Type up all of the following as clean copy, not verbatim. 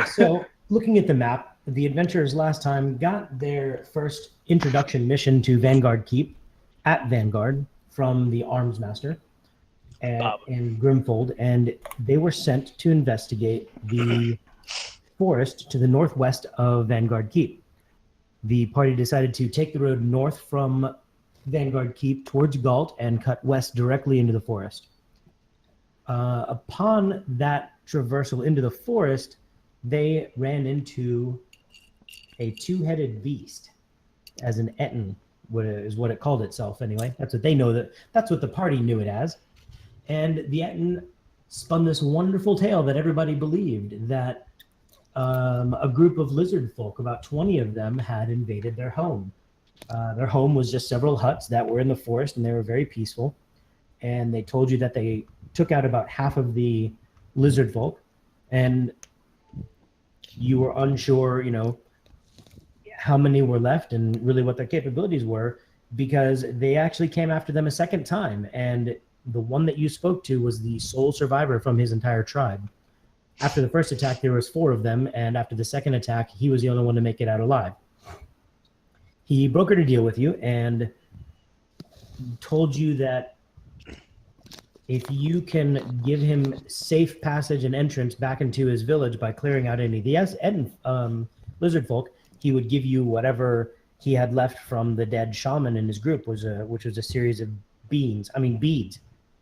So, looking at the map, the adventurers last time got their first introduction mission to Vanguard Keep at Vanguard from the Arms Master in Grimfold, and they were sent to investigate the forest to the northwest of Vanguard Keep. The party decided to take the road north from Vanguard Keep towards Galt and cut west directly into the forest. Upon that traversal into the forest, they ran into a two-headed beast, as an Etten is what it called itself anyway. That's what they know, that's what the party knew it as. And the Etten spun this wonderful tale that everybody believed, that a group of lizard folk, about 20 of them, had invaded their home. Their home was just several huts that were in the forest, and they were very peaceful. And they told you that they took out about half of the lizard folk, and you were unsure, how many were left and really what their capabilities were, because they actually came after them a second time. And the one that you spoke to was the sole survivor from his entire tribe. After the first attack, there was 4 of them, and after the second attack, he was the only one to make it out alive. He brokered a deal with you and told you that if you can give him safe passage and entrance back into his village by clearing out any of the lizard folk, he would give you whatever he had left from the dead shaman in his group, which was a series of beads,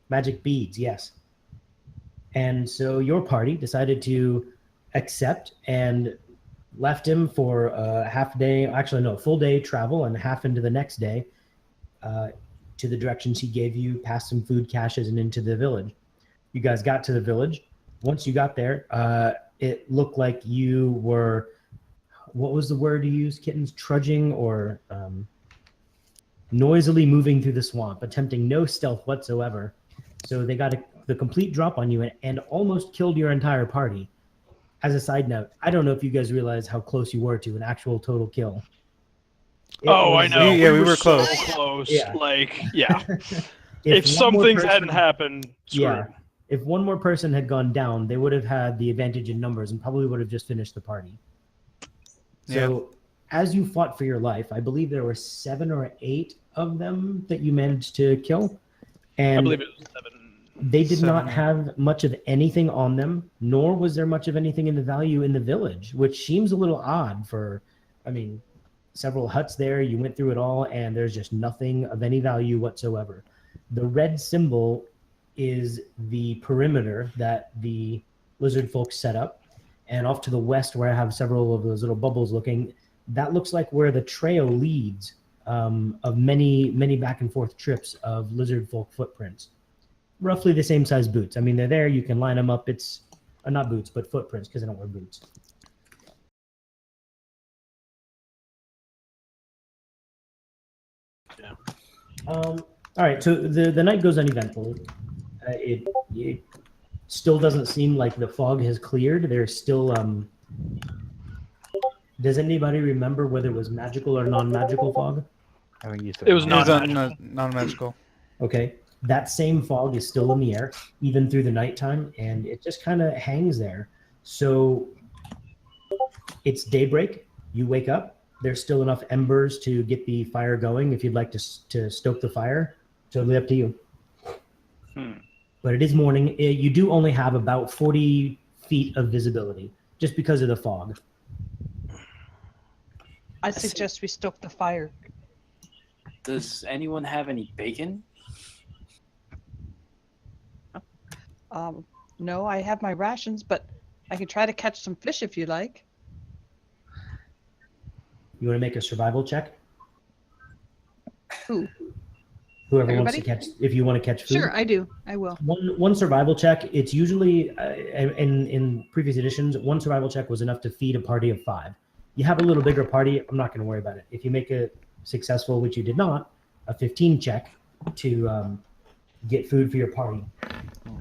magic beads, yes. And so your party decided to accept and left him for a full day travel and half into the next day to the directions he gave you, past some food caches and into the village. You guys got to the village. Once you got there, it looked like you were, what was the word you used, Kittens? Trudging or noisily moving through the swamp, attempting no stealth whatsoever. So they got the complete drop on you and almost killed your entire party. As a side note, I don't know if you guys realize how close you were to an actual total kill. I know. Yeah, we were close. So close. Yeah. If some things hadn't happened, screwed. Yeah. If one more person had gone down, they would have had the advantage in numbers and probably would have just finished the party. So as you fought for your life, I believe there were 7 or 8 of them that you managed to kill. And I believe it was 7. They did not have much of anything on them, nor was there much of anything in the value in the village, which seems a little odd for, several huts there. You went through it all, and there's just nothing of any value whatsoever. The red symbol is the perimeter that the lizard folks set up. And off to the west, where I have several of those little bubbles looking, that looks like where the trail leads of many, many back and forth trips of lizard folk footprints. Roughly the same size boots. They're there. You can line them up. It's not boots, but footprints, because I don't wear boots. Yeah. All right. So the night goes uneventfully. It still doesn't seem like the fog has cleared. There's still. Does anybody remember whether it was magical or non-magical fog? I think you said it was non-magical. Non-magical. Okay. That same fog is still in the air, even through the nighttime, and it just kind of hangs there. So it's daybreak. You wake up. There's still enough embers to get the fire going. If you'd like to stoke the fire, totally up to you. But it is morning. You do only have about 40 feet of visibility, just because of the fog. I suggest we stoke the fire. Does anyone have any bacon? No, I have my rations, but I can try to catch some fish if you like. You want to make a survival check? Who? Whoever Everybody? wants to catch, if you want to catch food. Sure, I do. I will. One survival check. It's usually, in previous editions, one survival check was enough to feed a party of 5. You have a little bigger party, I'm not going to worry about it. If you make it successful, which you did not, a 15 check to get food for your party.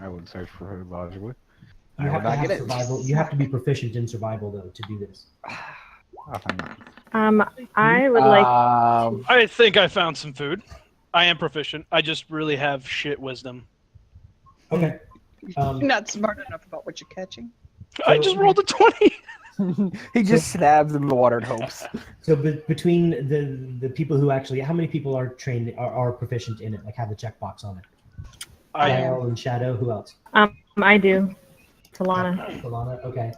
I would search for her logically. You have to have survival. You have to be proficient in survival, though, to do this. I would like. I think I found some food. I am proficient. I just really have shit wisdom. Okay. You're not smart enough about what you're catching. I just rolled a 20. He just stabs them in the water and hopes. So between the people who actually, how many people are trained are proficient in it? Like have the checkbox on it. I Kyle and Shadow. Who else? I do. Talana. Solana. Okay.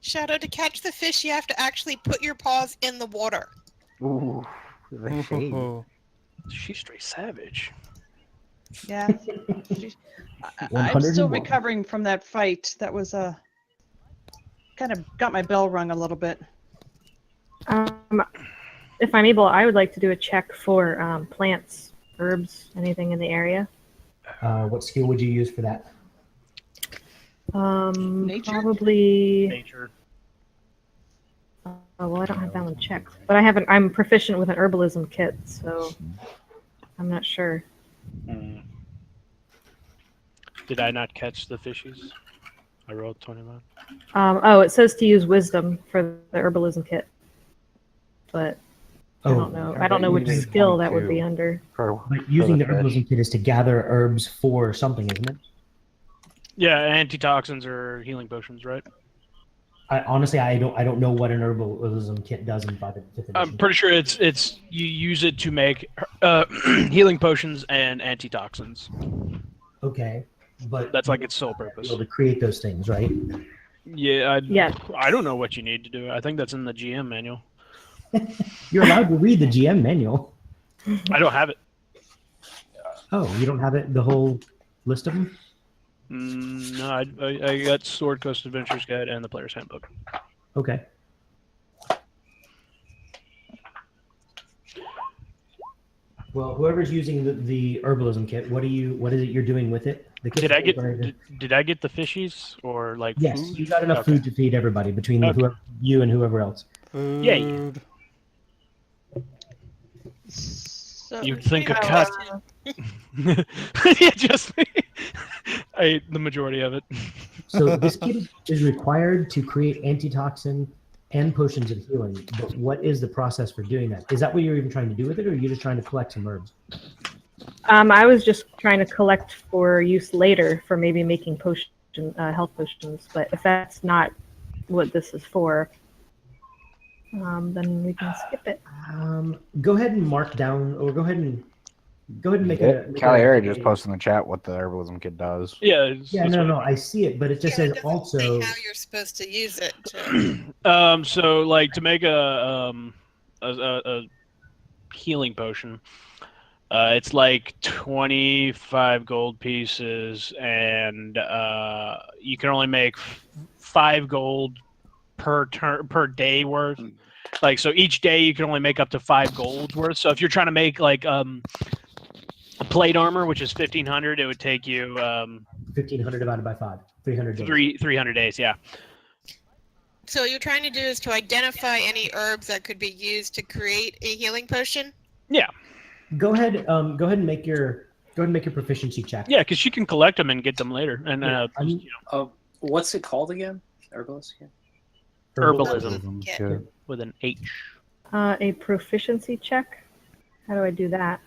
Shadow, to catch the fish, you have to actually put your paws in the water. Ooh, the shade. She's straight savage. Yeah. I'm 101. still recovering from that fight. That was kind of got my bell rung a little bit. If I'm able, I would like to do a check for plants, herbs, anything in the area. What skill would you use for that? Nature? Probably. Nature. Oh, well, I don't have that one checked, but I'm proficient with an herbalism kit, so I'm not sure. Did I not catch the fishies? I rolled 21. It says to use wisdom for the herbalism kit, but I don't know. I don't know which skill that would be under. But using the herbalism kit is to gather herbs for something, isn't it? Yeah, antitoxins or healing potions, right? Honestly, I don't know what an herbalism kit does in 5th edition. I'm pretty sure it's you use it to make healing potions and antitoxins. Okay, but That's like its sole purpose. able to create those things, right? Yeah, Yeah. I don't know what you need to do. I think that's in the GM manual. You're allowed to read the GM manual. I don't have it. Oh, you don't have it? The whole list of them? No, I got Sword Coast Adventures Guide and the Player's Handbook. Okay. Well, whoever's using the herbalism kit, what is it you're doing with it? The kit Did I get or did I get the fishies or like Yes, food? you got enough Okay. food to feed everybody between Okay. you and whoever else. Yay. So, You'd think a Oh, cut. Yeah, just me. I ate the majority of it. So this kit is required to create antitoxin and potions of healing. But what is the process for doing that? Is that what you're even trying to do with it, or are you just trying to collect some herbs? I was just trying to collect for use later for maybe making health potions. But if that's not what this is for, then we can skip it. Go ahead and mark down, or go ahead and make a. Cagliari just posted in the chat what the herbalism kit does. Yeah. Yeah, no, I see it, but it just Yeah, it says doesn't also. say how you're supposed to use it. To... So like to make a healing potion, it's like 25 gold pieces, and you can only make 5 gold per day worth. Like, so each day you can only make up to 5 golds worth. So if you're trying to make like a plate armor, which is 1,500, it would take you 1,500 divided by 5, 300 days. 300 days. Yeah. So what you're trying to do is to identify any herbs that could be used to create a healing potion. Yeah. Go ahead and make your proficiency check. Yeah, because you can collect them and get them later. And What's it called again? Herbalist again? herbalism Yeah. with an H. A proficiency check. How do I do that?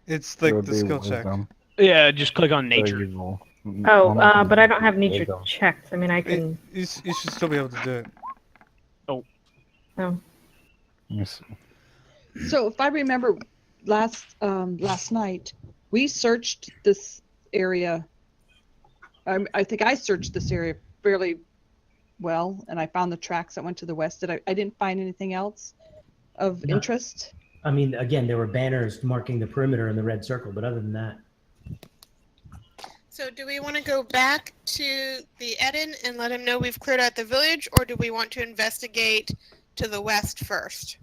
It's It like would the be skill check. wisdom. Yeah, just click on So nature. useful. Oh, but I don't have nature Wisdom. checked. I mean, I can. You should still be able to do it. Oh. Yes. So if I remember last night, we searched this area. I think I searched this area fairly well, and I found the tracks that went to the west. I didn't find anything else of No. interest. I mean, again, there were banners marking the perimeter in the red circle, but other than that, So do we want to go back to the Eden and let him know we've cleared out the village, or do we want to investigate to the west first?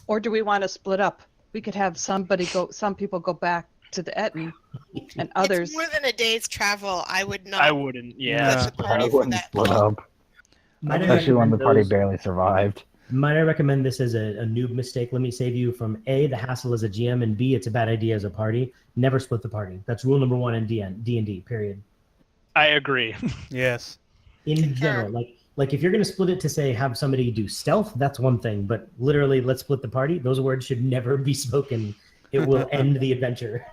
Or do we want to split up? We could have some people go back to the Etten, and others. It's more than a day's travel. I would not. I wouldn't. Yeah. touch the party I for wouldn't that split long. up, might I especially when the recommend party those- barely survived. Might I recommend this as a noob mistake? Let me save you from A, the hassle as a GM, and B, it's a bad idea as a party. Never split the party. That's rule number 1 in D&D, period. I agree. Yes. In general, like if you're going to split it to say have somebody do stealth, that's one thing. But literally, let's split the party. Those words should never be spoken. It will end the adventure.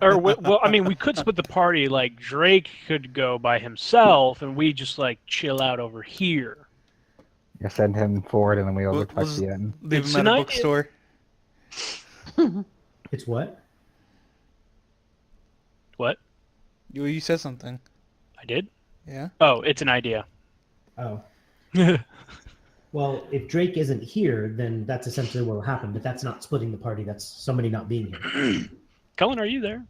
Or well, I mean, we could split the party. Like Drake could go by himself, and we just like chill out over here. You send him forward, and then we We'll overtouch just the end. leave It's him at a an idea. bookstore. It's what? What? You said something. I did? Yeah. Oh, it's an idea. Oh. Well, if Drake isn't here, then that's essentially what will happen. But that's not splitting the party. That's somebody not being here. Cullen, are you there?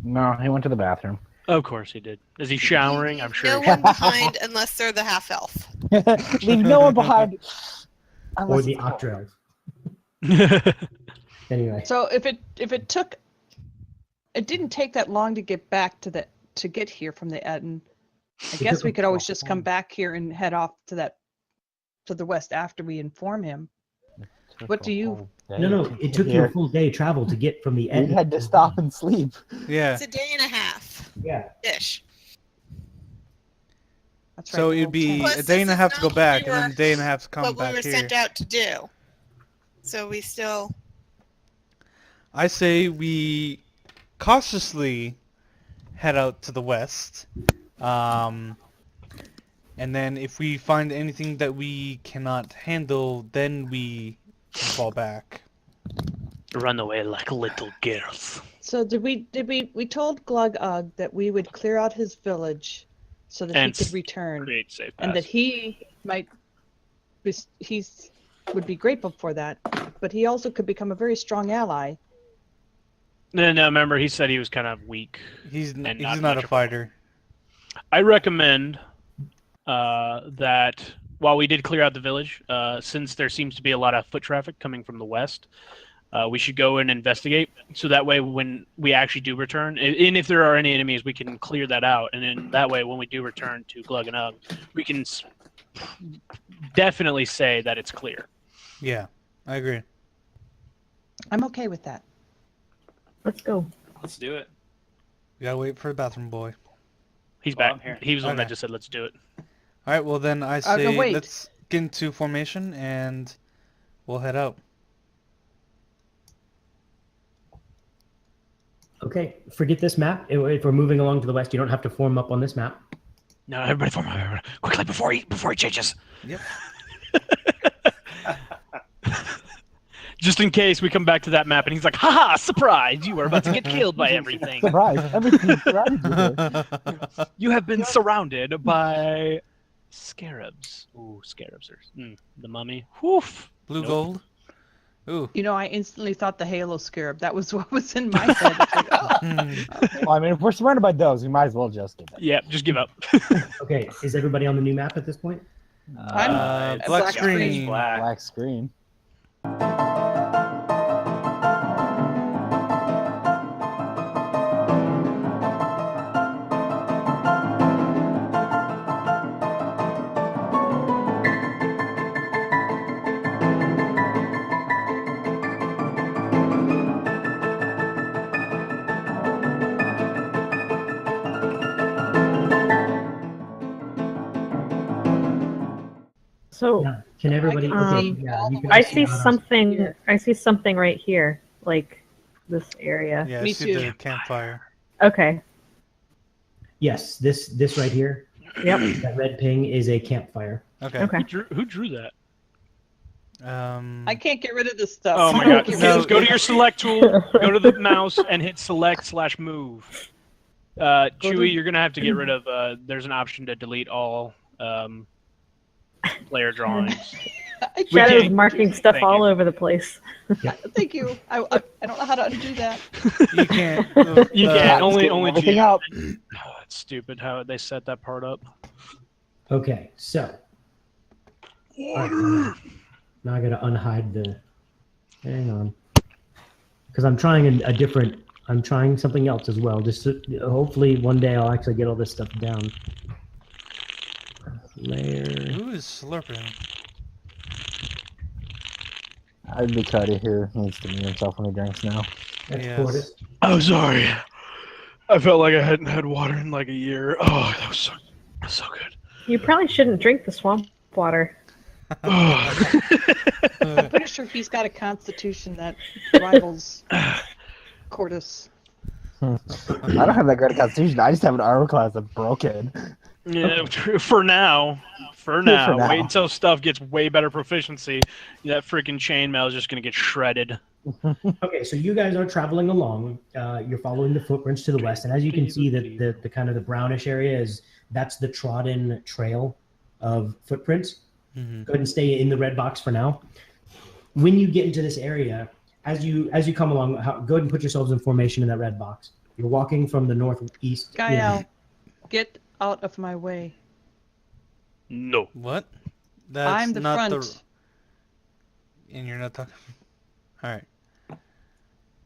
No, he went to the bathroom. Of course he did. Is he showering? I'm sure. No he- one behind unless they're the half elf. Leave no one behind. Or the Octra Anyway. So if it took, it didn't take that long to get back to get here from the Etten. I It guess took we him could always a just long come time. back here and head off to the west after we inform him. What do you- No, it took you a full day travel to get from the We end. had to stop and sleep. Yeah. It's a day and a half Yeah. ish. That's right. So the it'd whole be tent. Plus, a day and a this half is to go not back, what and then a day and a half to come What we back were here. sent out to do. So we still. I say we cautiously head out to the west. And then if we find anything that we cannot handle, then we can fall back. Run away like little girls. So we told Glug that we would clear out his village so that And he could return, Create safe and that paths. he would be grateful for that, but he also could become a very strong ally. No, remember he said he was kind of weak. He's And he's not not much a of a- fighter. I recommend that while we did clear out the village, since there seems to be a lot of foot traffic coming from the west, we should go and investigate. So that way, when we actually do return, and if there are any enemies, we can clear that out. And then that way, when we do return to Glug and Ugg, we can definitely say that it's clear. Yeah, I agree. I'm okay with that. Let's go. Let's do it. We gotta wait for the bathroom boy. He's Oh, back. I'm here. He was the one that Okay. just said, "Let's do it." All right, well then I no, say wait. let's get into formation and we'll head out. Okay, forget this map. If we're moving along to the west, you don't have to form up on this map. No, everybody form up quickly before he changes. Yep. Just in case we come back to that map and he's like, "Haha! Surprise! You are about to get killed by everything. Surprise! Everything's surrounded you here. You have been surrounded by scarabs." Ooh, scarabs are the mummy. Woof. Blue Nope. gold. Ooh. You know, I instantly thought the Halo Scarab. That was what was in my head. It's like, oh, Well, I mean, if we're surrounded by those, we might as well just give it. Yeah, just give up. Okay, is everybody on the new map at this point? I'm Black black screen. screen. Black screen. So Yeah. Can everybody? can Okay, see yeah, all you the can way I see see how- something. here. I see something right here, like this area. Yeah, I Me see too. the campfire. Okay. Yes, this right here. Yep. That red ping is a campfire. Okay. Okay. Who drew that? I can't get rid of this stuff. Oh my I god! can't No. Just go to your select tool, go to the mouse, and hit select/move. Chewie, you're gonna have to get rid of. There's an option to delete all player drawings. I We Shadow's can't- marking stuff Thank all you. over the place. Thank you. I don't know how to undo that. You can't. You can't. Only Everything G. up. Oh, it's stupid how they set that part up. Okay, so. Alright, now I gotta unhide the. Hang on. Because I'm trying a different. I'm trying something else as well. Just to, hopefully one day I'll actually get all this stuff down. Layer. Who is slurping? I'd be cut here. He needs to mute himself when he drinks now. That's Yes. Cordis. I'm sorry. I felt like I hadn't had water in like a year. Oh, that was so good. You probably shouldn't drink the swamp water. I'm pretty sure he's got a constitution that rivals Cordis. I don't have that great a constitution. I just have an armor class that's broken. Yeah, for now. For now. Wait until stuff gets way better proficiency. That freaking chainmail is just gonna get shredded. Okay, so you guys are traveling along. You're following the footprints to the west, and as you can see, the kind of the brownish area that's the trodden trail of footprints. Mm-hmm. Go ahead and stay in the red box for now. When you get into this area, as you come along, go ahead and put yourselves in formation in that red box. You're walking from the northeast. Gael, get out of my way. No. What? That's I'm the not front. And you're not talking. All right.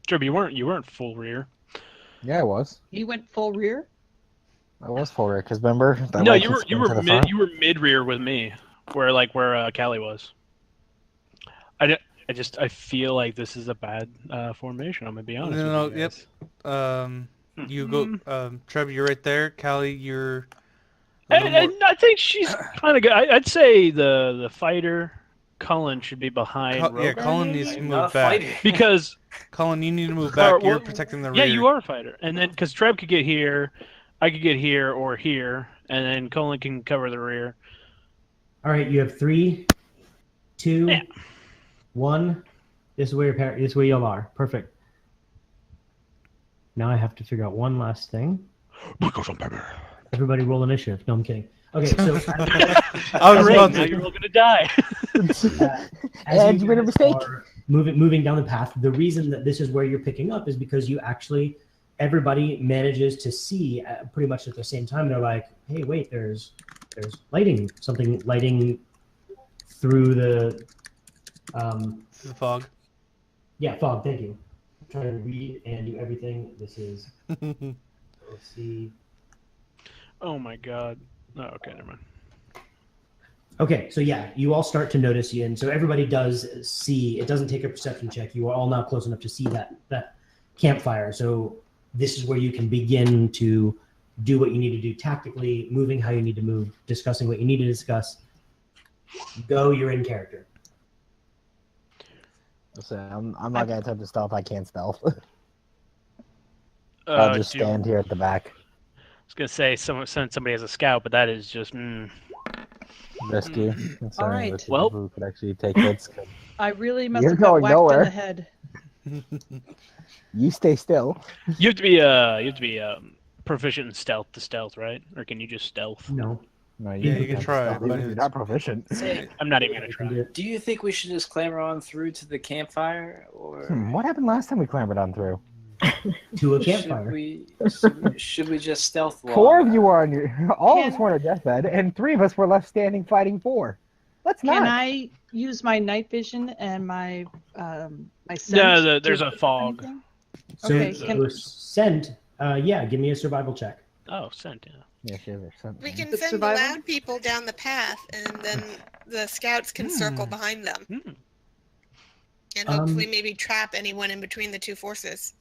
Trib, you weren't full rear. Yeah, I was. You went full rear? I was full rear, because remember? No, you were mid rear with me, where Callie was. I feel like this is a bad formation. I'm gonna be honest. No, with you yep. guys. You go, Trevor. You're right there. Callie, you're. I think she's kind of good. I'd say the fighter Cullen should be behind. Yeah, Rogar, Cullen maybe? needs to I'm move not back. fighting. Because Cullen, you need to move back. Well, You're protecting the rear. yeah, you are a fighter, and then because Trev could get here, I could get here or here, and then Cullen can cover the rear. All right, you have 3, 2, Yeah. 1. This is where y'all are. Perfect. Now I have to figure out one last thing. Everybody roll initiative. No, I'm kidding. Okay, so I was about Now to. you're all gonna die. as you made a guys mistake. are moving down the path, the reason that this is where you're picking up is because everybody manages to see pretty much at the same time. They're like, hey, wait, there's lighting, something lighting through the The fog. yeah, fog. Thank you. I'm trying to read and do everything. This is let's see. Oh my god. Oh, okay, never mind. Okay, so yeah, you all start to notice, and so everybody does see. It doesn't take a perception check. You are all now close enough to see that campfire. So this is where you can begin to do what you need to do tactically, moving how you need to move, discussing what you need to discuss. Go, you're in character. Listen, I'm not gonna attempt to stealth. I can't stealth. Uh, I'll just do you- stand here at the back. I was gonna say send somebody as a scout, but that is just. Rescue. All right. The people Well- who could actually take hits. I really must You're have got going whacked in nowhere. the head. You stay still. You have to be proficient in stealth to stealth, right? Or can you just stealth? No. No, Yeah, you can can't try, stealth, but even if you're not proficient. Say, I'm not even gonna You try. can do it. do you think we should just clamber on through to the campfire, or What happened last time we clambered on through? To a should campfire. should we just stealth walk? 4 of you were on your. All of us Can- were on a deathbed, and 3 of us were left standing fighting 4. Let's not. Can I use my night vision and my scent? No, there's to a fog. anything? So, Okay, so can- scent. Yeah, give me a survival check. Oh, sent. Yeah. Yeah, sure, there's something. We can The send the survival? loud people down the path, and then the scouts can circle behind them, Hmm. and hopefully maybe trap anyone in between the two forces.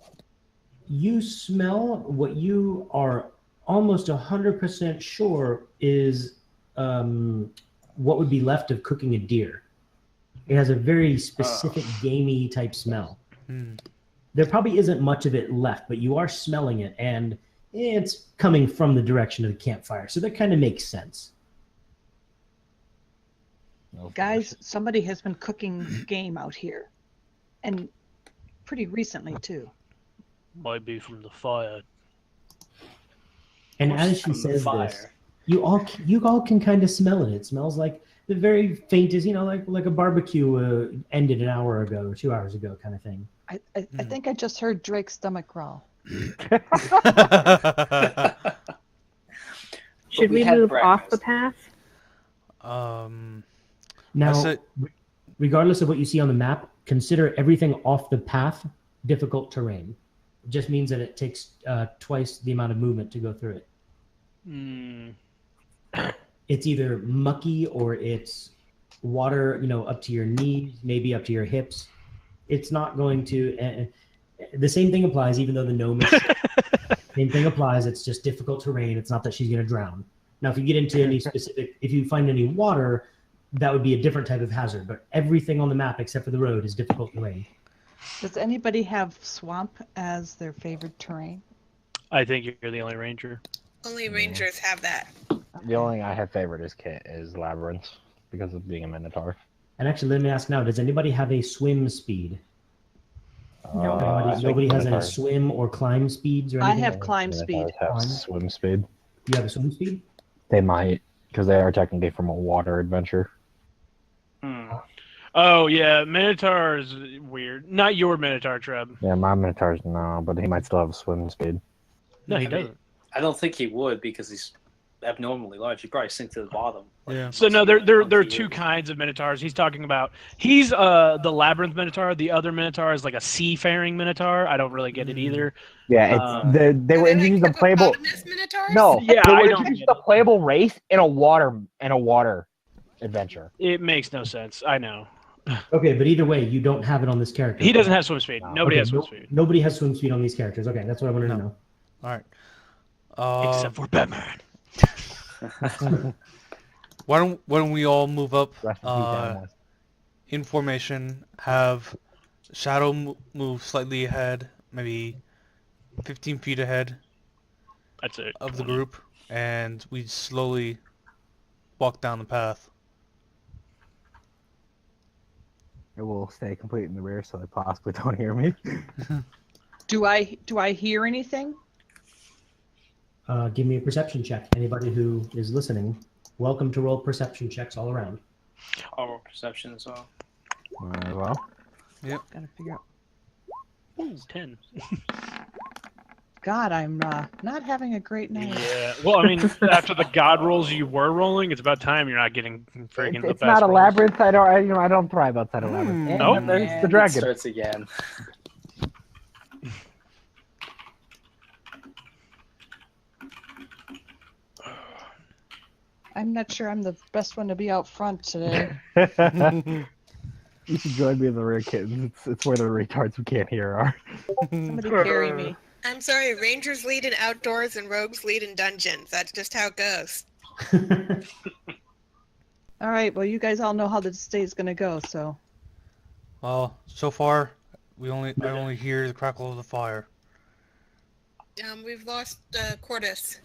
You smell what you are almost 100% sure is what would be left of cooking a deer. It has a very specific gamey type smell. Hmm. There probably isn't much of it left, but you are smelling it, and it's coming from the direction of the campfire, so that kind of makes sense. No, Guys, somebody has been cooking game out here, and pretty recently too. Might be from the fire. And Or as she from the says this, fire. you all can kind of smell it. It smells like the very faintest, like a barbecue ended an hour ago or 2 hours ago, kind of thing. I think I just heard Drake's stomach growl. Should we had move off the breakfast. path? Now, said- regardless of what you see on the map, consider everything off the path difficult terrain. It just means that it takes twice the amount of movement to go through it. Hmm. It's either mucky or it's water, up to your knees, maybe up to your hips. It's not going to. The same thing applies, even though the gnome is. Same thing applies. It's just difficult terrain. It's not that she's going to drown. Now, if you get into any specific, if you find any water, that would be a different type of hazard. But everything on the map except for the road is difficult terrain. Does anybody have swamp as their favorite terrain? I think you're the only ranger. Only rangers have that. The only thing I have favored is Labyrinth because of being a Minotaur. And actually, let me ask now: does anybody have a swim speed? No. Nobody has any swim or climb speeds or I anything? have climb speed. Have Climb? swim speed. You have a swim speed? They might, because they are technically from a water adventure. Oh yeah, Minotaur is weird. Not your Minotaur, Treb. Yeah, my Minotaur's no, but he might still have a swim speed. No, he I mean, doesn't. I don't think he would because he's abnormally large. He'd probably sink to the bottom. Yeah. So no, there are two kinds of Minotaurs. He's talking about. He's the Labyrinth Minotaur. The other Minotaur is like a seafaring Minotaur. I don't really get it either. Yeah, it's they Are were they like introduced the playable. hippopotamus minotaurs? No, Yeah, they I were don't introduced get the it. playable race in a water adventure. It makes no sense. I know. Okay, but either way, you don't have it on this character. He doesn't have swim speed. No. Nobody Okay, has swim speed. Nobody has swim speed on these characters. Okay, that's what I wanted to know. All right. Except for Batman. Why don't we all move up Rest in peace, animals. in formation? Have Shadow move slightly ahead, maybe 15 feet ahead That's it. of the group, and we slowly walk down the path. It will stay complete in the rear, so they possibly don't hear me. Do I hear anything? Give me a perception check. Anybody who is listening, welcome to roll perception checks all around. Our perception as well. Well, Gotta figure out. Ooh, 10. God, I'm not having a great night. Yeah. Well, I mean, after the god rolls you were rolling, it's about time you're not getting freaking the it's best not a rolls. labyrinth. I don't thrive outside a labyrinth. And Nope. then there's And the it dragon. starts again. I'm not sure I'm the best one to be out front today. You should join me in the rear, kittens. It's where the retards who can't hear are. Somebody carry me. I'm sorry, rangers lead in outdoors and rogues lead in dungeons. That's just how it goes. All right. Well, you guys all know how this day is gonna go. So Well, so far, I only hear the crackle of the fire. We've lost Cordis.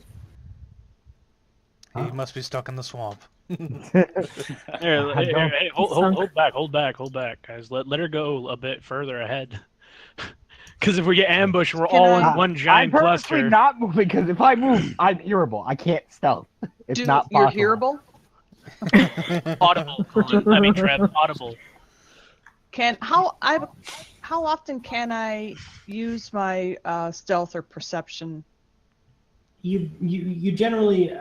He must be stuck in the swamp. Hey, hold back, guys. Let her go a bit further ahead. Because if we get ambushed, we're all in one giant I'm purposely cluster. not moving because if I move, I'm heurable. I can't stealth. It's not you're possible. hearable? Audible. I mean, Trev, audible. How often can I use my stealth or perception? You generally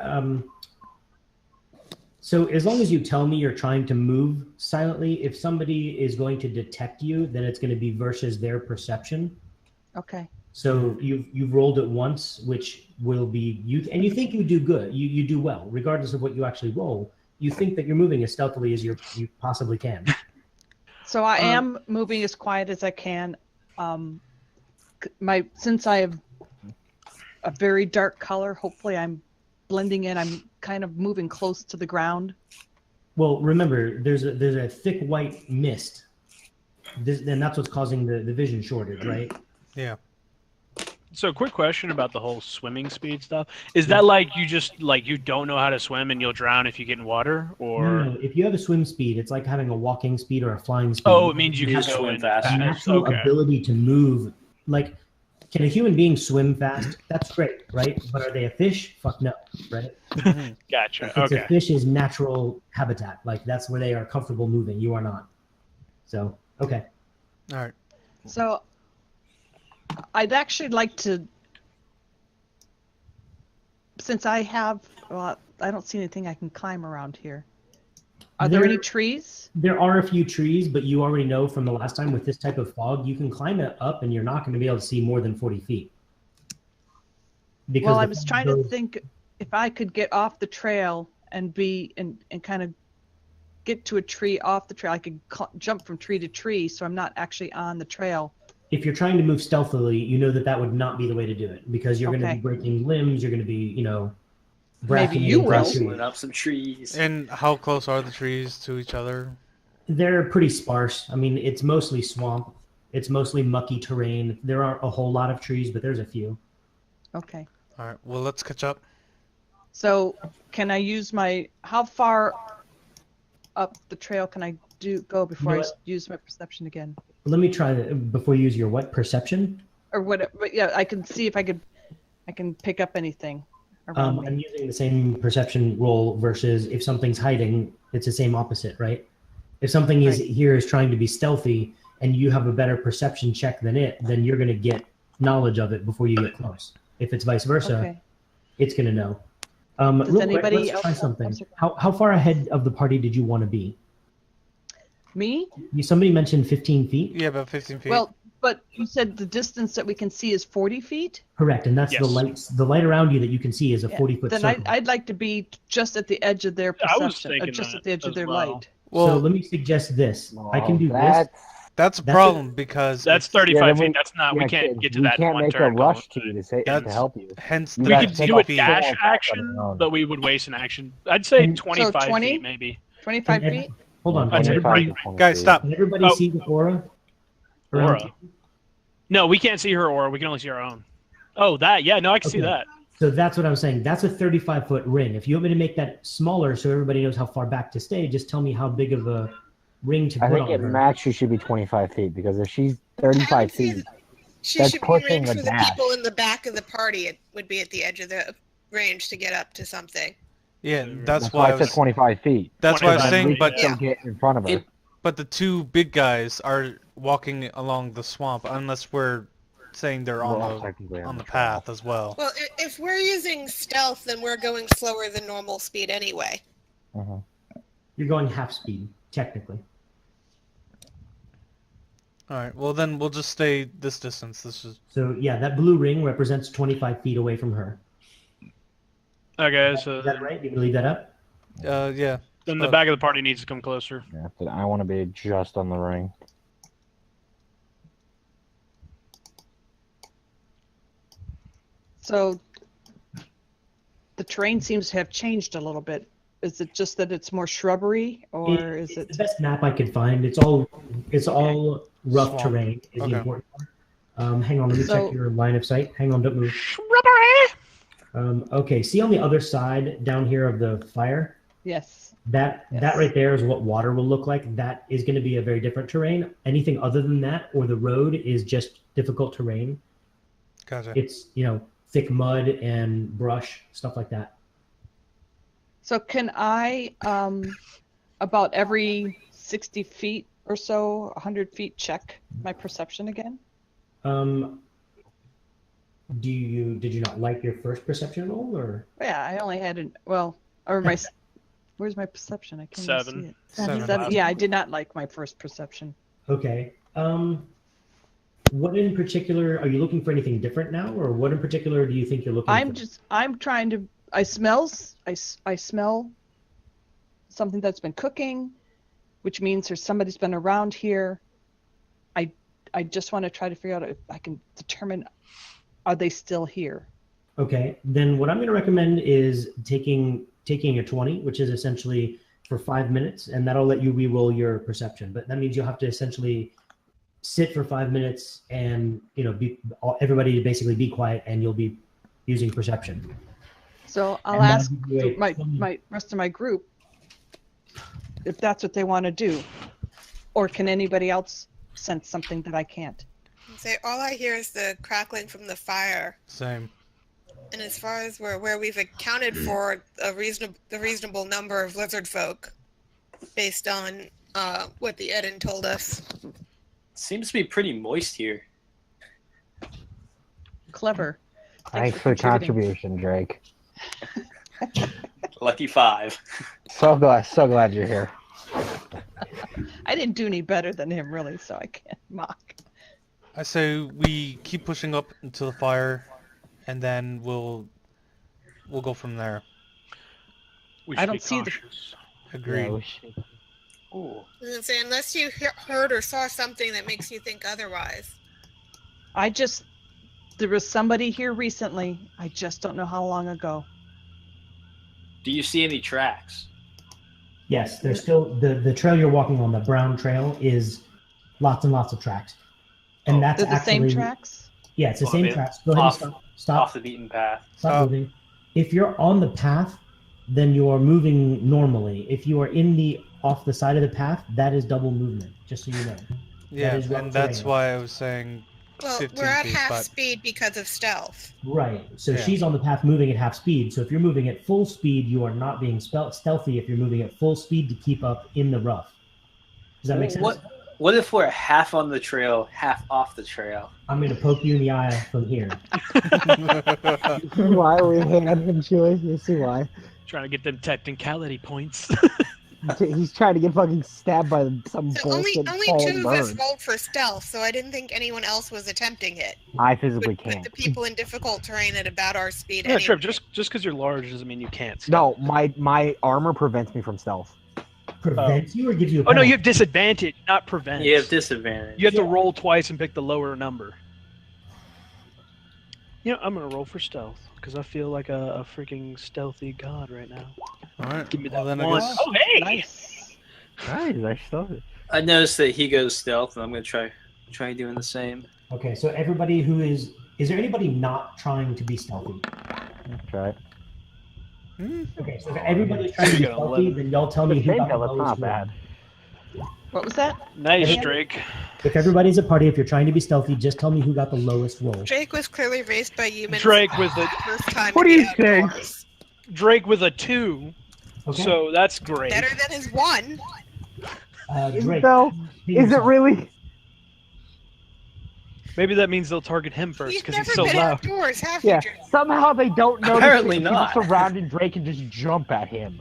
so as long as you tell me you're trying to move silently, if somebody is going to detect you, then it's going to be versus their perception. Okay. So you've rolled it once, which will be you, and you think you do good. You do well, regardless of what you actually roll. You think that you're moving as stealthily as you possibly can. So I am moving as quiet as I can. Since I have a very dark color, hopefully I'm blending in. I'm kind of moving close to the ground. Well, remember, there's a thick white mist, and that's what's causing the vision shortage, right? Yeah. So, quick question about the whole swimming speed stuff. Is that like you just you don't know how to swim and you'll drown if you get in water, or? No, if you have a swim speed, it's like having a walking speed or a flying speed. Oh, it means you You can just go swim in fast. fast. Natural Okay. ability to move. Like, can a human being swim fast? That's great, right? But are they a fish? Fuck no, right? Gotcha. It's Okay. a fish's natural habitat. Like, that's where they are comfortable moving. You are not. So, okay. All right. So I'd actually like to, since I don't see anything I can climb around here. Are there any trees? There are a few trees, but you already know from the last time with this type of fog, you can climb it up and you're not going to be able to see more than 40 feet. Because Well, I the was fog trying to goes- think if I could get off the trail and kind of get to a tree off the trail. I could jump from tree to tree, so I'm not actually on the trail. If you're trying to move stealthily, you know that would not be the way to do it because you're going to Okay. be breaking limbs. You're going to be, Maybe bracking you into will. trees. Rustling up some trees. And how close are the trees to each other? They're pretty sparse. I mean, it's mostly swamp. It's mostly mucky terrain. There aren't a whole lot of trees, but there's a few. Okay. All right. Well, let's catch up. So can I use how far up the trail can I go before You know I use my perception again? Let me try that before you use your what perception. Or what? But yeah, I can see if I can pick up anything around me. I'm using the same perception roll versus if something's hiding, it's the same opposite, right? If something is trying to be stealthy and you have a better perception check than it, then you're going to get knowledge of it before you get close. If it's vice versa, it's going to know. Does Real anybody quick, let's else try have- something. I'm sorry. How far ahead of the party did you want to be? Me? Somebody mentioned 15 feet. Yeah, about 15 feet. Well, but you said the distance that we can see is 40 feet? Correct, and that's Yes. the light around you that you can see is a 40-foot Then circle. I'd like to be just at the edge of their I was perception, thinking just that at the edge of as their well. light. well, So let me suggest this. I can do this. That's, that's a that's problem because That's it's- 35 then feet. That's not. We can't get to that We in can't one make a turn. rush to you to That's- help you. hence You We gotta could take do a a full dash attack on action, your own. but we would waste an action. I'd say And- 25 20? feet, maybe. 25 And- feet? Hold on. I'd Can say everybody, right. 20 Guys, feet. stop. can everybody Oh. see the aura? around Aura. you? No, we can't see her aura. We can only see our own. Oh, that. Yeah, no, I can see Okay. that. So that's what I was saying. That's a 35-foot ring. If you want me to make that smaller so everybody knows how far back to stay, just tell me how big of a ring to I put think on at her. max she should be 25 feet because if she's 35 feet, She That's should be pushing range a for the dash. people in the back of the party. It would be at the edge of the range to get up to something. yeah, that's that's why why I I said was 25 feet. that's why I was 25 saying, feet, but yeah. Get in front of her. It- but the two big guys are walking along the swamp unless we're saying they're We're all on technically the trail. path as well. Well, if we're using stealth, then we're going slower than normal speed anyway. Mhm. You're going half speed, technically. All right. Well, then we'll just stay this distance. This is So yeah, that blue ring represents 25 feet away from her. Okay, Is so that right? You can leave that up? yeah. then the back of the party needs to come closer. Yeah, but I want to be just on the ring. So the terrain seems to have changed a little bit. Is it just that it's more shrubbery, or is It's it? the best map I could find. It's all rough Swamp. terrain is Okay. the important part. Hang on, let me So- check your line of sight. Hang on, don't move. Okay, see on the other side down here of the fire, Yes. that Yes. right there is what water will look like. That is going to be a very different terrain. Anything other than that or the road is just difficult terrain. Gotcha. It's, thick mud and brush, stuff like that. So can I, about every 60 feet or so, 100 feet, check my perception again? Did you not like your first perception roll or? Yeah, I only had where's my perception? I can't even 7. see it. Seven. Seven. Yeah, I did not like my first perception. Okay. What in particular, are you looking for anything different now, or what in particular do you think you're looking for? I'm trying to, I smell something that's been cooking, which means somebody's been around here. I just want to try to figure out if I can determine, are they still here? Okay, then what I'm going to recommend is taking a 20, which is essentially for 5 minutes, and that'll let you re-roll your perception. But that means you'll have to essentially sit for 5 minutes and, everybody to basically be quiet, and you'll be using perception. So I'll And that'll ask give you a my 20. rest of my group if that's what they want to do, or can anybody else sense something that I can't? Say all I hear is the crackling from the fire. Same. And as far as where we've accounted for the reasonable number of lizard folk, based on what the Edin told us. Seems to be pretty moist here. Clever. Thanks for the contribution, Drake. Lucky 5. So glad you're here. I didn't do any better than him, really, so I can't mock. I say we keep pushing up into the fire, and then we'll go from there. We I should don't be see the- cautious. Agreed. Yeah, we should- Ooh. I was gonna say, unless you heard or saw something that makes you think otherwise. There was somebody here recently. I just don't know how long ago. Do you see any tracks? Yes, there's still the trail you're walking on, the brown trail, is lots and lots of tracks. And that's They're the actually same tracks? Yeah, it's the Oh, same man. tracks. Go ahead and Off. Stop. Off the beaten path. Stop moving. If you're on the path, then you are moving normally. If you are off the side of the path, that is double movement. Just so you know. Yeah, is rough and that's terrain. why I was saying Well, 15 we're at feet, half but- speed because of stealth. Right. So Yeah. she's on the path moving at half speed. So if you're moving at full speed, you are not being stealthy if you're moving at full speed to keep up in the rough. Does that make sense? What if we're half on the trail, half off the trail? I'm going to poke you in the eye from here. Why are we hitting him, Chewie? You see why? Trying to get them technicality points. He's trying to get fucking stabbed by some So only bullshit falling two of us bird. rolled for stealth, so I didn't think anyone else was attempting it. I physically With can't. the people in difficult terrain at about our speed. Yeah, anyway. sure. Just because you're large doesn't mean you can't. No, my armor prevents me from stealth. Prevents you or gives you a Oh no, penalty? you have disadvantage, not prevent. You have disadvantage. You have to roll twice and pick the lower number. You know, I'm gonna roll for stealth because I feel like a freaking stealthy god right now. All right. Give me well, that then I one. guess- Oh hey! Nice. Nice, I stealth. I noticed that he goes stealth, and I'm gonna try doing the same. Okay, so everybody who is there anybody not trying to be stealthy? Try it. Okay, so if everybody's trying to be You got stealthy, 11. then y'all tell me who got the That's lowest not roll. bad. What was that? Nice, Yeah. Drake. If everybody's a party, if you're trying to be stealthy, just tell me who got the lowest roll. Drake was clearly raised by humans. Drake with the a first time. What in do the you think? outdoors. Drake with a 2. Okay. So that's great. Better than his one. Drake. So, be is it yourself. really? Maybe that means they'll target him first He's because never he's so been loud. outdoors, have Yeah. you, Drake? Somehow they don't know Apparently people not. surrounding Drake and just jump at him.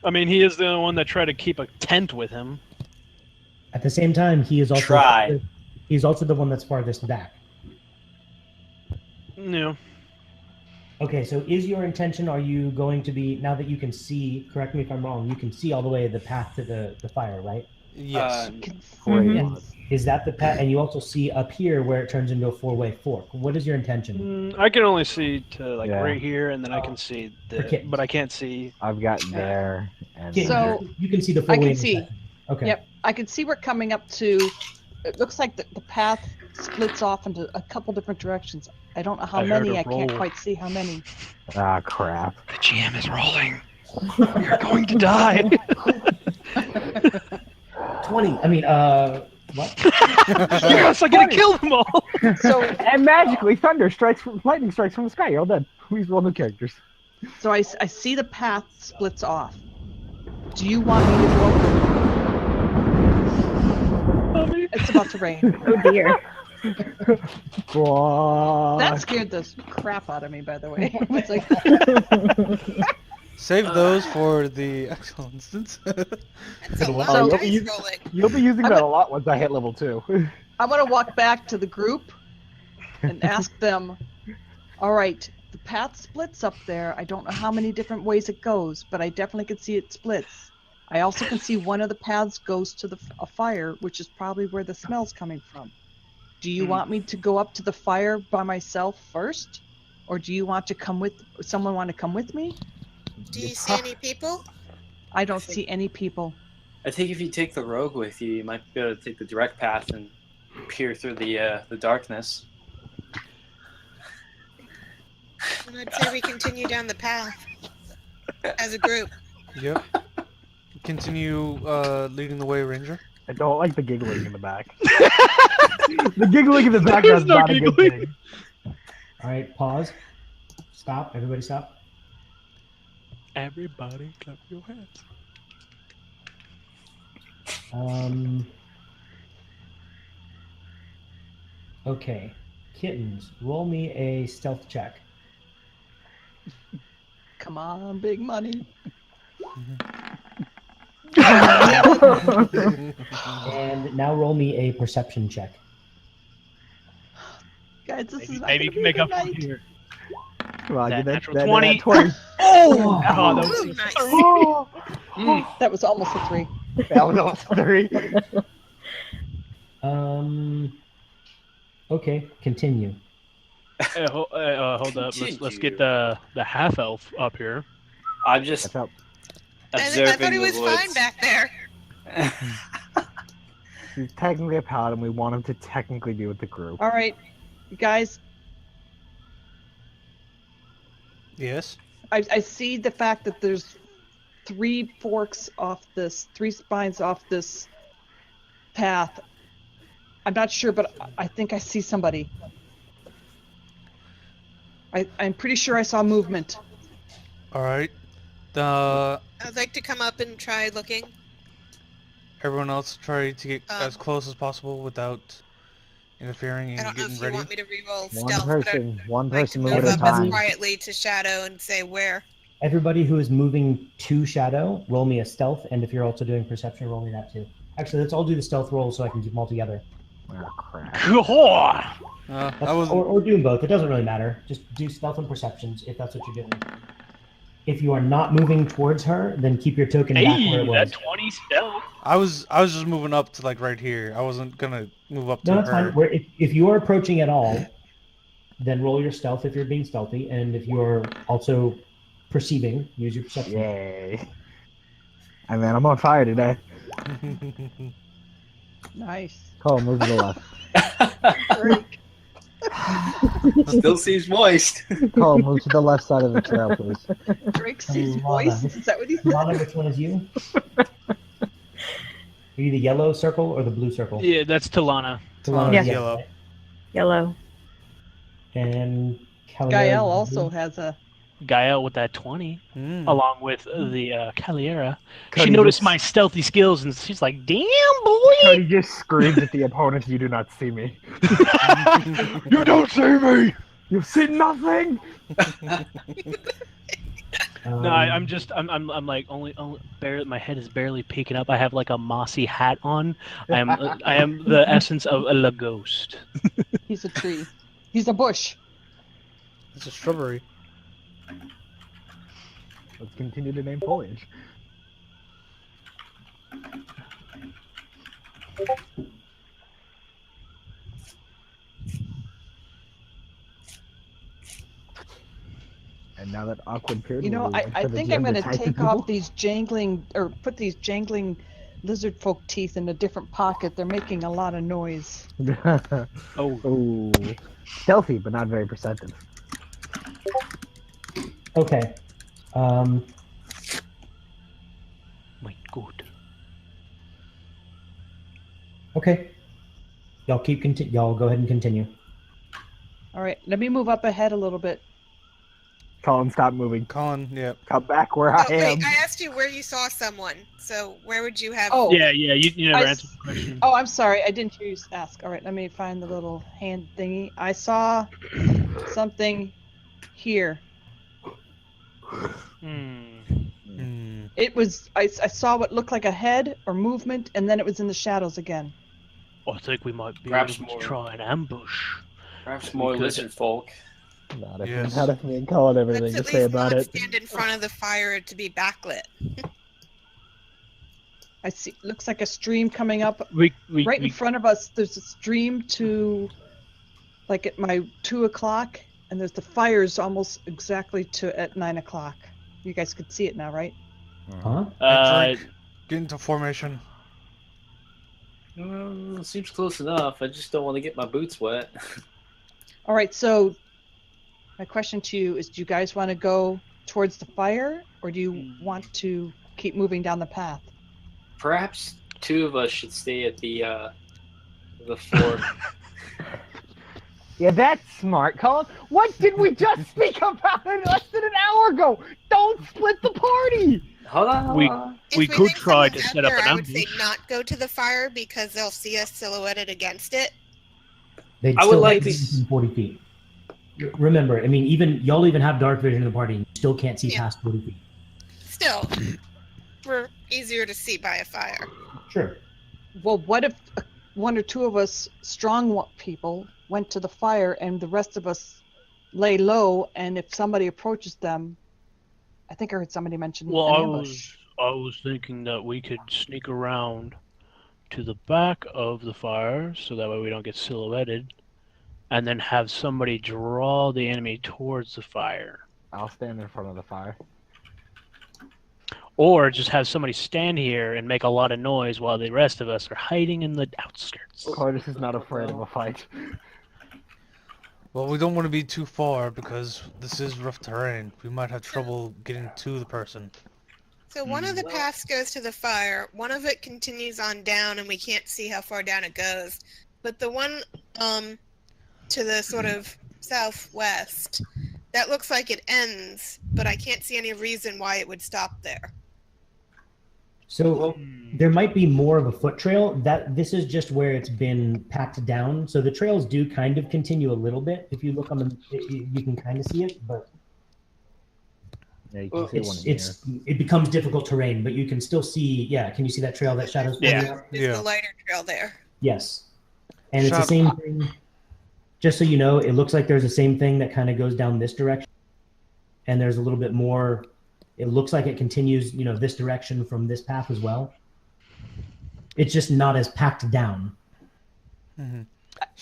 I mean, he is the only one that tried to keep a tent with him. At the same time, he is also Try. he's also the one that's farthest back. No. Okay, so is your intention, are you going to be, now that you can see, correct me if I'm wrong, you can see all the way the path to the fire, right? Yes. Great. Yes. Is that the path, and you also see up here where it turns into a four-way fork. What is your intention? I can only see to like Yeah. right here, and then I can see Okay. but I can't see. I've got there and Kitten, So, you can see the I four-way can see. intersection. Okay. Yep. I can see we're coming up to. It looks like the path splits off into a couple different directions. I don't know how I heard many. a I can't roll. quite see how many. ah crap. The GM is rolling. You're going to die. 20, what? Yes, I'm gonna kill them all. So, And magically lightning strikes from the sky. You're all dead. Please roll new characters. so I see the path splits off. Do you want me to go? It's about to rain. Oh dear. That scared the crap out of me, by the way. I was like, Save those for the actual instance. That's a So, lot of you'll dice be- rolling. You'll be using I'm that a- a lot once I hit level 2. I want to walk back to the group and ask them, all right, the path splits up there. I don't know how many different ways it goes, but I definitely can see it splits. I also can see one of the paths goes to a fire, which is probably where the smell's coming from. Do you want me to go up to the fire by myself first? Or do you want to someone want to come with me? Do you see any people? I don't see any people. I think if you take the rogue with you, you might be able to take the direct path and peer through the darkness. And I'd say we continue down the path as a group. Yep. Continue leading the way, Ranger. I don't like the giggling in the back. The giggling in the background is no not a good giggling. thing. All right, pause. Stop. Everybody stop. Everybody, clap your hands. Okay. Kittens, roll me a stealth check. Come on, big money. And now roll me a perception check. Guys, this is not Maybe you gonna can be make a up good for night. here. Come on, That get that, natural that 20. 20. Oh! God, that Ooh, was nice. That was almost a 3. That was almost 3. Okay, continue. hold up. Let's get the half elf up here. I'm just That's up. I observing thought he the was woods. fine back there. He's technically a paladin. We want him to technically be with the group. All right, guys. Yes. I see the fact that there's 3 forks off this, 3 spines off this path. I'm not sure, but I think I see somebody. I'm pretty sure I saw movement. All right. The I'd like to come up and try looking. everyone else try to get as close as possible without interfering I and don't know getting if you ready. want me to reroll One stealth, but I'd person like to move move at a up as time. quietly to Shadow and say where. Everybody who is moving to Shadow, roll me a stealth, and if you're also doing perception, roll me that too. Actually, let's all do the stealth roll so I can keep them all together. Oh crap. I was Or do them both. It doesn't really matter. Just do stealth and perceptions if that's what you're doing. If you are not moving towards her, then keep your token back where Hey, it was. that 20 stealth. I was just moving up to like right here. I wasn't gonna move up to No, that's her. fine. If you are approaching at all, then roll your stealth if you're being stealthy, and if you are also perceiving, use your perception. Yay. I mean, I'm on fire today. Nice. Cole, move to the left. Great. Still seems moist. Cole, move to the left side of the trail, please. Drake sees Lana. voice. Is that what he said? Lana, which one is you? Are you the yellow circle or the blue circle? Yeah, that's Talana. Talana's Yes. Yellow. right? Yellow. And Gael also has a. Gael with that 20, along with the Caliera. She Cody noticed just- my stealthy skills, and she's like, "Damn, boy!" Cody just screams at the opponent, "You do not see me." You don't see me! You see nothing! No, I'm just, I'm like only barely. My head is barely peeking up. I have like a mossy hat on. I am the essence of a ghost. He's a tree. He's a bush. It's a shrubbery. Let's continue to name foliage. And now that awkward period, You know, I think I'm going to take off these jangling, or put these jangling lizard folk teeth in a different pocket. They're making a lot of noise. Oh, Ooh. Stealthy, but not very perceptive. Okay. my God. Okay. Y'all go ahead and continue. All right, let me move up ahead a little bit. Colin, stop moving. Colin, yeah. Come back where I Oh, am. wait, I asked you where you saw someone. So where would you have? Oh. Yeah, you never I answered the question. Oh, I'm sorry. I didn't hear you ask. All right, let me find the little hand thingy. I saw something here. It was, I saw what looked like a head or movement, and then it was in the shadows again. I think we might be Perhaps able to more. try an ambush. Perhaps more lizard folk. Not if, Yes. not if me and Colin have Let's anything at to say least about not it. stand in front of the fire to be backlit. I see, looks like a stream coming up We right in front of us. There's a stream to, like at my 2 o'clock, and there's the fires almost exactly to at 9 o'clock. You guys could see it now, right? Huh? Drake, get into formation. Seems close enough. I just don't want to get my boots wet. All right, so my question to you is, do you guys want to go towards the fire, or do you want to keep moving down the path? Perhaps 2 of us should stay at the fort. Yeah, that's smart, Colin. What did we just speak about less than an hour ago? Don't split the party! Hold on. If We could think try someone's to out set up there, an I would say ambush. not go to the fire because they'll see us silhouetted against it. They'd I would still like have to within 40 feet. Remember, I mean, y'all even have dark vision in the party, and you still can't see Yeah. past 40 feet. Still, we're easier to see by a fire. Sure. Well, what if 1 or 2 of us strong people went to the fire and the rest of us lay low, and if somebody approaches them, I think I heard somebody mention Well, an I ambush. was thinking that we could sneak around to the back of the fire, so that way we don't get silhouetted, and then have somebody draw the enemy towards the fire. I'll stand in front of the fire. Or just have somebody stand here and make a lot of noise while the rest of us are hiding in the outskirts. Cordis is not afraid of a fight. Well, we don't want to be too far because this is rough terrain. We might have trouble getting to the person. So one of the paths goes to the fire, one of it continues on down, and we can't see how far down it goes. But the one to the sort of southwest, that looks like it ends, but I can't see any reason why it would stop there. So there might be more of a foot trail. This is just where it's been packed down. So the trails do kind of continue a little bit. If you look on the, you can kind of see it, but Yeah, you can see one here. it becomes difficult terrain. But you can still see. Yeah, can you see that trail that shadows? Yeah. There's the lighter trail there. Yes, and it's the same thing. Just so you know, it looks like there's the same thing that kind of goes down this direction, and there's a little bit more. It looks like it continues, this direction from this path as well. It's just not as packed down. Mm-hmm.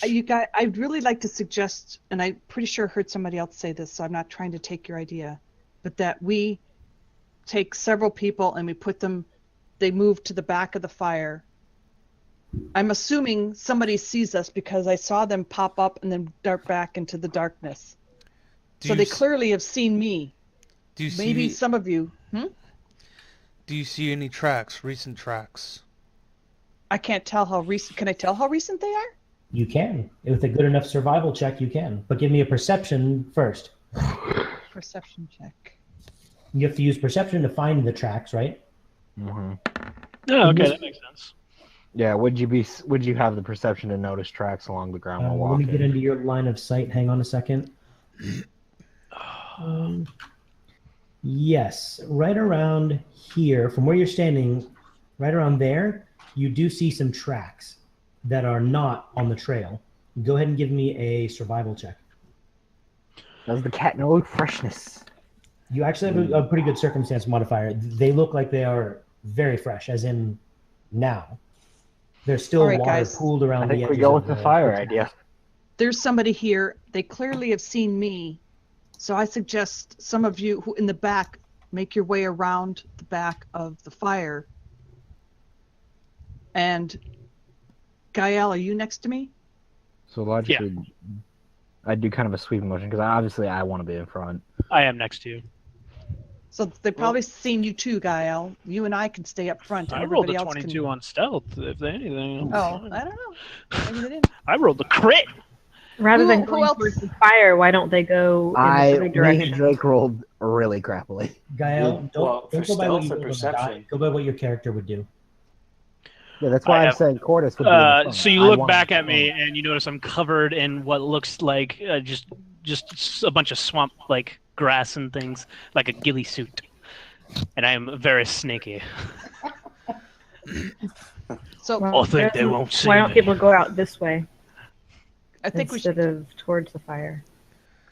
You guys, I'd really like to suggest, and I'm pretty sure I heard somebody else say this, so I'm not trying to take your idea, but that we take several people and we put them, they move to the back of the fire. I'm assuming somebody sees us because I saw them pop up and then dart back into the darkness. So they clearly have seen me. Do you Maybe see, some of you. Do you see any tracks, recent tracks? I can't tell how recent. Can I tell how recent they are? You can. With a good enough survival check, you can. But give me a perception first. Perception check. You have to use perception to find the tracks, right? Mm-hmm. Oh, okay, that makes sense. Yeah, would you have the perception to notice tracks along the ground while Let me walking? get into your line of sight. Hang on a second. Yes, right around here, from where you're standing, right around there, you do see some tracks that are not on the trail. Go ahead and give me a survival check. Does the cat know freshness? You actually have a pretty good circumstance modifier. They look like they are very fresh, as in now. There's still All right, water guys. pooled around I the think edges we go of with the fire idea. There's somebody here. They clearly have seen me. So I suggest some of you who in the back make your way around the back of the fire. And Gael, are you next to me? So logically, I'd do kind of a sweeping motion because obviously I want to be in front. I am next to you. So they've probably seen you too, Gael. You and I can stay up front. And I rolled everybody a else 22 can... on stealth, if anything. Oh, I don't know. Maybe they didn't. I rolled a crit. Rather than Who going else? towards the fire, why don't they go in the other Me and direction? Drake rolled really crappily. Gael, don't for go by what stealth you or rolled on the perception? die. Go by what your character would do. Yeah, that's why I I'm have- saying Cordis would be in the front. So you I'd look want back him at me front. and you notice I'm covered in what looks like just a bunch of swamp like grass and things, like a ghillie suit, and I am very snaky. So I think they won't see Why don't me. people go out this way I think we instead should, of towards the fire?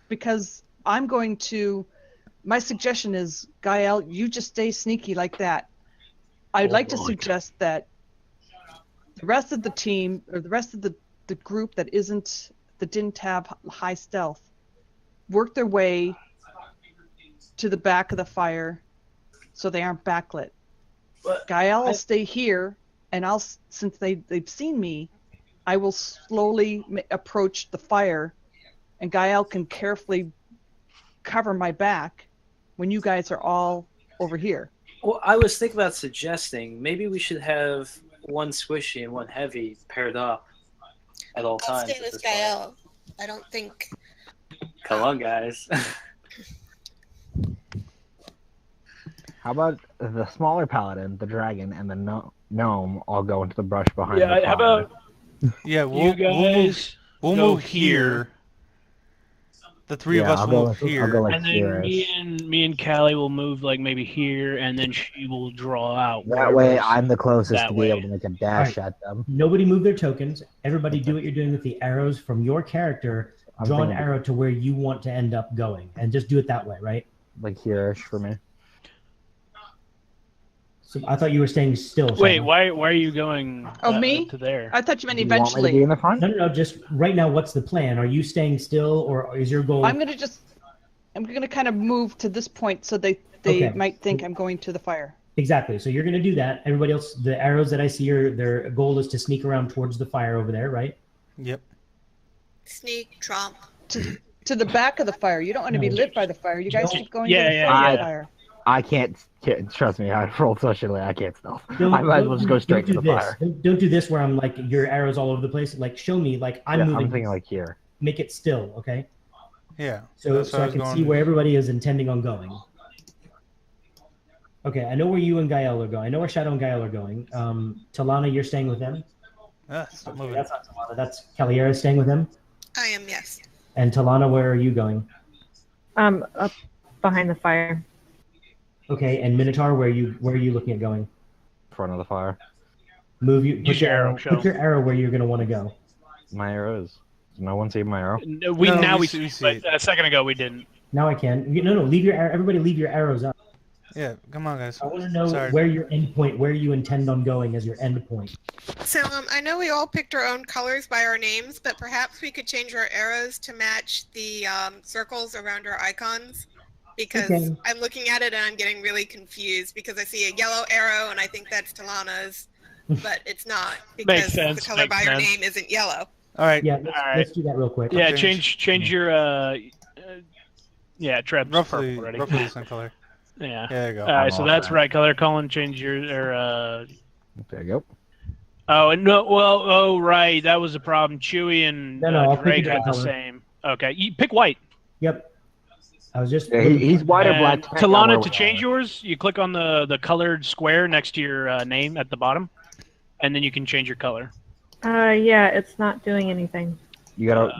because I'm going to, my suggestion is, Gael, you just stay sneaky like that. I'd like to suggest that the rest of the team, or the rest of the group that didn't have high stealth, work their way to the back of the fire so they aren't backlit. Gael will stay here, and since they've seen me, I will slowly approach the fire, and Gael can carefully cover my back when you guys are all over here. Well, I was thinking about suggesting maybe we should have one squishy and one heavy paired up at all I'll times. stay at with this point. Gael. I don't think. Come on, guys. How about the smaller paladin, the dragon, and the gnome all go into the brush behind the Yeah, fire? how about Yeah, you guys we'll go move here. The three of Yeah, us I'll will go move with- here. I'll go like and then here-ish. me and Callie will move like maybe here, and then she will draw out. That way, wherever's- I'm the closest that to be way. able to make a dash at them. Nobody move their tokens. Everybody do what you're doing with the arrows from your character. I'm Draw an thinking arrow to where you want to end up going, and just do it that way, right? like here-ish for me. So I thought you were staying still. Wait, Simon. why are you going Me? to there? I thought you meant Do you want me to be eventually. in the front? No. Just right now. What's the plan? Are you staying still, or is your goal? I'm gonna kind of move to this point so they Okay. might think I'm going to the fire. Exactly. So you're going to do that. Everybody else, the arrows that I see, their goal is to sneak around towards the fire over there, right? Yep. Sneak, tromp. to the back of the fire. You don't want to be lit by the fire. You guys keep going to the Yeah, front of yeah. the fire. I can't. Trust me, I rolled socially. I can't stealth. Don't- I might as well don't- just go straight to don't the do this. fire. Don't do this where I'm like your arrows all over the place. Like show me like I'm Yeah, moving. I'm thinking like here. Make it still, okay? Yeah. So that's what I was can going see with. where everybody is intending on going. Okay, I know where you and Gael are going. I know where Shadow and Gael are going. Talana, you're staying with them. Stop Okay, moving. that's not Talana. That's Caliera staying with them. I am, yes. And Talana, where are you going? Up behind the fire. Okay, and Minotaur, where are you looking at going? Front of the fire. Move you. Use Put your your arrow, arrow. show Put your arrow where you're going to want to go. My arrows. Does no one see my arrow? No, No, we see but it. a second ago we didn't. Now I can. No, leave your arrow. Everybody, leave your arrows up. Yeah, come on, guys. I want to know Sorry. where your end point, where you intend on going as your end point. So I know we all picked our own colors by our names, but perhaps we could change our arrows to match the circles around our icons. Because Okay. I'm looking at it and I'm getting really confused because I see a yellow arrow and I think that's Talana's, but it's not because sense, the color makes by your sense. name isn't yellow. All right. Yeah, All right. let's do that real quick. Yeah, change- change your yeah, Treb's Roughly, purple already. roughly the same color. Yeah. Yeah, there you go. All right, so all that's set. right color. Colin, change your There you go. Oh, and no, well, oh right, that was the problem. Chewie and No, I'll pick Drake a had the color. same. Okay, you pick white. Yep. I was just. Yeah, he's white or black. And depending on where Talana, to we change are. yours, you click on the colored square next to your name at the bottom, and then you can change your color. Yeah, it's not doing anything. You gotta.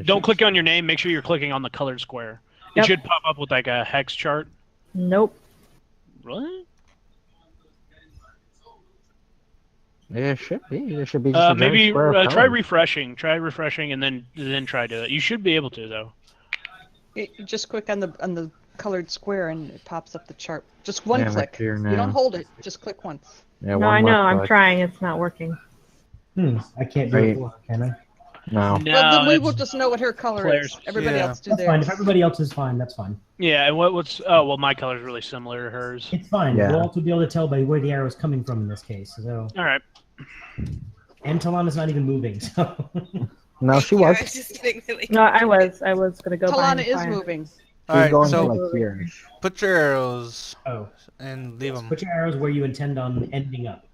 Don't click on your name. Make sure you're clicking on the colored square. It Yep. should pop up with like a hex chart. Nope. Really? Yeah, it should be. There should be just a Maybe giant square of try color. refreshing. Try refreshing, and then try to. You should be able to though. You just click on the colored square and it pops up the chart. Just one Yeah, I'm click. up here You now. don't hold it. Just click once. Yeah, No, one I know. left I'm click. trying. It's not working. I can't do Right. it for her, can I? No. No, Well, then we will it's- just know what her color Claire's- is. Everybody Yeah. else do That's fine. theirs. If everybody else is fine, that's fine. Yeah, and what's oh well, my color's really similar to hers. It's fine. Yeah. We'll also be able to tell by where the arrow is coming from in this case. So, All right. and Talana's not even moving. So, No, she Yeah, was. I was just getting really No, I was gonna go behind Talana the is fire. moving. All She's right, going so to like here. put your arrows oh, and leave them. put your arrows where you intend on ending up.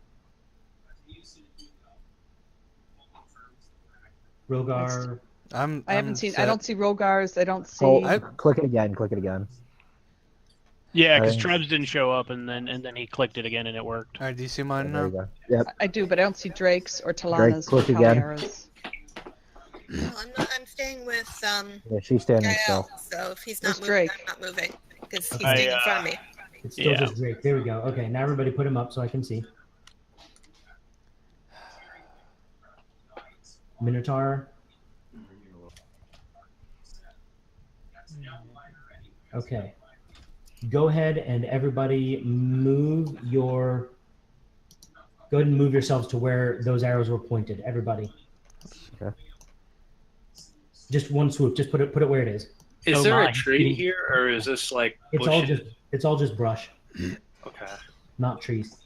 Rogar. I haven't seen. I don't see Rogars. I don't see. Oh, click it again. Click it again. Yeah, because Thanks. Trebs didn't show up, and then he clicked it again, and it worked. All right, do you see mine There now? you go. Yep. I do, but I don't see Drake's or Talana's. click or again. Caliera's. Well, I'm staying with Yeah, she's standing still. Gael, so if he's not Where's moving, Drake? I'm not moving because he's I, staying in front of me. It's still Yeah. just Drake. There we go. Okay, now everybody put him up so I can see. Minotaur. Okay. Go ahead and everybody move your. Go ahead and move yourselves to where those arrows were pointed. Everybody. Okay. Just one swoop. Just put it where it is. Is Oh there my. a tree here, or is this like It's all just brush, okay? not trees.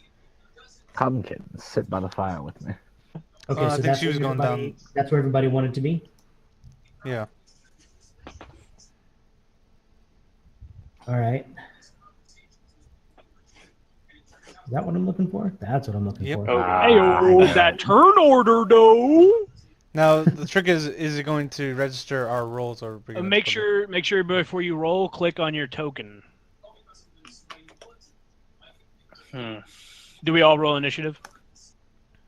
Come, kid, sit by the fire with me. Okay, I so think that's she was where going everybody- down. That's where everybody wanted to be. Yeah. All right. Is that what I'm looking for? That's what I'm looking Yep. for. Oh, Hey, oh, that turn order though. Now the trick is it going to register our rolls or bring it Make up? sure before you roll, click on your token. Do we all roll initiative?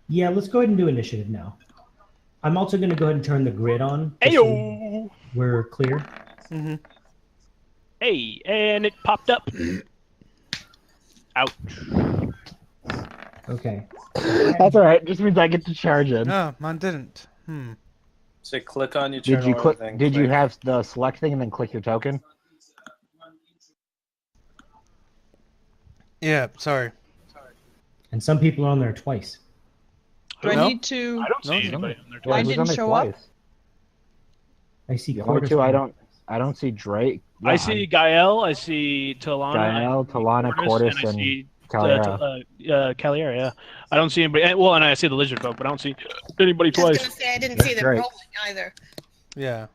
Yeah, let's go ahead and do initiative now. I'm also going to go ahead and turn the grid on. just so Ayo! we're clear. Mm-hmm. Hey, and it popped up. Ouch. Okay. That's all right. Just means I get to charge in. No, mine didn't. So click on your Did turn you order click? thing, Did you click. have the select thing and then click your token? Yeah, sorry. And some people are on there twice. Do I No. need to? I don't see No, it's anybody on there. Yeah, I who's didn't on there show up? twice? I see The only Cordis two I on- don't. I don't see Drake. I Yeah, see Gael, I see Talana, Gael, Talana, Cordis, Cordis, I and see Caliera. Caliera, yeah. I don't see anybody. Well, and I see the lizard folk, but I don't see anybody I was twice. gonna say I didn't see them Drake. rolling either. Yeah.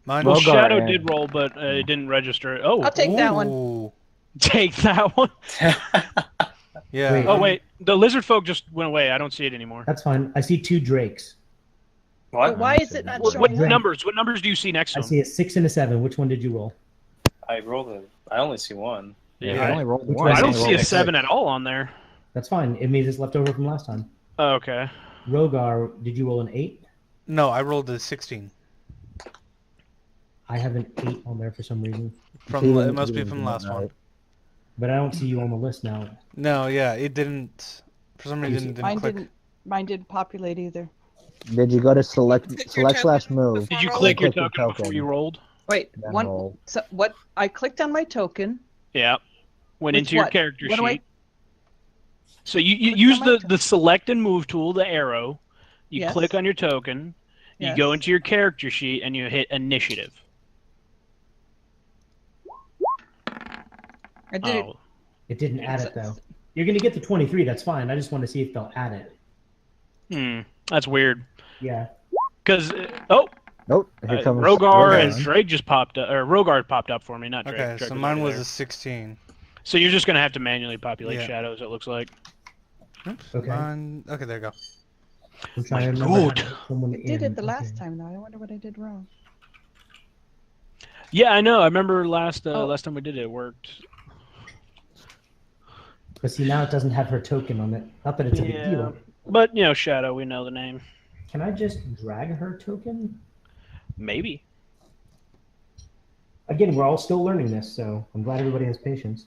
Mine Well, Rogar Shadow and- did roll, but it didn't register. Oh, I'll take that one. Ooh. take that one. Yeah. Wait. Oh wait, the lizard folk just went away. I don't see it anymore. That's fine. I see 2 drakes. But What? why is it not What showing up? numbers? What numbers do you see next to I them? see a 6 and a 7. Which one did you roll? I rolled it. I only see one. Yeah, Yeah, I only rolled Which one. one? I don't only see rolled a a 7 at all on there. That's fine. It means it's left over from last time. Oh, okay. Rogar, did you roll an 8? No, I rolled a 16. I have an 8 on there for some reason. It must be from the last one. But I don't see you on the list now. No, yeah, it didn't. For some reason, it Mine didn't click. didn't. Mine didn't populate either. Did you go to select Click your slash token move? Did you Roll click your Click your token before token. you rolled? Wait, Then one. roll. So what? I clicked on my token. Yeah. Went Which into your what? character What do I- sheet. So you Click use on my the select and move tool, the arrow. You Yes. click on your token. You Yes. go into your character sheet and you hit initiative. I did it. Oh, It didn't add it, though. You're going to get the 23. That's fine. I just want to see if they'll add it. that's weird. Yeah. Because Nope. Here comes Rogar and Rogar. Drake just popped up, or Rogar popped up for me, not Drake. Okay, Drake so mine already was there. a 16. So you're just gonna have to manually populate Yeah. shadows. It looks like. Oops, Okay. Okay, there you go. I'm trying to My remember how God. to put someone I did in. it the last Okay. time though. I wonder what I did wrong. Yeah, I know. I remember last Oh. last time we did it, it worked. But see, now it doesn't have her token on it. Not that it's a big Yeah. deal. But Shadow, we know the name. Can I just drag her token? Maybe. Again, we're all still learning this, so I'm glad everybody has patience.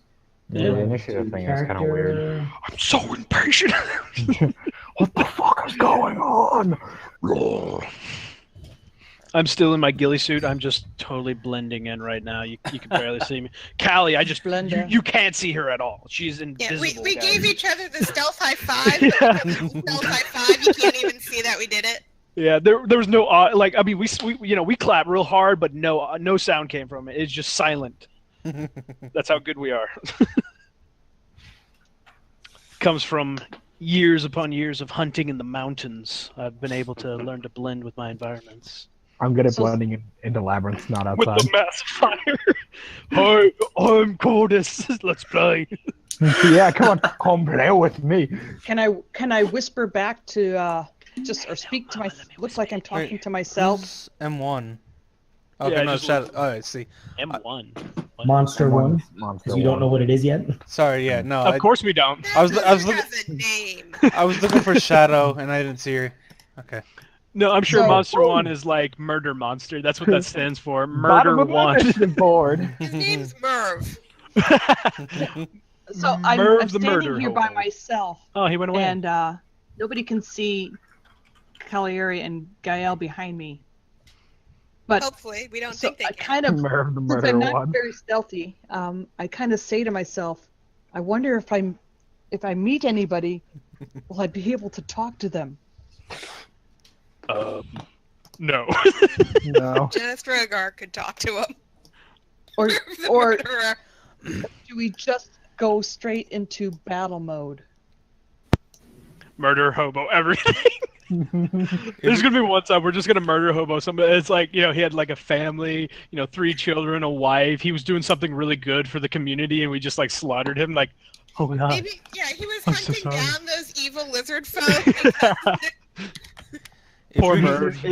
Yeah, the initiative thing is kind of weird. Character- I'm so impatient. What the fuck is going on? I'm still in my ghillie suit. I'm just totally blending in right now. You can barely see me. Callie, I just Blender. you can't see her at all. She's Yeah, invisible. we guys. gave each other the stealth high five. But because of the stealth high five, you can't even see that we did it. Yeah, there was no like. I mean, we clap real hard, but no sound came from it. It's just silent. That's how good we are. Comes from years upon years of hunting in the mountains. I've been able to learn to blend with my environments. I'm good at So- blending into labyrinths, not With outside. the massive fire. Hi, I'm Cordis. Let's play. Yeah, come on, come play with me. Can I whisper back to just or speak to my? Looks like I'm talking Wait, to myself. Who's M1? Okay, Yeah, no, just Shadow. Oh, I see. M1. Monster one. Monster Because you don't know what it is yet. Sorry, yeah, no. Of course we don't. I was That looking- has a name. I was looking for Shadow, and I didn't see her. Okay. No, I'm sure So- Monster One is like murder monster. That's what that stands for. Bottom Murder of my One. initiative board. His name's Merv. So I'm Merv the standing murder here by hobo. myself, Oh, he went away. and nobody can see Cagliari and Gael behind me. But Hopefully, we don't so think they I can. kind of, Merv the since murderer I'm not one. very stealthy, I kind of say to myself, I wonder if I meet anybody, will I be able to talk to them? No. No. Just Rogar could talk to him. Or The or murderer. do we just go straight into battle mode? Murder hobo everything. There's gonna be one time we're just gonna murder hobo somebody. It's like, he had like a family, 3 children, a wife. He was doing something really good for the community, and we just like slaughtered him. Like, oh god. Maybe, yeah, he was I'm so hunting sorry. down those evil lizard folk. If Poor we, Merv.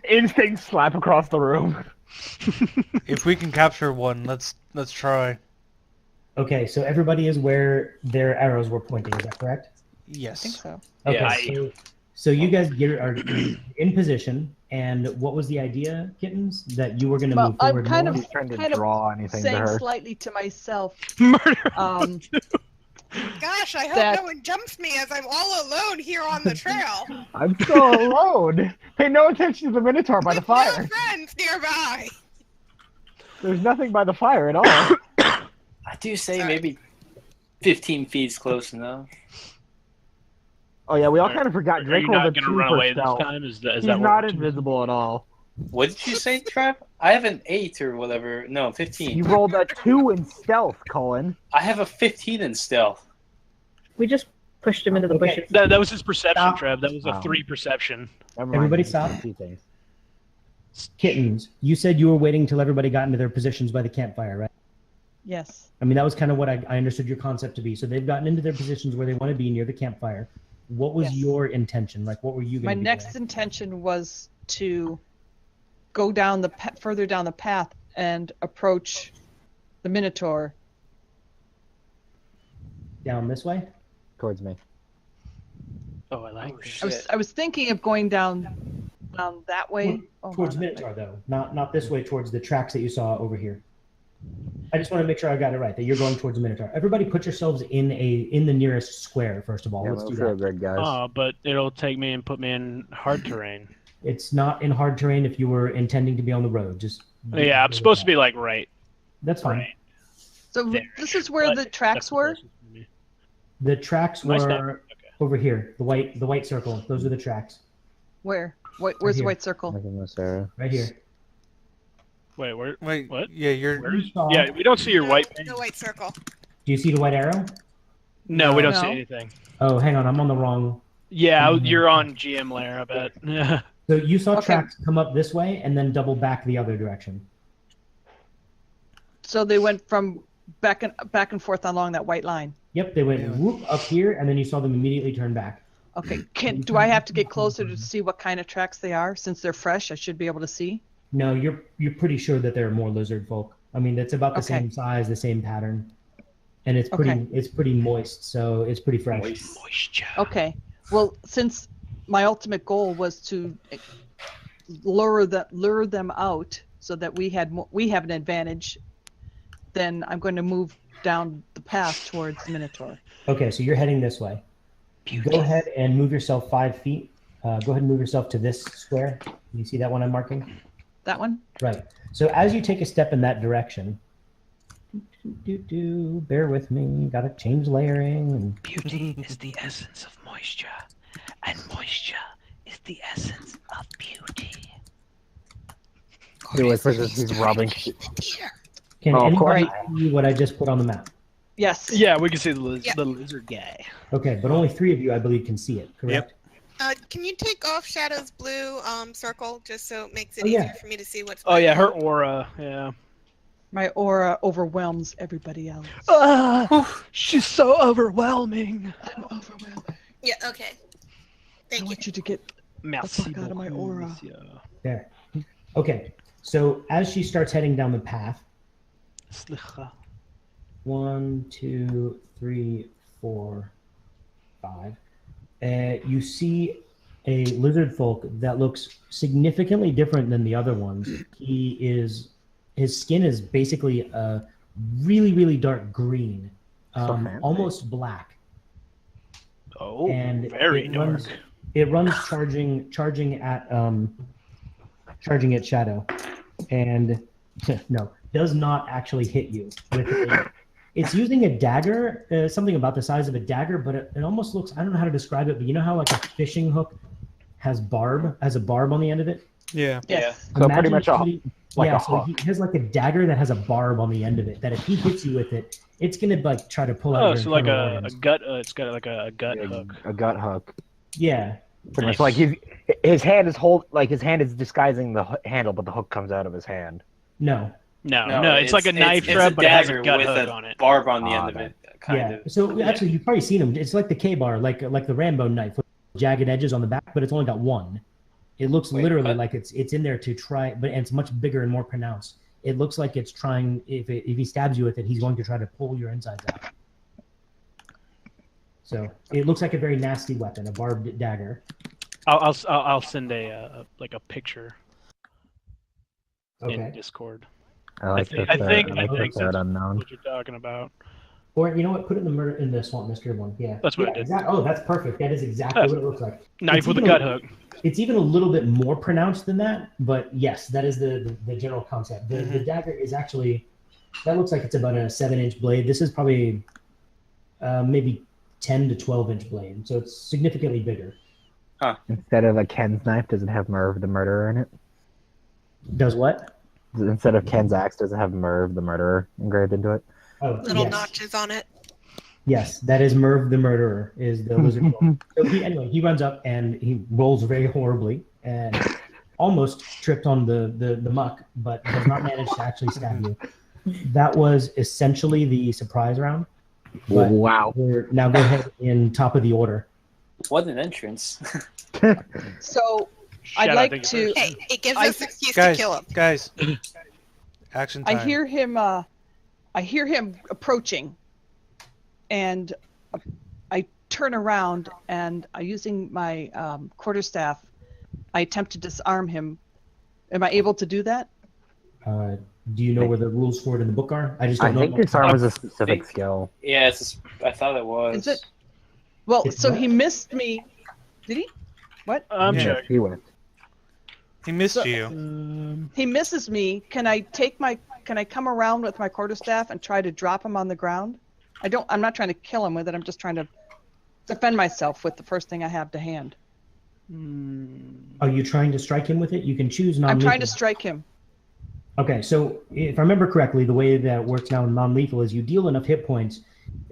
Instinct slap across the room. if we can capture one, let's try. Okay, so everybody is where their arrows were pointing. Is that correct? I think Yes. so. Okay, Yeah, so you guys are in position, and what was the idea, Kittens? That you were going to Well, move I'm forward kind more? of- He's trying to kind of draw anything to Saying her. slightly to myself, Murder. Gosh, I hope That- no one jumps me as I'm all alone here on the trail. I'm so alone. Pay no attention to the Minotaur by the with no fire. friends nearby. There's nothing by the fire at all. I do say Sorry. maybe 15 feet's close enough. Oh yeah, we all Are- kind of forgot Are Drake you rolled not a gonna 2 run for away this stealth. time? Is that He's what not we're- invisible at all. What did you say, Trav? I have an 8 or whatever. No, 15. You rolled a 2 in stealth, Colin. I have a 15 in stealth. We just pushed him into the Okay. bushes. That was his perception, Stop. Trev. That was a Wow. 3 perception. Never mind, Everybody there's stop. 2 things. Kittens, you said you were waiting till everybody got into their positions by the campfire, right? Yes. I mean, that was kind of what I understood your concept to be. So they've gotten into their positions where they want to be near the campfire. What was Yes. your intention? Like, what were you My going to do? next intention was to go down further down the path and approach the Minotaur. Down this way? Towards me. Oh, I like Oh, this. shit. I was thinking of going down that way. Towards Minotaur, though. Not this way, towards the tracks that you saw over here. I just want to make sure I got it right, that you're going towards the Minotaur. Everybody put yourselves in the nearest square, first of all. Yeah, Let's do move for a that. grid, guys. Oh, but it'll take me and put me in hard terrain. It's not in hard terrain if you were intending to be on the road. Just Yeah, I'm supposed to be like right. That's fine. Right. So There. this is where the tracks That's were? closest to me. The tracks My step. were Okay. over here. The white circle. Those are the tracks. Where? Where's the here. white circle? Like in this area. Right here. Wait, where? Wait, What? yeah, you're. Where's? saw- Yeah, we don't see your white. No white circle. Do you see the white arrow? No, we don't No. see anything. Oh, hang on. I'm on the wrong. Yeah, Mhm. you're on GM layer, I bet. Yeah. So you saw Okay. tracks come up this way and then double back the other direction. So they went from back and forth along that white line. Yep, they went whoop up here, and then you saw them immediately turn back. Okay. Do I have to get closer to see what kind of tracks they are? Since they're fresh, I should be able to see. No, you're pretty sure that they're more lizard folk. I mean, it's about the Okay. same size, the same pattern, and it's Okay. pretty moist, so it's pretty fresh. Moisture. Okay. Well, since my ultimate goal was to lure them out so that we have an advantage, then I'm going to move down the path towards the Minotaur. Okay, so you're heading this way. Go ahead and move yourself 5 feet. Go ahead and move yourself to this square. You see that one I'm marking? That one? Right. So as you take a step in that direction, bear with me. Got to change layering. And Beauty is the essence of moisture, and moisture is the essence of beauty. He whispers as he's rubbing. can Oh, of anybody course. see what I just put on the map? Yes. Yeah, we can see the, Yeah. the lizard guy. Okay, but only 3 of you, I believe, can see it. Correct? Can you take off Shadow's blue circle just so it makes it Oh, yeah. easier for me to see what's Oh going yeah, on? her aura. Yeah. My aura overwhelms everybody else. She's so overwhelming. I'm overwhelmed. Yeah, okay. I Thank you. want you to get Merci fuck out of my beaucoup, aura. monsieur. There. Okay. So as she starts heading down the path, Slicha. 1, 2, 3, 4, 5. You see a lizard folk that looks significantly different than the other ones. His skin is basically a really, really dark green, fancy. almost black. Oh, And very it dark. runs charging at Shadow, and no, does not actually hit you with it. It's using a dagger, something about the size of a dagger, but it almost looks, I don't know how to describe it, but you know how like a fishing hook has a barb on the end of it? Yeah. yes. So pretty Imagine much somebody- like yeah, a so hook. he has like a dagger that has a barb on the end of it, that if he hits you with it, it's gonna like try to pull out Oh, your so like internal a organs. gut. It's got like a gut hook. A gut hook. Yeah. Pretty much like his hand is disguising the handle, but the hook comes out of his hand. No. No, it's like a knife thread, but it has a gut with hook a on it. barb on the end of Okay. it. Kind Yeah. of. So actually, you've probably seen them. It's like the K-bar, like the Rambo knife with jagged edges on the back, but it's only got one. It looks Wait, literally what? like it's in there to try, but and it's much bigger and more pronounced. It looks like it's trying. If he stabs you with it, he's going to try to pull your insides out. So it looks like a very nasty weapon, a barbed dagger. I'll send a picture in Okay. Discord. I like think- this. I think- I like I think this third that's- unknown. What you're talking about? Or you know what? Put it in the swamp mystery one. Yeah. That's what yeah, it did. exactly. Oh, that's perfect. That is exactly Yeah. what it looks like. Knife It's with a even gut hook. It's even a little bit more pronounced than that, but yes, that is the general concept. The dagger is actually, that looks like it's about a 7-inch blade. This is probably maybe 10 to 12-inch blade, so it's significantly bigger. Instead of a Ken's knife, does it have Merv the murderer in it? Does what? Instead of Ken's axe, does it have Merv the murderer engraved into it? Oh, Little yes. notches on it. Yes, that is Merv the murderer, is the lizard folk. So he runs up and he rolls very horribly, and almost tripped on the muck, but does not manage to actually stab you. That was essentially the surprise round. But Wow. we're now go ahead in top of the order. What an entrance. So Shout I'd out like you to. first. Hey, it gives I- us excuse Guys, to kill him. guys. Action time. I hear him approaching, and I turn around and using my quarterstaff, I attempt to disarm him. Am I able to do that? Do you know where the rules for it in the book are? I just I don't know. think disarm is a specific think- skill. Yeah, I thought it was. Is it? Well, It's so what? he missed me. Did he? What? I'm Yeah. checking. He went. He missed So- you. He misses me. Can I come around with my quarterstaff and try to drop him on the ground? I'm not trying to kill him with it. I'm just trying to defend myself with the first thing I have to hand. Are you trying to strike him with it? You can choose non-lethal. I'm trying to strike him. Okay, so if I remember correctly, the way that it works now in non-lethal is you deal enough hit points,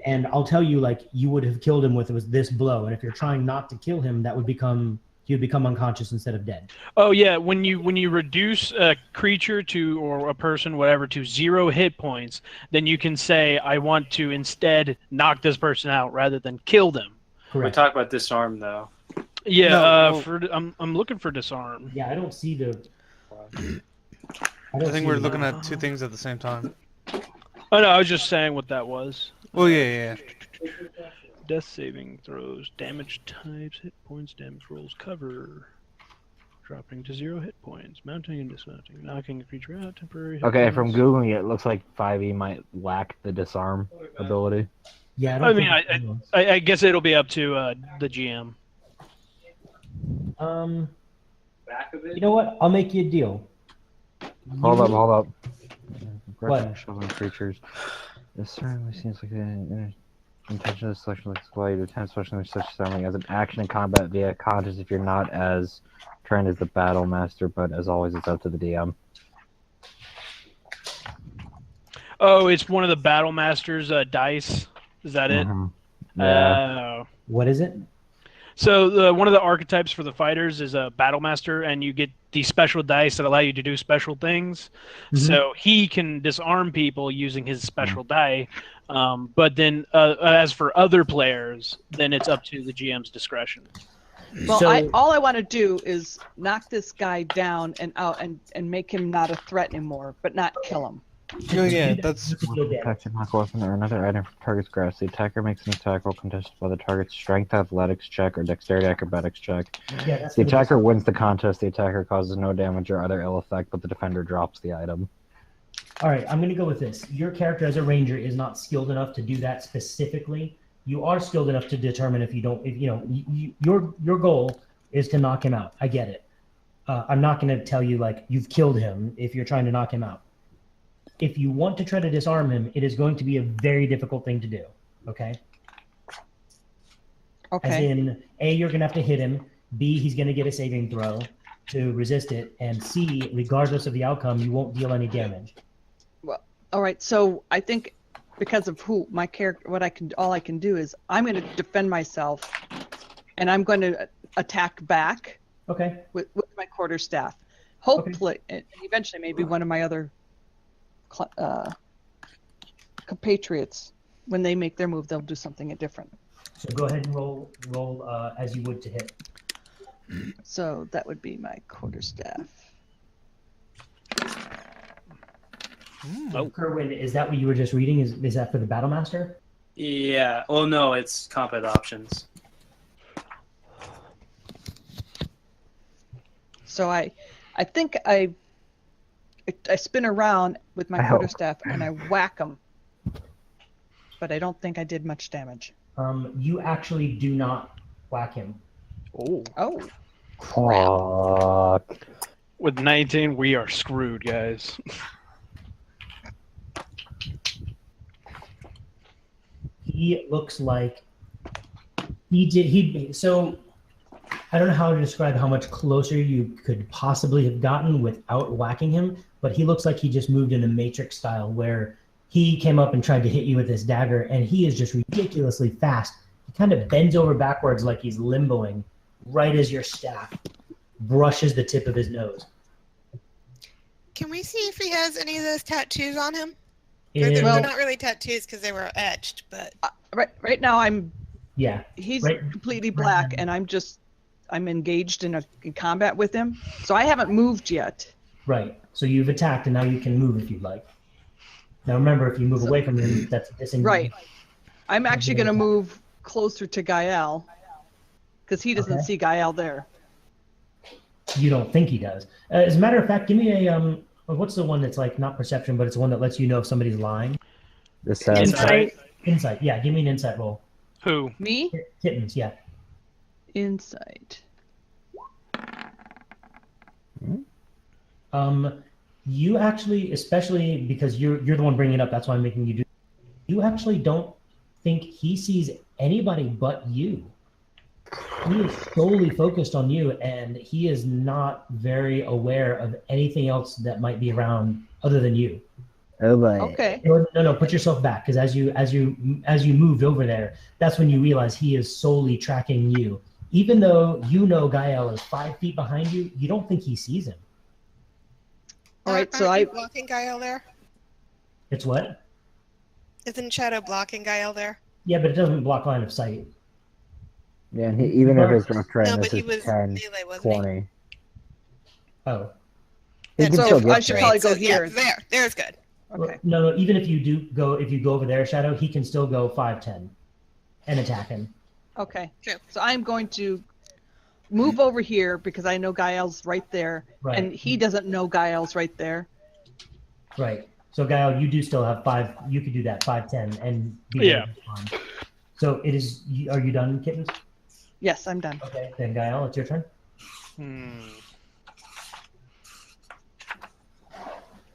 and I'll tell you, like, you would have killed him with it was this blow, and if you're trying not to kill him, he would become unconscious instead of dead. Oh yeah, when you reduce a creature to or a person, whatever, to 0 hit points, then you can say, I want to instead knock this person out rather than kill them. We Correct. talk about disarm though. Yeah, No, I'm looking for disarm. Yeah, I don't see the. I think we're looking at two things at the same time. Oh no, I was just saying what that was. Well, yeah. Death saving throws, damage types, hit points, damage rolls, cover. Dropping to 0 hit points, mounting and dismounting, knocking a creature out, temporary hit Okay, points. from Googling it, it looks like 5e might lack the disarm ability. Yeah, I mean, I guess it'll be up to the GM. You know what? I'll make you a deal. Hold up. What? Aggressive shoving creatures. This certainly seems like an intention of selection looks like to attempt special such something as an action in combat via contest if you're not as trained as the battle master, but as always it's up to the DM. Oh, it's one of the battle masters dice. Is that it? Mhm. Yeah. What is it? So one of the archetypes for the fighters is a battle master, and you get these special dice that allow you to do special things. Mhm. So he can disarm people using his special die. But then, as for other players, then it's up to the GM's discretion. Well, So- all I want to do is knock this guy down and out and make him not a threat anymore, but not kill him. Oh, yeah, that's... Deal damage. Attack and knock weapon or another item from target's grasp. The attacker makes an attack roll contested by the target's strength athletics check or dexterity acrobatics check. Yeah, that's The what it is. attacker wins the contest. The attacker causes no damage or other ill effect, but the defender drops the item. All right, I'm going to go with this. Your character as a ranger is not skilled enough to do that specifically. You are skilled enough to determine if you don't. If you know, your goal is to knock him out. I get it. I'm not going to tell you like you've killed him if you're trying to knock him out. If you want to try to disarm him, it is going to be a very difficult thing to do. Okay. As Okay. in, A, you're going to have to hit him. B, he's going to get a saving throw to resist it. And C, regardless of the outcome, you won't deal any damage. All right. So I think because of who my character, all I can do is I'm going to defend myself, and I'm going to attack back Okay. with my quarterstaff. Hopefully, and eventually, maybe one of my other compatriots, when they make their move, they'll do something different. So go ahead and roll as you would to hit. So that would be my quarterstaff. Oh. Kerwin, is that what you were just reading? Is that for the Battlemaster? Yeah. Oh no, it's combat options. So I think I spin around with my I hope. quarterstaff and I whack him, but I don't think I did much damage. You actually do not whack him. Oh. Oh, Fuck. With 19, we are screwed, guys. He looks like so I don't know how to describe how much closer you could possibly have gotten without whacking him, but he looks like he just moved in a Matrix style where he came up and tried to hit you with his dagger, and he is just ridiculously fast. He kind of bends over backwards like he's limboing right as your staff brushes the tip of his nose. Can we see if he has any of those tattoos on him? And- They're Well- not really tattoos because they were etched, but Right now yeah, he's Right- completely black, and I'm engaged in a combat with him, so I haven't moved yet. right. So you've attacked, and now you can move if you'd like. Now remember, if you move away from him, that's disengaged. Right. I'm actually going to move closer to Gael because he doesn't Okay. see Gael there. You don't think he does. As a matter of fact, give me a what's the one that's like not perception, but it's the one that lets you know if somebody's lying. The sad Insight. Insight. Yeah, give me an insight roll. Who? Me? Kittens. Yeah. Insight. You actually, especially because you're the one bringing it up, that's why I'm making you do. You actually don't think he sees anybody but you. He is solely focused on you, and he is not very aware of anything else that might be around other than you. Oh boy. Okay. No, put yourself back, because as you moved over there, that's when you realize he is solely tracking you. Even though you know Gael is 5 feet behind you, you don't think he sees him. All right, so aren't you blocking Gael there? It's what? Isn't Shadow blocking Gael there? Yeah, but it doesn't block line of sight. Yeah, and even if it's rough terrain, No, but this he is was 10, melee, wasn't he? 20. Oh. He can So still I get should there. probably go So, here. Yeah, there's good. Okay. No, even if you go over there, Shadow, he can still go 5'10" and attack him. Okay. True. So I'm going to move over here because I know Gael's right there, Right. and he doesn't know Gael's right there. Right. So Gael, you do still have 5. You could do that 5'10" and be Yeah. fine. So it is. Are you done, Kittens? Yes, I'm done. Okay. Then Gael, it's your turn.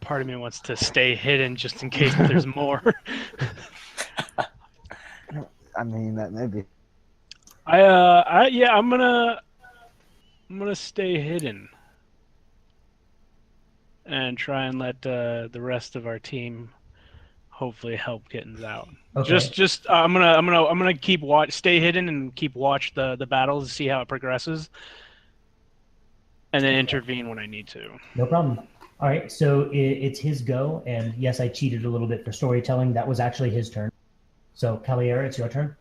Part of me wants to stay hidden just in case there's more. I mean, that may be. I'm gonna stay hidden and try and let the rest of our team hopefully help Kittens out. Okay. I'm gonna stay hidden and keep watch the battles to see how it progresses, and then intervene when I need to. No problem. All right. So it's his go, and yes, I cheated a little bit for storytelling. That was actually his turn. So Caliera, it's your turn.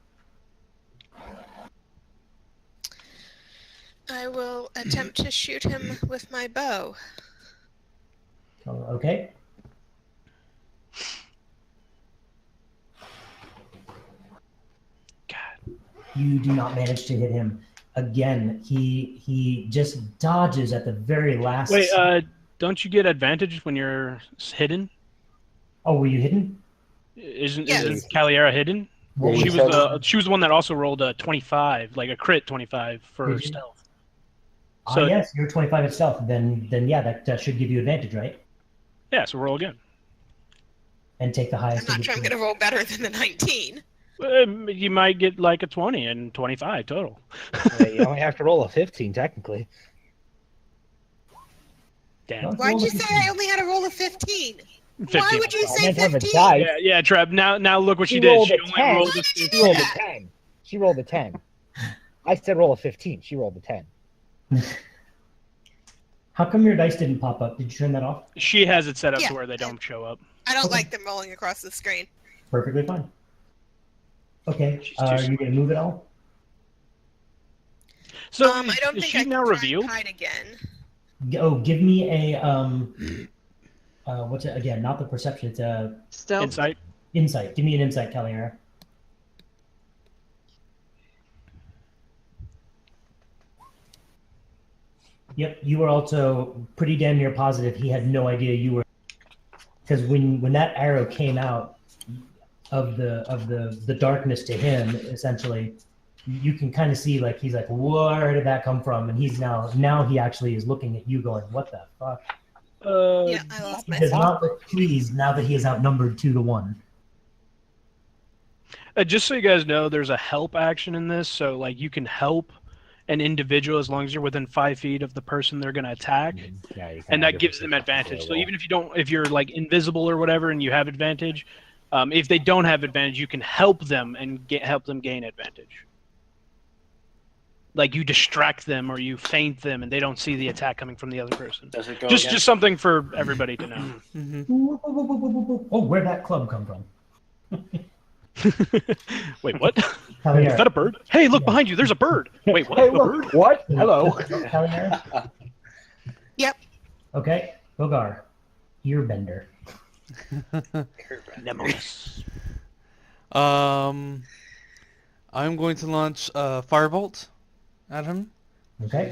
I will attempt to shoot him with my bow. Okay. God. You do not manage to hit him. Again, he just dodges at the very last. Wait, don't you get advantage when you're hidden? Oh, were you hidden? Isn't Yes. Caliera hidden? What Yeah, She was- you was the one that also rolled a 25, like a crit 25 for Did you? stealth. So yes, you're 25 itself. Then yeah, that should give you advantage, right? yeah, so roll again. And take the I'm highest. not of sure I'm the going to roll better than the 19. You might get like a 20 and 25 total. Yeah, you only have to roll a 15, technically. Damn. No. Why'd Roll you a say 15. I only had to roll a 15? 15. Why would you I say meant to have a 15? die. Yeah, Trev. Now look what she She did. rolled She a only 10. rolled a Why did you She do rolled a that? 10. She rolled a 10. I said roll a 15. She rolled a 10. How come your dice didn't pop up? Did you turn that off? She has it set up Yeah. to where they don't show up. I don't Okay. like them rolling across the screen. Perfectly fine. Okay. She's too Are you smart. going to move it all? So I don't is think she I can now try revealed? and hide again. Give me a what's it again? Not the perception. It's a Stealth. Insight. insight. Give me an insight, Caliera. Yep, you were also pretty damn near positive he had no idea you were, because when that arrow came out of the darkness to him, essentially, you can kind of see like he's like, where did that come from? And he's now he actually is looking at you, going, what the fuck? Yeah, I lost He my does spot. not look pleased now that he is outnumbered 2-1. Just so you guys know, there's a help action in this, so like you can help an individual as long as you're within 5 feet of the person they're going to attack, Yeah, you and that gives them advantage. So even if you're like invisible or whatever, and you have advantage, if they don't have advantage, you can help them and help them gain advantage. Like you distract them or you feint them, and they don't see the attack coming from the other person. Does it go Just against- something for everybody to know. Oh, where'd that club come from? Wait, what? Hell yeah. Is that a bird? Hey, look behind you. There's a bird. Wait, what? Hey, A look. bird? What? Hello. Hell yeah. Yep. Okay, Bogar, earbender. Nemesis. I'm going to launch Firebolt at him. Okay.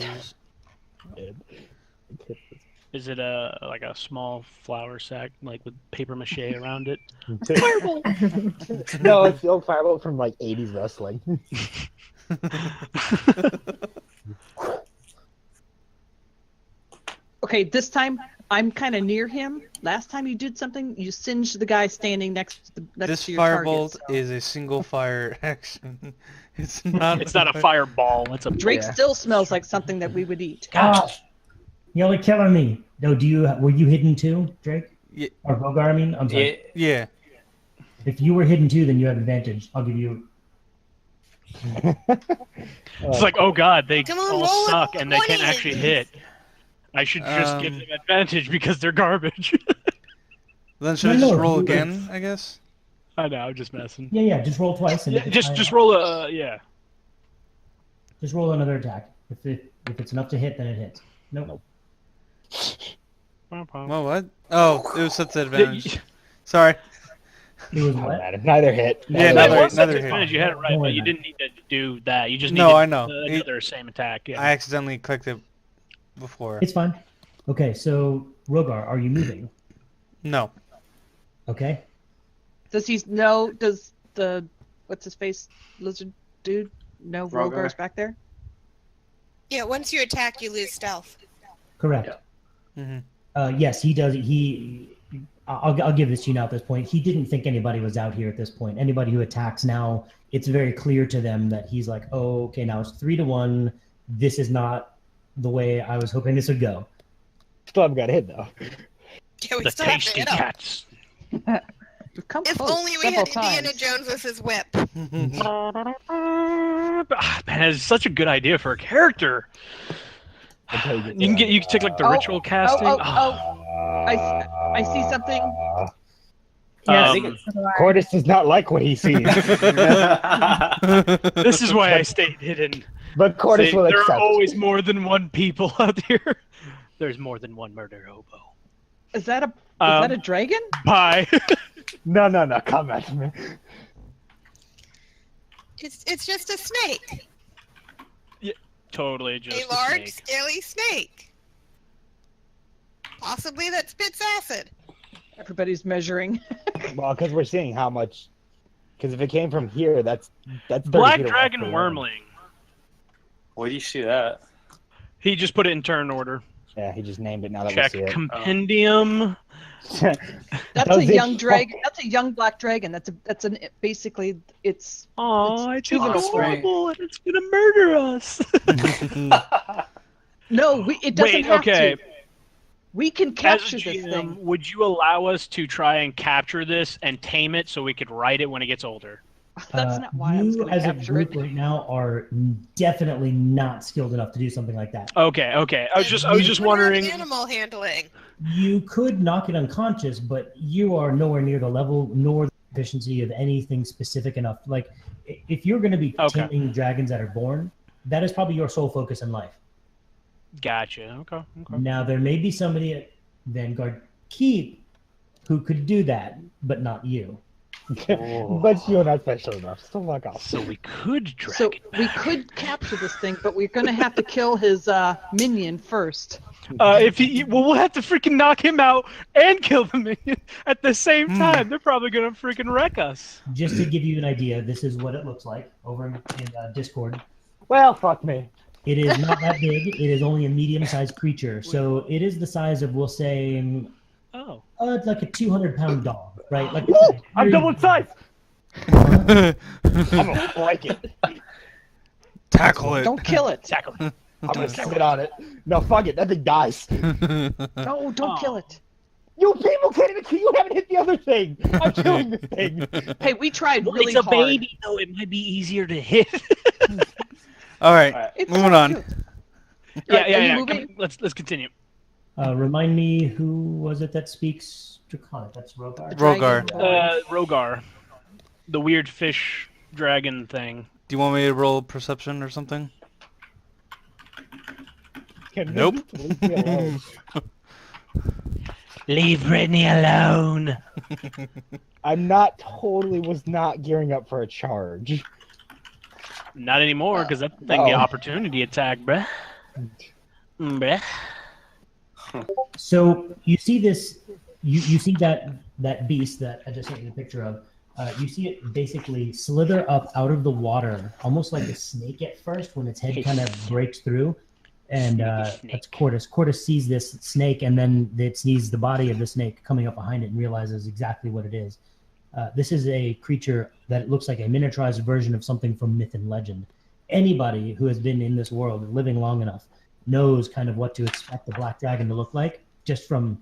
Is it like a small flour sack, like with paper mache around it? No, it's the old Firebolt from like 80s wrestling. Okay, this time I'm kind of near him. Last time you did something, you singed the guy standing next This to your target. Firebolt So. is a single fire action. It's not. It's not a fireball. It's a Drake Yeah. still smells like something that we would eat. Gosh, you're only killing me. No, were you hidden too, Drake? Yeah. Or Bogar, I mean? I'm sorry. Yeah. If you were hidden too, then you have advantage. I'll give you... It's like, oh god, they Come on, all roll suck up and they can't 20. actually hit. I should just give them advantage because they're garbage. Then should I No, just no, roll you- again? I guess. I know, I'm just messing. Yeah, just roll twice. And Yeah, if it's just high roll enough- a yeah. Just roll another attack. If it's enough to hit, then it hits. Nope. Well, what? Oh, it was set to advantage. Sorry. It was Doesn't what? matter. Neither hit. Yeah, Well, another- it was such another advantage, hit. you had it right, Don't but worry you about didn't need to do that. You just No, needed I know. another same attack. Yeah. I accidentally clicked it before. It's fine. Okay, so Rogar, are you moving? No. Okay. Does he know? Does the what's his face lizard dude know Rogar? Rogar's back there? Yeah, once you attack, you lose stealth. Correct. hmm Yes, he does. I'll give this to you now at this point. He didn't think anybody was out here at this point. Anybody who attacks now, it's very clear to them that he's like, oh, okay, now it's 3-1. This is not the way I was hoping this would go. Still haven't got hit though. Yeah, we The still have to tasty hit him. cats. We've come If close only we several had Indiana times. Jones with his whip. Man, it's such a good idea for a character. Until you You get can take like the Oh, ritual casting. I see something. Um, Cordis does not like what he sees, this is why I stayed hidden. but Cordis See, will there accept. are always more than one people out here. There's more than one murder hobo. Is that a dragon? Bye. No, come at me. It's just a snake. Totally just A large, snake. scaly snake. Possibly that spits acid. Everybody's measuring. Well, because we're seeing how much. Because if it came from here, that's 30 Black feet away Dragon from Wormling. Where do you see that? He just put it in turn order. Yeah, he just named it now that Check we see it. compendium. That's Does a it young fuck- dragon. That's a young black dragon. basically it's. Oh, it's juvenile horrible, and it's gonna murder us. No, it doesn't Wait, have okay. to. We can As a capture this GM, thing. would you allow us to try and capture this and tame it so we could ride it when it gets older? That's not why I was You going to as a capture group it. right now are definitely not skilled enough to do something like that. Okay. I was just What about wondering. Animal handling. You could knock it unconscious, but you are nowhere near the level nor the efficiency of anything specific enough. Like, if you're going to be Okay. taming dragons that are born, that is probably your sole focus in life. Gotcha. Okay. Now, there may be somebody at Vanguard Keep who could do that, but not you. But you're not special enough. So fuck off. So we could drag So it back. we could capture this thing, but we're going to have to kill his minion first. We'll have to freaking knock him out and kill the minion at the same time. They're probably gonna freaking wreck us. Just to give you an idea, this is what it looks like over in Discord. Well, fuck me. It is not that big. It is only a medium-sized creature. So it is the size of, we'll say, Oh. it's like a 200-pound dog, right? Like I'm double its size. I'm gonna break it. Tackle it. Don't kill it. Tackle. I'm gonna spit on it. No, fuck it. That thing dies. No, don't kill it. You people can't even kill. You haven't hit the other thing. I'm killing this thing. Hey, we tried really it's a hard. baby, though. It might be easier to hit. All right, All right. It's moving so on. cute. Yeah, Right, yeah, are you yeah. moving? Let's continue. Remind me, who was it that speaks Draconic? That's Rogar. Rogar. Rogar, the weird fish dragon thing. Do you want me to roll perception or something? Nope. Leave me alone. Leave Brittany alone. I'm not was not gearing up for a charge. Not anymore, because that thing get Oh. opportunity attack, bruh. Bruh. So you see this, you see that beast that I just sent you the picture of. You see it basically slither up out of the water, almost like a snake at first, when its head kind of breaks through. And that's Cordis. Cordis sees this snake, and then it sees the body of the snake coming up behind it and realizes exactly what it is. This is a creature that looks like a miniaturized version of something from myth and legend. Anybody who has been in this world, living long enough, knows kind of what to expect the black dragon to look like, just from,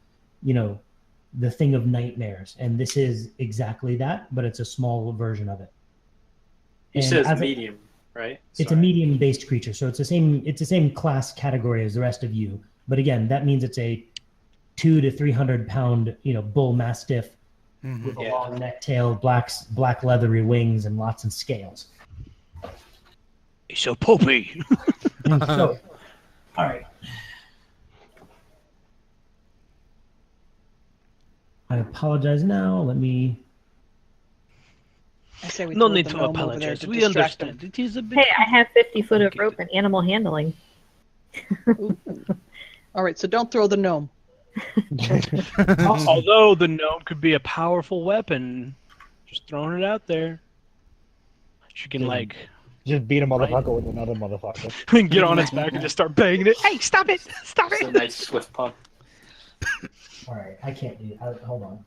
the thing of nightmares. And this is exactly that, but it's a small version of it. You And said as it's a- medium, right? It's a medium-based creature, so it's the same class category as the rest of you. But again, that means it's a 200 to 300 pound, bull mastiff with a Yeah. long neck tail, black leathery wings, and lots of scales. He's so poopy. So, all right. I apologize now. Let me. I say we No throw need the to gnome over there apologize. to We distract them. understand. It is a bit. Hey, I have 50 foot of rope and animal handling. All right, so don't throw the gnome. Although the gnome could be a powerful weapon, just throwing it out there. She can Just beat a motherfucker with another motherfucker. get on its back and just start banging it. Hey, stop it! Stop It's a it! nice swift pump. All right, I can't do. Hold on.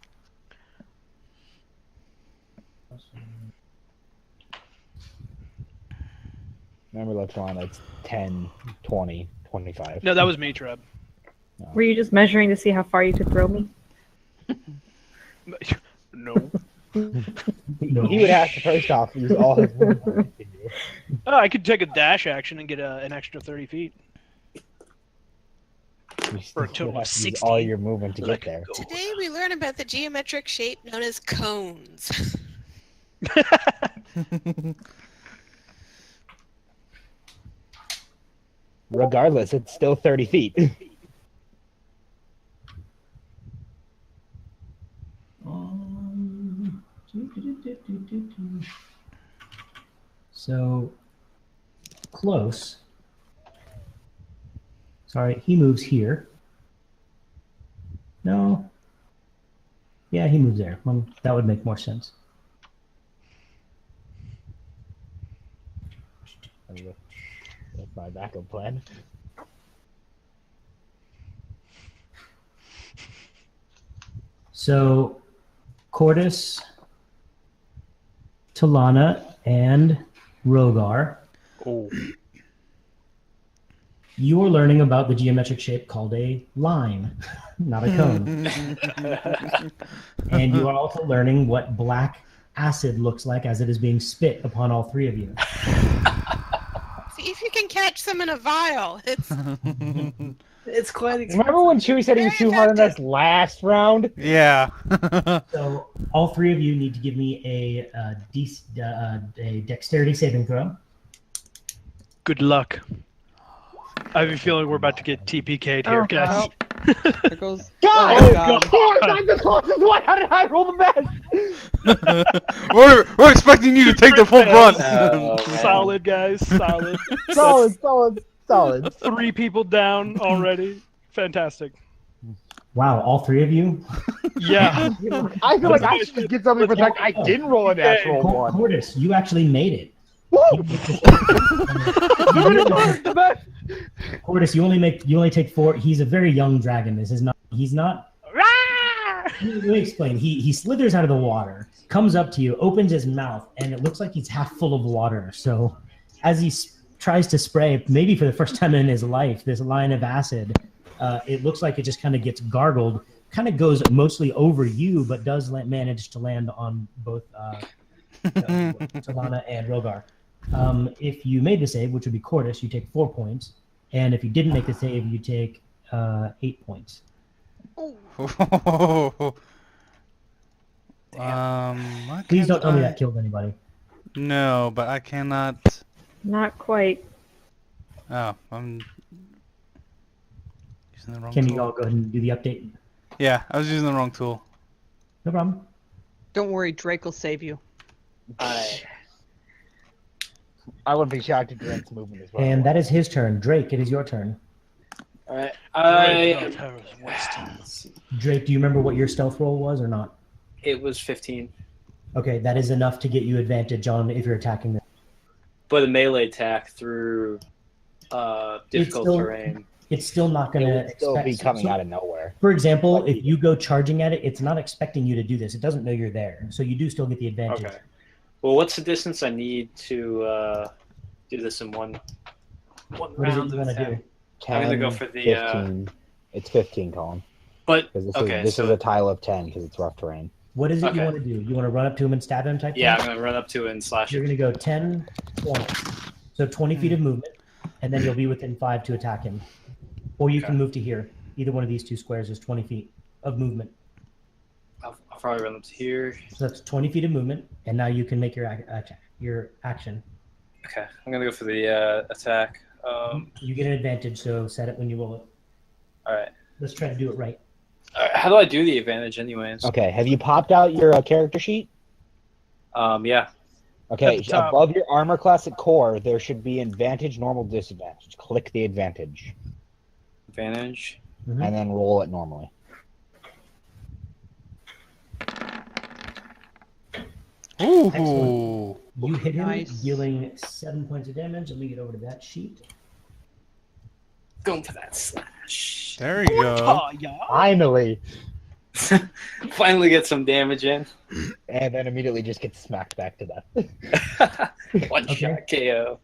Remember, Latrana, it's 10, 20, 25. No, that was me, Treb. Were you just measuring to see how far you could throw me? No. No. He would have to first off use all his movement. Oh, I could take a dash action and get an extra 30 feet. You For a still total have of to use 60. all your movement to But I get there. could go. Today we learn about the geometric shape known as cones. Regardless, it's still 30 feet. So close. Sorry, he moves here. No. Yeah, he moves there. Well, that would make more sense. That's my backup plan. So Cordis, Talana, and Rogar, Oh. you are learning about the geometric shape called a line, not a cone. And you are also learning what black acid looks like as it is being spit upon all three of you. See if you can catch some in a vial. It's It's quite Remember when Chewie said he was too hard on us last round? Yeah. So all three of you need to give me a dexterity saving throw. Good luck. I have a feeling we're about to get TPK'd here, Oh, guys. There goes. God! Oh, God. Of course, I'm the closest one! How did I roll the best? we're expecting you to take the full brunt. Oh, man. Solid, guys. Solid. Solid. 3 people down already. Fantastic. Wow, all three of you? Yeah. I feel like I should just get something for fact I didn't roll a natural one. Cordis, you actually made it. Woo! You Cordis, you only take 4. He's a very young dragon. He's not. Let me explain. He slithers out of the water, comes up to you, opens his mouth, and it looks like he's half full of water. So as he tries to spray, maybe for the first time in his life, this line of acid, it looks like it just kind of gets gargled, kind of goes mostly over you, but does manage to land on both Talana and Rogar. If you made the save, which would be Cordis, you take 4 points. And if you didn't make the save, you take 8 points. Please don't tell me that killed anybody. No, but I cannot. Not quite. Oh, I'm using the wrong Can tool. you all go ahead and do the update? Yeah, I was using the wrong tool. No problem. Don't worry, Drake will save you. I wouldn't be shocked if Drake's movement as well. And that is his turn. Drake, it is your turn. All right. Drake, do you remember what your stealth roll was or not? It was 15. Okay, that is enough to get you advantage on if you're attacking them. But a melee attack through difficult terrain. It's still not going to still be coming out of nowhere. For example, if you go charging at it, it's not expecting you to do this. It doesn't know you're there, so you do still get the advantage. Okay. Well, what's the distance I need to do this in one What is it round you of want to attack? do? 10, I'm gonna go for the 15. It's 15, Colin. But Because this, okay, this is a tile of 10 because it's rough terrain. What is it you Okay. want to do? You want to run up to him and stab him type yeah, thing? I'm gonna run up to it and slash You're it. going to go 10, 20. So 20 feet of movement, and then you'll be within 5 to attack him. Or you can move to here. Either one of these two squares is 20 feet of movement. I'll probably run up to here. So that's 20 feet of movement, and now you can make your action. Okay, I'm gonna go for the attack. You get an advantage, so set it when you roll it. All right. Let's try to do it right. How do I do the advantage, anyways? Okay, have you popped out your character sheet? Yeah. Okay, At the top. above your armor class at core, there should be advantage, normal, disadvantage. Click the advantage, Advantage. Mhm. and then roll it normally. Ooh. You hit him, Nice. dealing 7 points of damage. Let me get over to that sheet. Going for that slash. There you go. Oh, yeah. Finally! Finally get some damage in. And then immediately just get smacked back to death. One shot KO.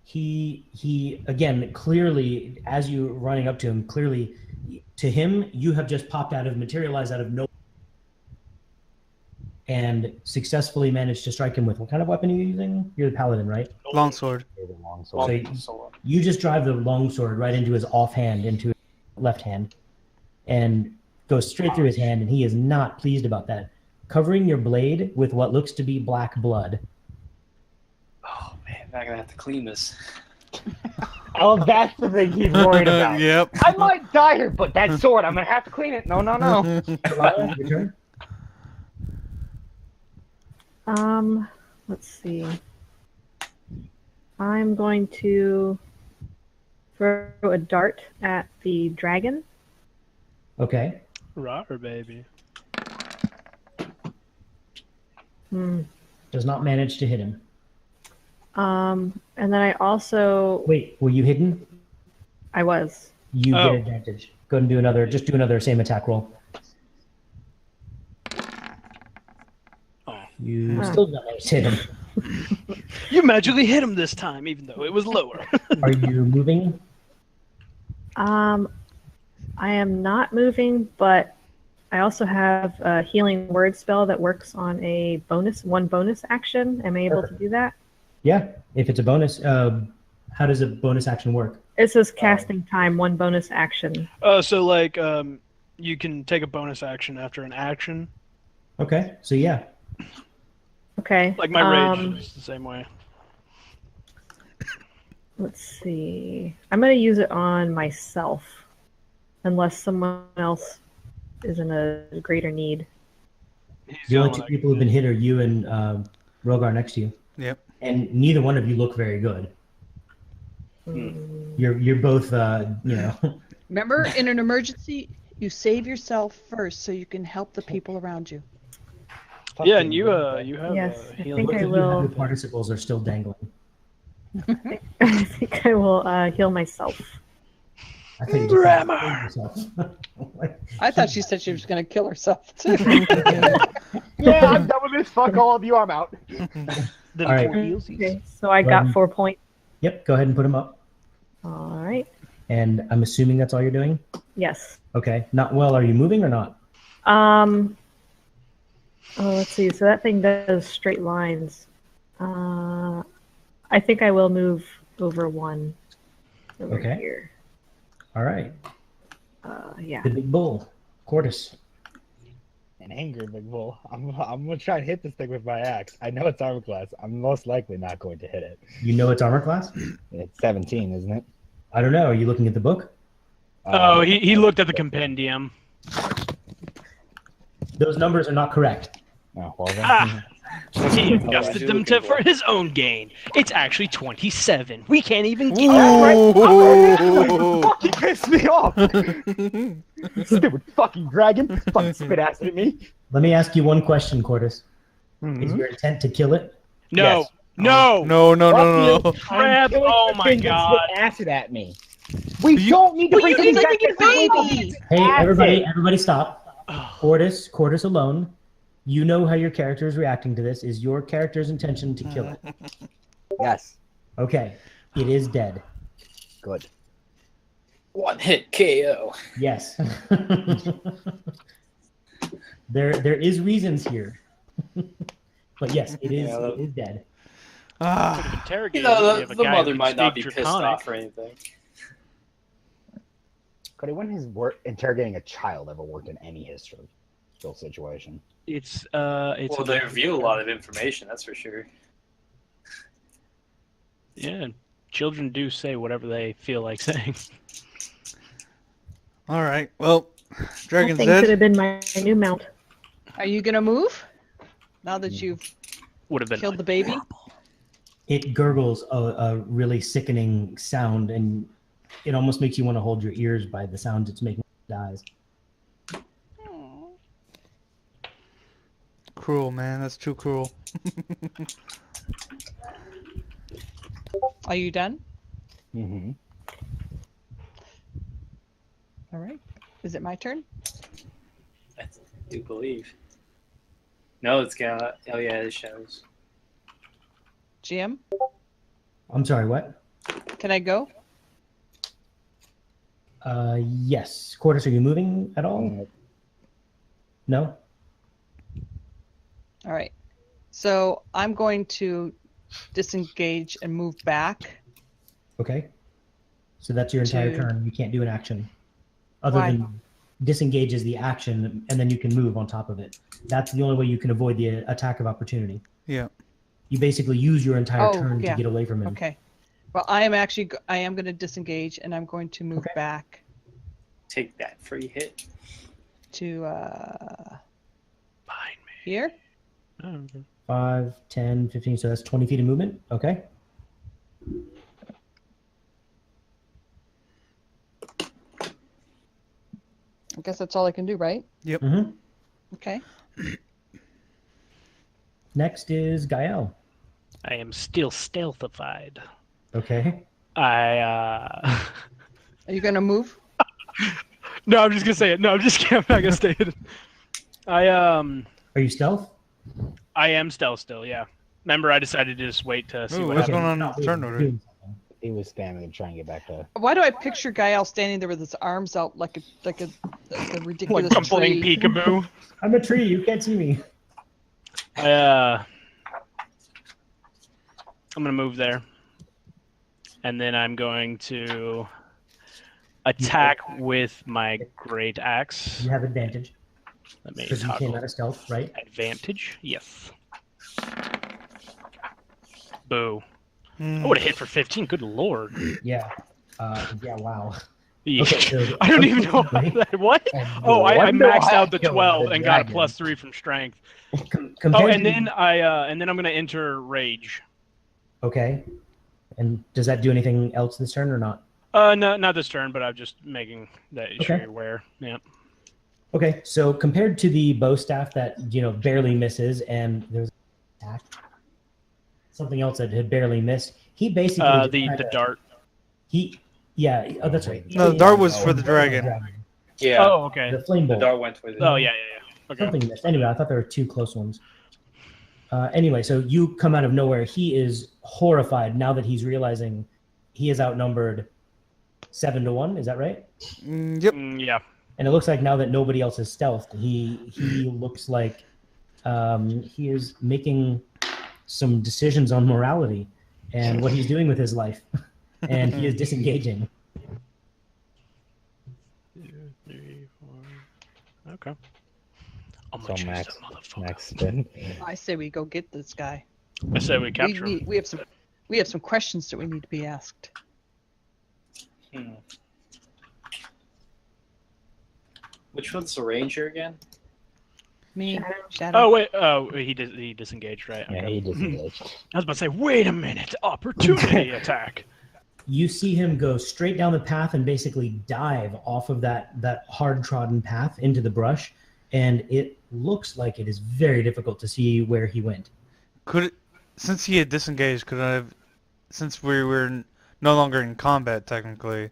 He again, clearly, as you running up to him, clearly, to him, you have just materialized out of nowhere, and successfully managed to strike him with what kind of weapon are you using? You're the paladin, right? Longsword. So you just drive the longsword right into his offhand, into his left hand, and goes straight through his hand, and he is not pleased about that. Covering your blade with what looks to be black blood. Oh man, I'm gonna have to clean this. Oh, that's the thing he's worried about. Yep. I might die here, but that sword, I'm gonna have to clean it. No. Your turn? Let's see. I'm going to throw a dart at the dragon. Okay. Rotter, baby. Does not manage to hit him. And then I also Wait, were you hidden? I was. You Oh. get advantage. Go ahead and do another. Just do another same attack roll. Oh. You still did not manage to hit him. You magically hit him this time, even though it was lower. Are you moving? I am not moving, but I also have a healing word spell that works on a one bonus action. Am I able to do that? Yeah. If it's a bonus, how does a bonus action work? It says casting time, one bonus action. So like, you can take a bonus action after an action. Okay. So yeah. Okay. Like my rage is the same way. Let's see. I'm going to use it on myself, unless someone else is in a greater need. The only two people who've been hit are you and Rogar next to you. Yep. And neither one of you look very good. You're both, Remember, in an emergency, you save yourself first so you can help the people around you. Yeah, and you have Yes, I healing. think I Your will. participles are still dangling. I think I will heal myself. I think you just Grammar. I thought she said she was going to kill herself, too. Yeah, I'm done with this. Fuck all of you. I'm out. All right. Okay, so I got 4 points. Yep. Go ahead and put them up. All right. And I'm assuming that's all you're doing. Yes. Okay. Not well. Are you moving or not? Oh, let's see. So that thing does straight lines. I think I will move over one over Okay. here. All right. Yeah. The big bull, Cordis. An angry big bull. I'm gonna try and hit this thing with my axe. I know it's armor class. I'm most likely not going to hit it. You know its armor class? It's 17, isn't it? I don't know. Are you looking at the book? Oh, he looked at the compendium. Those numbers are not correct. Oh, well then. Ah! He adjusted them for his own gain. It's actually 27. We can't even keep Fucking pissed me off! Stupid fucking dragon! Fucking spit acid at me! Let me ask you one question, Cordis. Mm-hmm. Is your intent to kill it? No. Yes. No. No. Crap. Oh my god. Spit acid at me. We don't need to bring He's things like back. a baby. Hey, Acid. everybody stop. Cordis alone. You know how your character is reacting to this. Is your character's intention to kill it? Yes. Okay. It is dead. Good. One hit KO. Yes. there is reasons here. But yes, it is dead. Interrogate The mother might not be pissed off or anything. Cody, when has interrogating a child ever worked in any historical situation? It's Well, they reveal a lot of information, that's for sure. Yeah, children do say whatever they feel like saying. All right. Well, That Dragon's thing could dead. have been my new mount. Are you gonna move? Now that you've Would have been killed the baby? It gurgles a really sickening sound, and it almost makes you want to hold your ears by the sound it's making when it dies. Cruel, man. That's too cruel. Are you done? Mm-hmm. All right. Is it my turn? I do believe. No, it's got. Oh yeah, it shows. GM, I'm sorry, what? can I go? Yes. Cordis, are you moving at all? No? All right. So I'm going to disengage and move back. Okay. So that's your entire To- turn. You can't do an action. Other Why? than disengage is the action, and then you can move on top of it. That's the only way you can avoid the attack of opportunity. Yeah. You basically use your entire Oh, turn yeah. to get away from him. Okay. Well, I am going to disengage and I'm going to move Okay. back Take that free hit. to Behind here. me. 5, 10, 15, so that's 20 feet of movement. Okay. I guess that's all I can do, right? Mm-hmm. Okay. Next is Gael. I am still stealthified. Okay. Are you going to move? No, I'm just gonna say it. No, I'm just kidding. I'm not gonna say it. Are you stealth? I am stealth still. Yeah. Remember, I decided to just wait to see Ooh, what what's happens. going on in turn order? He was spamming to try and get back to. Why do I picture Gael standing there with his arms out like a ridiculous Like playing tree? peekaboo. I'm a tree. You can't see me. I'm gonna move there, and then I'm going to attack with my great axe. You have advantage Let me because you came toggle out of stealth, right? advantage. Yes. Boo. Hmm. I would have hit for 15. Good lord. Yeah. Yeah. Wow. Yeah. Okay, so I don't even know how that. What? Oh, I wonder maxed how out the I killed 12 the and got a dragon. +3 from strength. Oh, Compared and to- then and then I'm gonna enter rage. Okay. And does that do anything else this turn or not? No, not this turn, but I'm just making that sure Okay. you're aware. Yeah. Okay. So compared to the bow staff that barely misses, and there's attack, something else that had barely missed. He basically just The kinda- dart. Yeah. Oh, that's right. No, the dart was for the dragon. Yeah. Oh, okay. The flame The bolt. dart went with it. Oh, yeah. Okay. Something missed. Anyway, I thought there were two close ones. Anyway, so you come out of nowhere. He is horrified now that he's realizing he is outnumbered 7-1. Is that right? Yep. Yeah. And it looks like now that nobody else is stealthed, he looks like he is making some decisions on morality and what he's doing with his life, and he is disengaging. 2, 3, 4. Okay. I'm So gonna choose Max, that motherfucker. Max spin. I say we go get this guy. I say we capture him. We have some questions that we need to be asked. Which one's the ranger again? Me, Shadow. Oh wait, he disengaged, right? Yeah, Okay. he disengaged. I was about to say, wait a minute, opportunity attack. You see him go straight down the path and basically dive off of that hard-trodden path into the brush, and it looks like it is very difficult to see where he went. Since he had disengaged, could I have, since we were no longer in combat technically?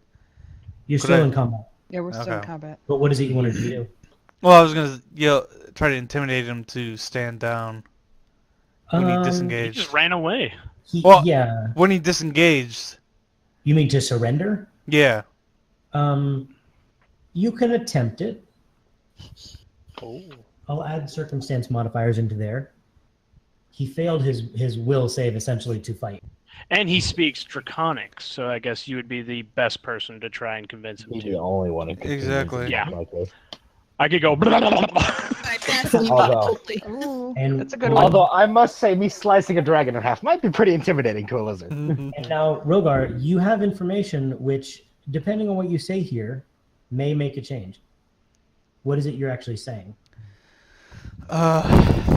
You're still in combat. Yeah, we're still in Okay. combat. But what is it you wanted to do? Well, I was gonna try to intimidate him to stand down when he He disengaged. just ran away. Well, yeah. When he disengaged. You mean to surrender? Yeah. You can attempt it. Oh. I'll add circumstance modifiers into there. He failed his will save essentially to fight. And he speaks Draconic, so I guess you would be the best person to try and convince him He's to. the only one who could. Exactly. Yeah. Like this. I could go. I passed you Although- totally. And That's a good one. Although I must say, me slicing a dragon in half might be pretty intimidating to a lizard. And now, Rogar, you have information which, depending on what you say here, may make a change. What is it you're actually saying?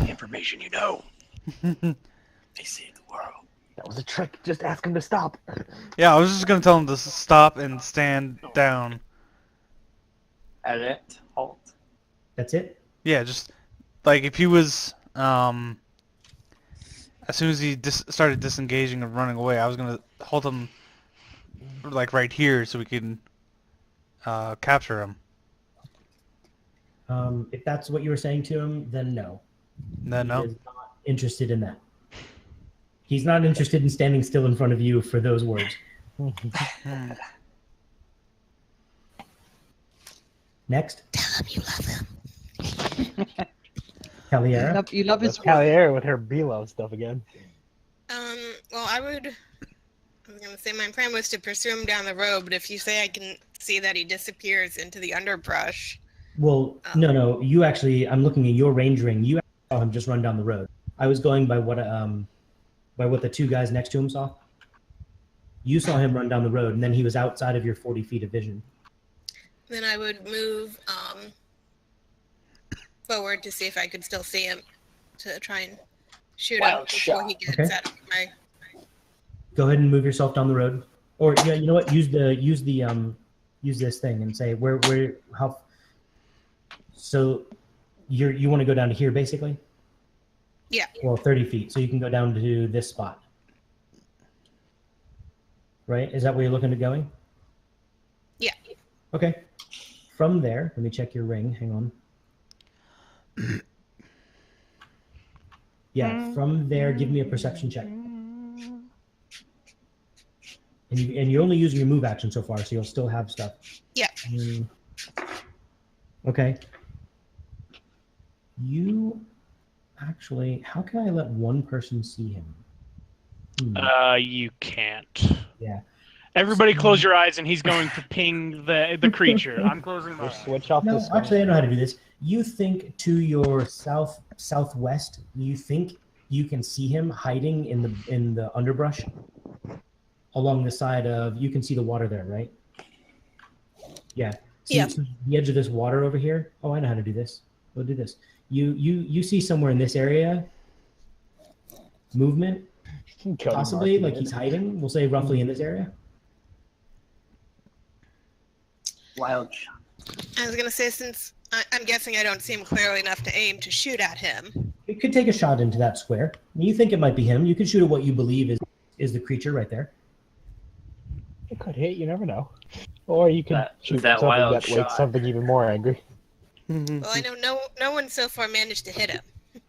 Information you know. They saved the world. That was a trick. Just ask him to stop. Yeah, I was just gonna tell him to stop and stand down. Edit. Halt. That's it? Yeah, just like if he was as soon as he started disengaging and running away, I was gonna hold him like right here so we can capture him. If that's what you were saying to him, then no. Then no. He is not interested in that. He's not interested in standing still in front of you for those words. Next. Tell him you love him. Caliera. You love his That's Caliera with her B-Love stuff again. Well, I was gonna say my plan was to pursue him down the road, but if you say I can see that he disappears into the underbrush. Well, no. You actually, I'm looking at your range ring. You saw him just run down the road. I was going by what the two guys next to him saw. You saw him run down the road, and then he was outside of your 40 feet of vision. Then I would move forward to see if I could still see him to try and shoot him Wild before shot. he gets Okay. out of my. Go ahead and move yourself down the road, or yeah, you know what? Use this thing and say where how. So, you want to go down to here basically? Yeah. Well, 30 feet, so you can go down to this spot. Right? Is that where you're looking at going? Yeah. Okay. From there, let me check your ring. Hang on. Yeah, from there, give me a perception check. And you're only using your move action so far, so you'll still have stuff. Yeah. Okay. You actually, how can I let one person see him? You can't. Yeah. Everybody close your eyes and he's going to ping the creature. I'm closing my Or eyes. switch off No, the screen. actually, I know how to do this. You think to your southwest. You think you can see him hiding in the underbrush along the side of. You can see the water there, right? Yeah. See, Yeah. so the edge of this water over here. Oh, I know how to do this. We'll do this. You see somewhere in this area. Movement, Cody possibly Martin like did. he's hiding. We'll say roughly in this area. Wild shot. I was gonna say since I'm guessing I don't see him clearly enough to aim to shoot at him. You could take a shot into that square. You think it might be him. You can shoot at what you believe is the creature right there. It could hit. You never know. Or you could shoot that something wild that shot. wakes something even more angry. Well, I know no one so far managed to hit him.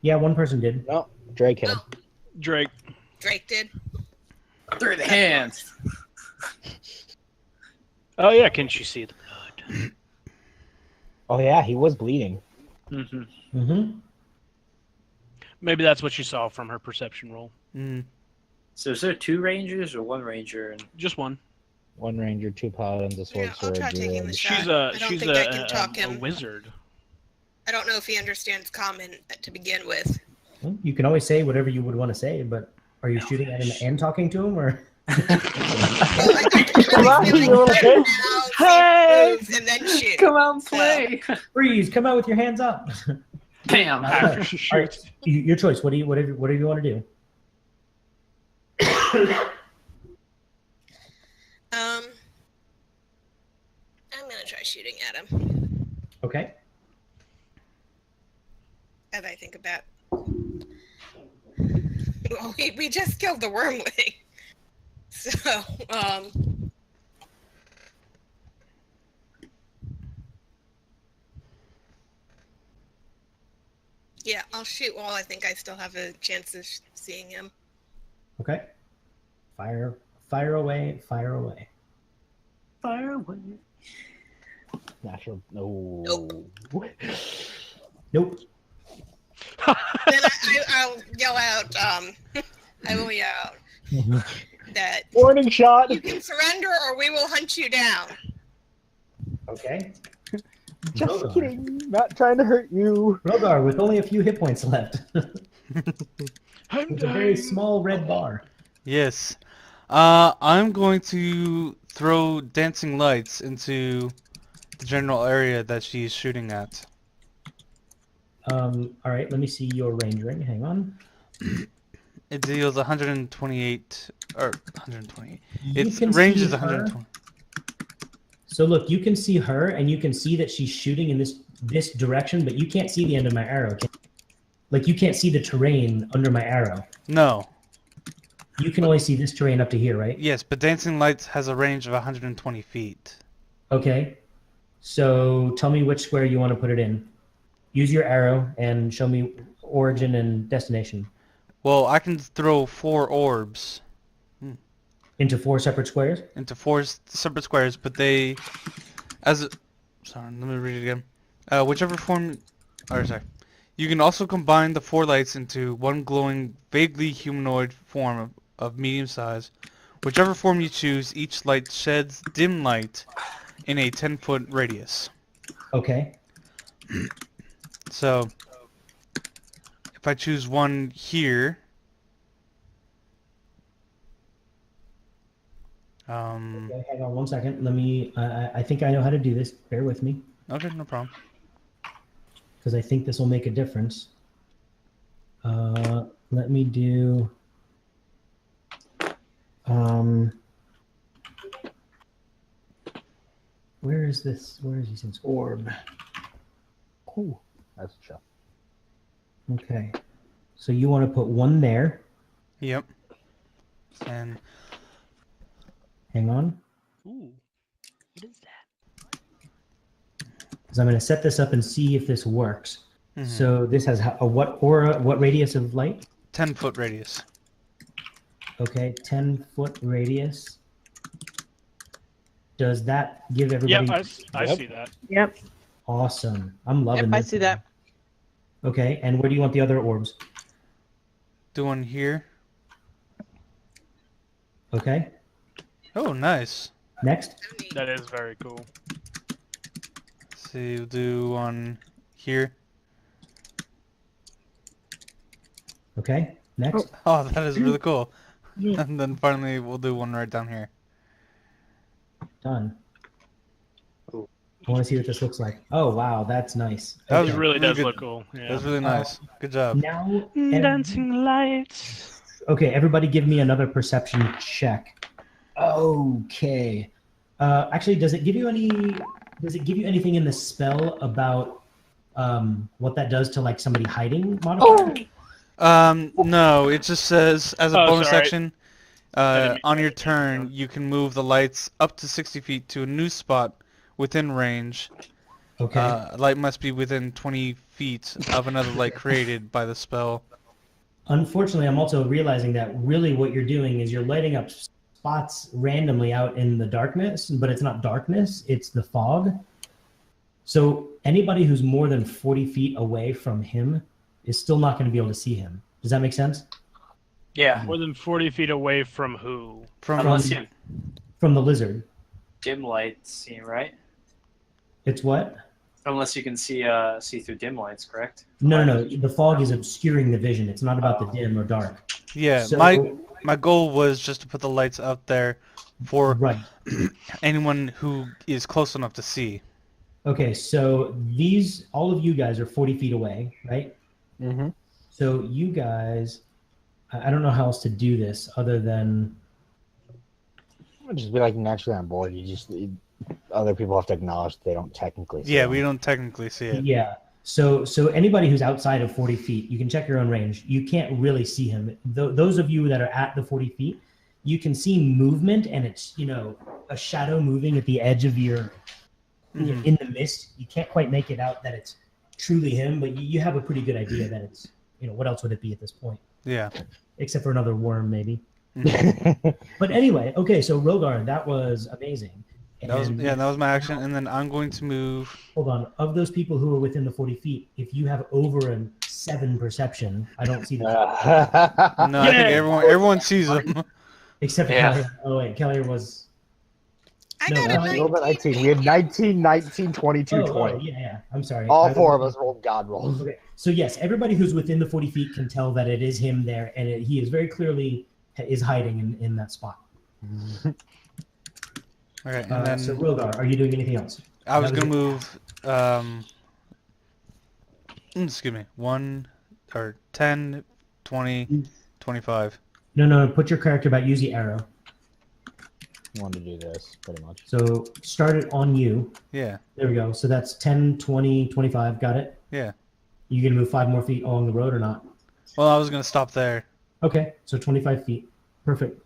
Yeah, one person did. No, Drake hit him. Oh, Drake. Drake did. Through the hands. Oh yeah, can't you see the blood? Oh yeah, he was bleeding. Mm-hmm. Mm-hmm. Maybe that's what she saw from her perception roll. Mm. So is there 2 rangers or 1 ranger? And Just one. 1 ranger, 2 paladins, a sword Yeah, I'll try sword. taking the druid. shot. She's I don't she's think I can talk a him. wizard. I don't know if he understands common to begin with. Well, you can always say whatever you would want to say, but are you shooting at him and talking to him, or? Well, I can on, really you little feel like bitch. now, see Hey! moves, and then shoot. Come out and play! Freeze! Come out with your hands up. Bam! After she All right, shoots. your choice. Whatever you want to do. I'm gonna try shooting at him Okay. as I think about. Well, we just killed the wormling, so yeah, I'll shoot while I think I still have a chance of seeing him. Okay. Fire away. Fire away. Fire away. Natural. No. Nope. Then I'll yell out. I will yell out that Warning shot. you can surrender, or we will hunt you down. Okay. Just Rogar. kidding. Not trying to hurt you. Rogar, with only a few hit points left. I'm With a very small red bar. Yes. I'm going to throw dancing lights into the general area that she's shooting at. All right, let me see your range ring. Hang on. It deals 128 or 128. You Its can range see is her. 120. So look, you can see her, and you can see that she's shooting in this direction, but you can't see the end of my arrow. Like, you can't see the terrain under my arrow. No. You can only see this terrain up to here, right? Yes, but dancing lights has a range of 120 feet. Okay. So tell me which square you want to put it in. Use your arrow and show me origin and destination. Well, I can throw 4 orbs Into 4 separate squares? into 4 separate squares, but they, sorry, let me read it again. Whichever form, sorry. You can also combine the 4 lights into one glowing, vaguely humanoid form of medium size. Whichever form you choose, each light sheds dim light in a 10-foot radius. Okay. So, if I choose one here, Okay, hang on one second. Let me, I think I know how to do this. Bear with me, okay, no problem. because I think this will make a difference. Let me do, where is this? Where is he since orb? Ooh, that's a shot. Okay. So you want to put one there. Yep. And Hang on. Ooh, what is that? Because I'm going to set this up and see if this works. mhm, So this has what radius of light? 10-foot radius. Okay, 10-foot radius. Does that give everybody? Yep, I Yep. see that. Yep. Awesome. I'm loving Yep, I this. see that. Okay, and where do you want the other orbs? Do one here. Okay, Oh, nice. next. That is very cool. Let's see, we'll do one here. Okay, next. Oh, that is really cool. Yeah. And then finally, we'll do one right down here. Done. Cool. I want to see what this looks like. Oh, wow, that's nice. That was It Okay. really does good. look cool. Yeah. That's really nice. Good job. Now, Dancing lights. okay, everybody give me another perception check. Okay. Actually, does it give you anything in the spell about what that does to like somebody hiding modifier? No, it just says, as a Oh, bonus sorry. action, didn't mean on to your write that turn, down. you can move the lights up to 60 feet to a new spot within range. Okay. A light must be within 20 feet of another light created by the spell. Unfortunately, I'm also realizing that really what you're doing is you're lighting up spots randomly out in the darkness, but it's not darkness, it's the fog. So anybody who's more than 40 feet away from him is still not going to be able to see him. Does that make sense? Yeah. More than 40 feet away from who? Unless you From the lizard. dim lights, right? It's what? Unless you can see through dim lights, correct? No. The fog is obscuring the vision. It's not about the dim or dark. Yeah, So- my goal was just to put the lights out there for Right. anyone who is close enough to see. Okay, so all of you guys are 40 feet away, right? Mm-hmm. So you guys, I don't know how else to do this other than, It'd just be like naturally on board. Other people have to acknowledge they don't technically see Yeah, them. we don't technically see it. yeah. So anybody who's outside of 40 feet, you can check your own range. You can't really see him. Those of you that are at the 40 feet, you can see movement, and it's, a shadow moving at the edge of your, in the mist. You can't quite make it out that it's truly him, but you have a pretty good idea that it's, what else would it be at this point? Yeah. Except for another worm, maybe. But anyway, okay, so Rogar, that was amazing. That was my action, and then I'm going to move. Hold on. Of those people who are within the 40 feet, if you have over a 7 perception, I don't see that. No, I think everyone sees them. Except for Kelly. Oh, wait, Kelly was... I No, got that a was 19. Rolled a 19. We had 19, 19, 22, Oh, 20. yeah, I'm sorry. All four of us rolled God rolls. Okay, so yes, everybody who's within the 40 feet can tell that it is him there, and he is very clearly is hiding in that spot. All right, and then So Rogar, are you doing anything else? I was That gonna was move. Excuse me. 1 or 10, 20, 25. No, put your character back. Use the arrow. Wanted to do this, pretty much. So start it on you. Yeah. There we go. So that's 10, 20, 25. Got it? Yeah. You gonna move 5 more feet along the road or not? Well, I was gonna stop there. Okay, so 25 feet. Perfect.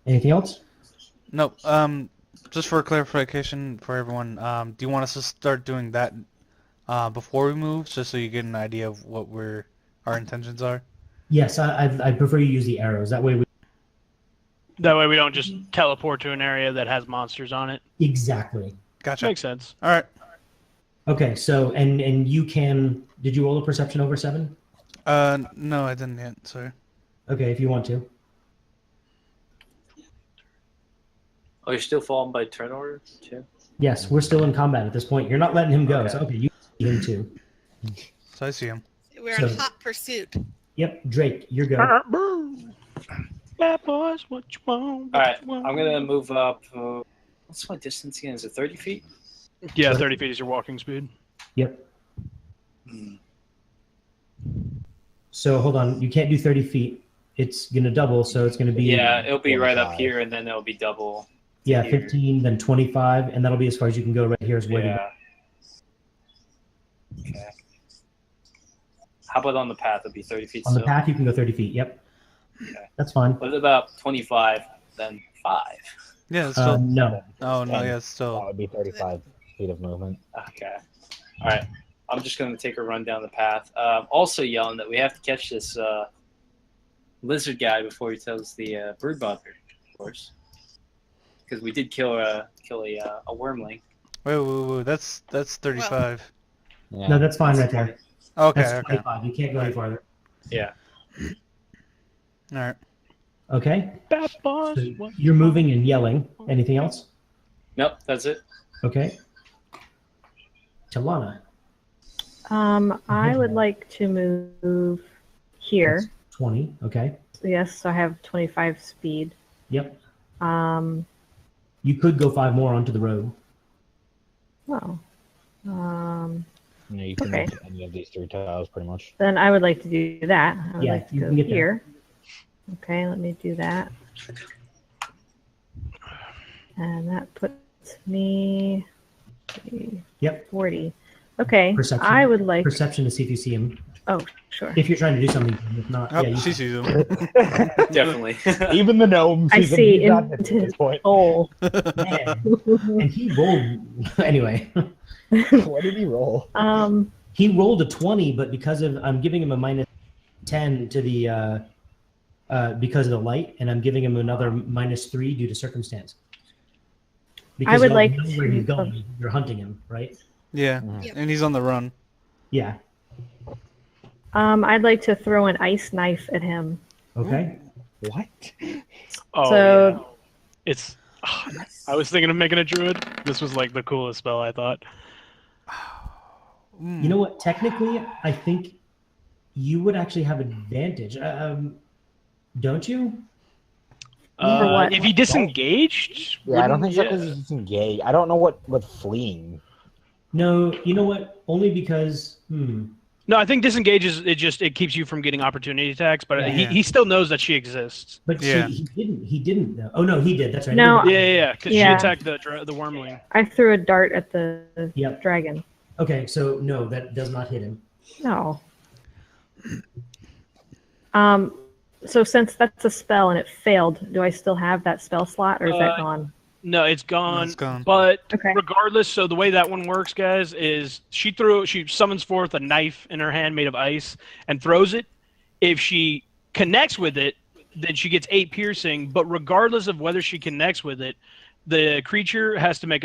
Anything else? No. Just for clarification for everyone, do you want us to start doing that before we move, just so you get an idea of what our intentions are? Yes, I prefer you use the arrows. That way we... That way we don't just teleport to an area that has monsters on it. Exactly. Gotcha. Makes sense. All right. Okay, so, and you can... Did you roll a perception over 7? No, I didn't yet. Sorry. Okay, if you want to. Oh, you're still falling by turn order, too? Yes, we're still in combat at this point. You're not letting him go. So, okay, you see him too. So I see him. We're So- in hot pursuit. Yep, Drake, you're go. Bad boys, what you want? All right, I'm going to move up. What's my distance again? Is it 30 feet? Yeah, 30 feet is your walking speed. Yep. Hmm. So hold on, you can't do 30 feet. It's gonna double, so it's gonna be Yeah, it'll be right up 45. here, and then it'll be double. yeah, here. 15, then 25, and that'll be as far as you can go. Right here is where Yeah. Okay. How about on the path? It'll be 30 feet on the still. path you can go 30 feet. Yep, Okay. that's fine. What about 25, then 5? Yeah. It's still. No, Oh no. Yeah. It's That still. would be 35 feet of movement. Okay. All right. I'm just going to take a run down the path. Also yelling that we have to catch this lizard guy before he tells the bird bother, of course. Because we did kill a wormling. Wait. That's 35. Yeah. no, that's fine right there. Okay. That's Okay. 25. You can't go any farther. Yeah. All right. Okay, Bad boys, so what you're moving and yelling. Anything else? Nope, that's it. Okay. Talana, I would like to move here. 20. Okay. Yes, so I have 25 speed. Yep. Um, You could go 5 more onto the road. well, You can Okay. move to any of these 3 tiles, pretty much. then I would like to do that. I would Yeah, like to you go can get there. here. Okay, let me do that. And that puts me Yep. 40. Okay, Perception. I would like. Perception to see if you see him. Oh, sure. If you're trying to do something, if not, Oh, yeah, you she sees him. Definitely. Even the gnome I sees him. see He's not into at his this point. hole. can. And he rolled anyway. What did he roll? He rolled a 20, but because of I'm giving him a minus 10 to the because of the light, and I'm giving him another minus 3 due to circumstance. Because would you like know where to- he's going. You're hunting him, right? Yeah. Mhm. And he's on the run. Yeah. I'd like to throw an ice knife at him. Okay. What? Oh, So- yeah. It's. I was thinking of making a druid. This was like the coolest spell, I thought. You know what? Technically, I think you would actually have advantage. Don't you? For what? If he disengaged, Yeah, I don't wouldn't- think so because he's engaged. I don't know what fleeing. No. You know what? Only because. No, I think disengage is it keeps you from getting opportunity attacks, but Yeah. he still knows that she exists. But Yeah. he didn't. He didn't. Though. Oh no, he did. That's right. No. Yeah. Because Yeah. she attacked the wormling. I threw a dart at the Yep. dragon. Okay. So no, that does not hit him. No. So since that's a spell and it failed, do I still have that spell slot, or is that gone? No, it's gone. It's gone. But Okay. regardless, so the way that one works, guys, is she summons forth a knife in her hand made of ice and throws it. If she connects with it, then she gets 8 piercing. But regardless of whether she connects with it, the creature has to make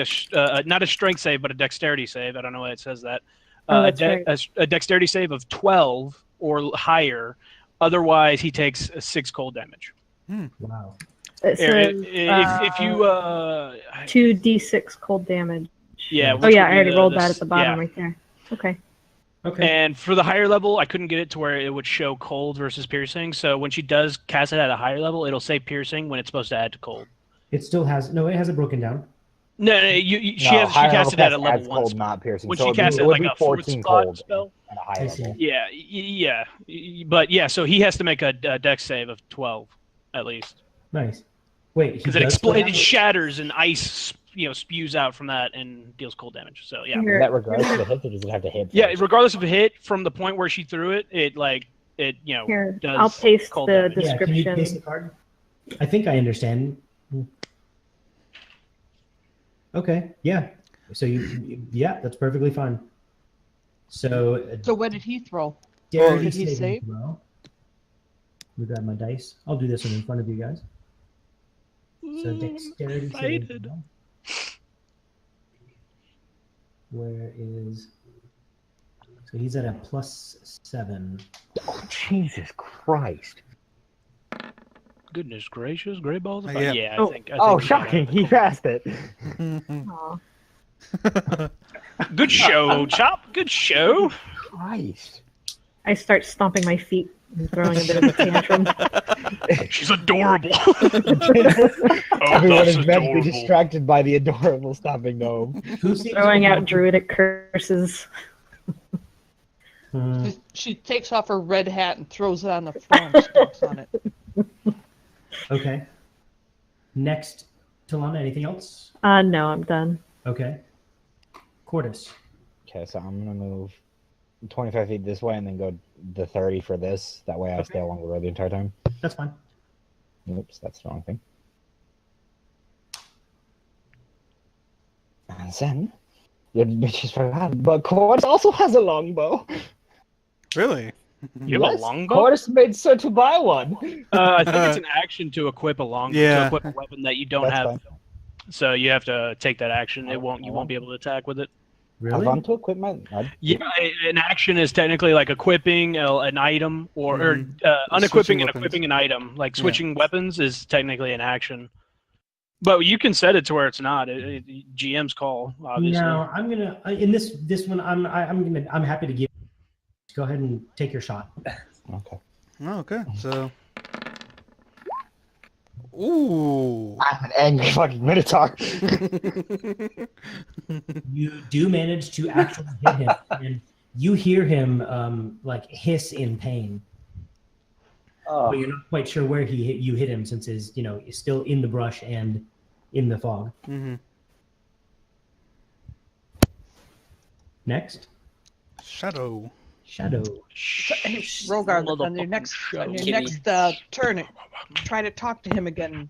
not a strength save, but a dexterity save. I don't know why it says that. That's right. A dexterity save of 12 or higher. Otherwise, he takes 6 cold damage. Wow. It says, If you 2d6 cold damage. yeah. Oh which yeah, would I be already rolled the- that at the bottom yeah. right there. Okay. Okay. And for the higher level, I couldn't get it to where it would show cold versus piercing. So when she does cast it at a higher level, it'll say piercing when it's supposed to add to cold. It still has no. It hasn't broken down. No, she cast it at a level 1 cold, spell. not piercing. When so she it'd be- casts it it would like be a fourth 14 spot cold spell. at a high I see. level. Yeah. But yeah, so he has to make a dex save of 12 at least, Nice. Wait. because it shatters and ice spews out from that and deals cold damage. So yeah. Here- Is that regardless of the hit, or does it have to hit? Yeah, first? regardless of a hit from the point where she threw it, it Here, does I'll paste cold the damage. Yeah. Can you description. paste the card? I think I understand. Okay. Yeah. So yeah, that's perfectly fine. So So what did he throw? dexterity did he saving save? throw. Let me grab my dice. I'll do this one in front of you guys. So dexterity saving Excited. throw. Where is? So he's at a +7. Oh, Jesus Christ! Goodness gracious, gray balls. Yeah. Yeah, Oh. I think. Oh, we got shocking! it. He passed it. Aw. Good show, Chop. Good show. Christ! I start stomping my feet and throwing a bit of a tantrum. She's adorable. Everyone that's is meant to be adorable. distracted by the adorable stomping gnome. Who seems Throwing out druidic curses. She takes off her red hat and throws it on the floor and stomps on it. Okay. Next, Talana, anything else? No, I'm done. Okay. Cordis. Okay, so I'm gonna move 25 feet this way and then go the 30 for this. That way I stay along the road the entire time. That's fine. Oops, that's the wrong thing. And then, you bitches forgot, but Cordis also has a longbow. Really? You have Yes, a longbow? Cordis made sure to buy one. I think it's an action to equip a longbow, Yeah. to equip a weapon that you don't That's have. fine. So you have to take that action. You won't be able to attack with it. I Really? want to equip my. Yeah, an action is technically like equipping an item or Mhm. unequipping Switching and weapons. equipping an item. Like Yeah. switching weapons is technically an action. But you can set it to where it's not. GM's call, obviously. No, I'm gonna in this one. I'm happy to give. Go ahead and take your shot. Okay. Oh, okay. So. Ooh. I'm an angry fucking minotaur. You do manage to actually hit him, and you hear him like hiss in pain. Oh. But you're not quite sure where you hit him, since is still in the brush and in the fog. Mm-hmm. Next, Shadow. Hey, Rogar, on your next turn, try to talk to him again.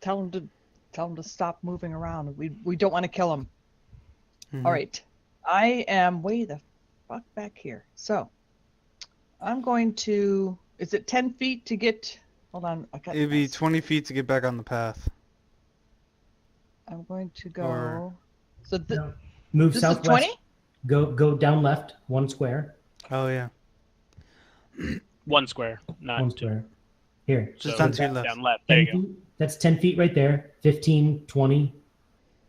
Tell him to stop moving around. We don't want to kill him. Mhm. All right. I am way the fuck back here. So I'm going to. Is it 10 feet to get? Hold on. I got It'd be this. 20 feet to get back on the path. I'm going to go. Or- So move this is southwest. 20. Go down left 1 square. Oh yeah. 1 square, not 1 2. square. Here. Just So on to your left. down left. There 10 you go. feet. That's 10 feet right there. 15, 20,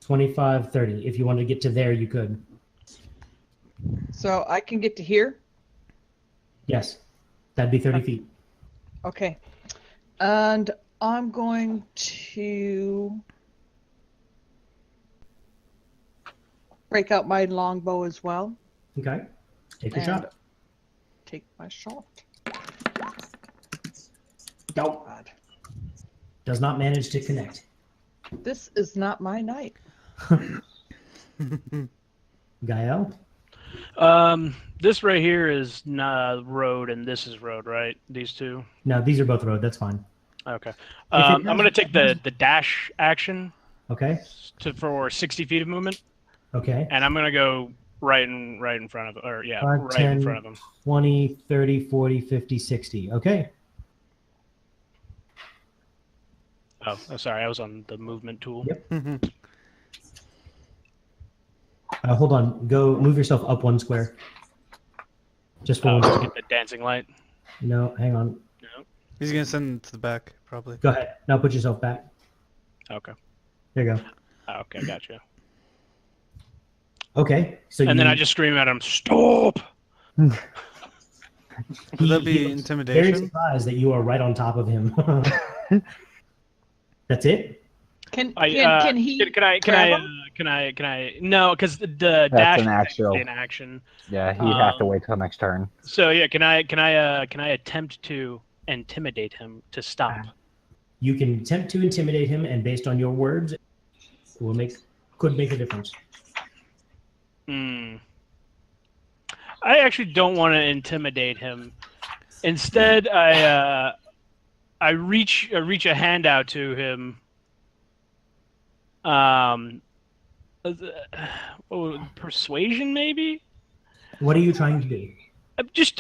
25, 30. If you wanted to get to there, you could. So I can get to here? Yes. That'd be 30 feet. Okay. And I'm going to break out my longbow as well. Okay. Take your And shot. take my shot. Nope. Does not manage to connect. This is not my night. Gael? This right here is road, and this is road, right? These two. No, these are both road. That's fine. Okay. it I'm has- gonna take the dash action Okay. for 60 feet of movement, Okay. and I'm gonna go right in front of, or yeah, 5, right 10, in front of him. 20, 30, 40, 50, 60. Okay. Oh, sorry, I was on the movement tool. Yep. Hold on. Go move yourself up 1 square. Just for Oh, 1 to square. get the dancing light. No, hang on. No. He's gonna send it to the back, probably. Go ahead. Now put yourself back. Okay. There you go. Okay, gotcha. Okay. So And you, then I just scream at him, "Stop!" Would that he be looks very intimidation? surprised that you are right on top of him. That's it? Can I, he? Can I? grab him? No, because the dash an is actual- actually an action. Yeah, he'd have to Um, wait till next turn. So yeah, can I attempt to intimidate him to stop? You can attempt to intimidate him, and based on your words, could make a difference. Hmm. I actually don't want to intimidate him. Instead, I reach a hand out to him. Persuasion maybe. What are you trying to do?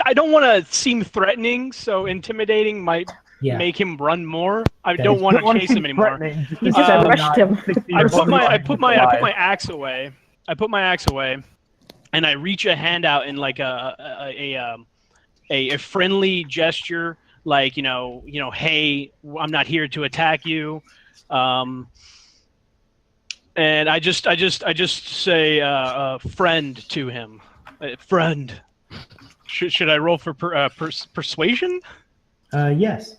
I don't want to seem threatening, so intimidating might Yeah. make him run more. I Okay. don't want to chase him anymore. He just rushed him. I put my axe away. I put my axe away, and I reach a hand out in like a friendly gesture, like hey, I'm not here to attack you, and I just say friend to him, friend. Should I roll for persuasion? Yes.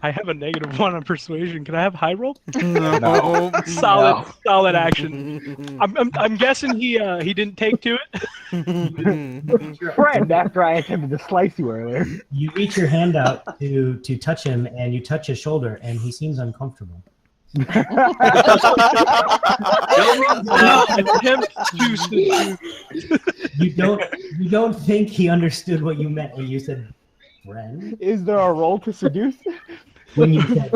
I have a -1 on persuasion. Can I have high roll? No. Solid action. I'm guessing he didn't take to it. Friend, after I attempted to slice you earlier. You reach your hand out to touch him, and you touch his shoulder, and he seems uncomfortable. Attempt to seduce. You don't think he understood what you meant when you said friend? Is there a roll to seduce? When you said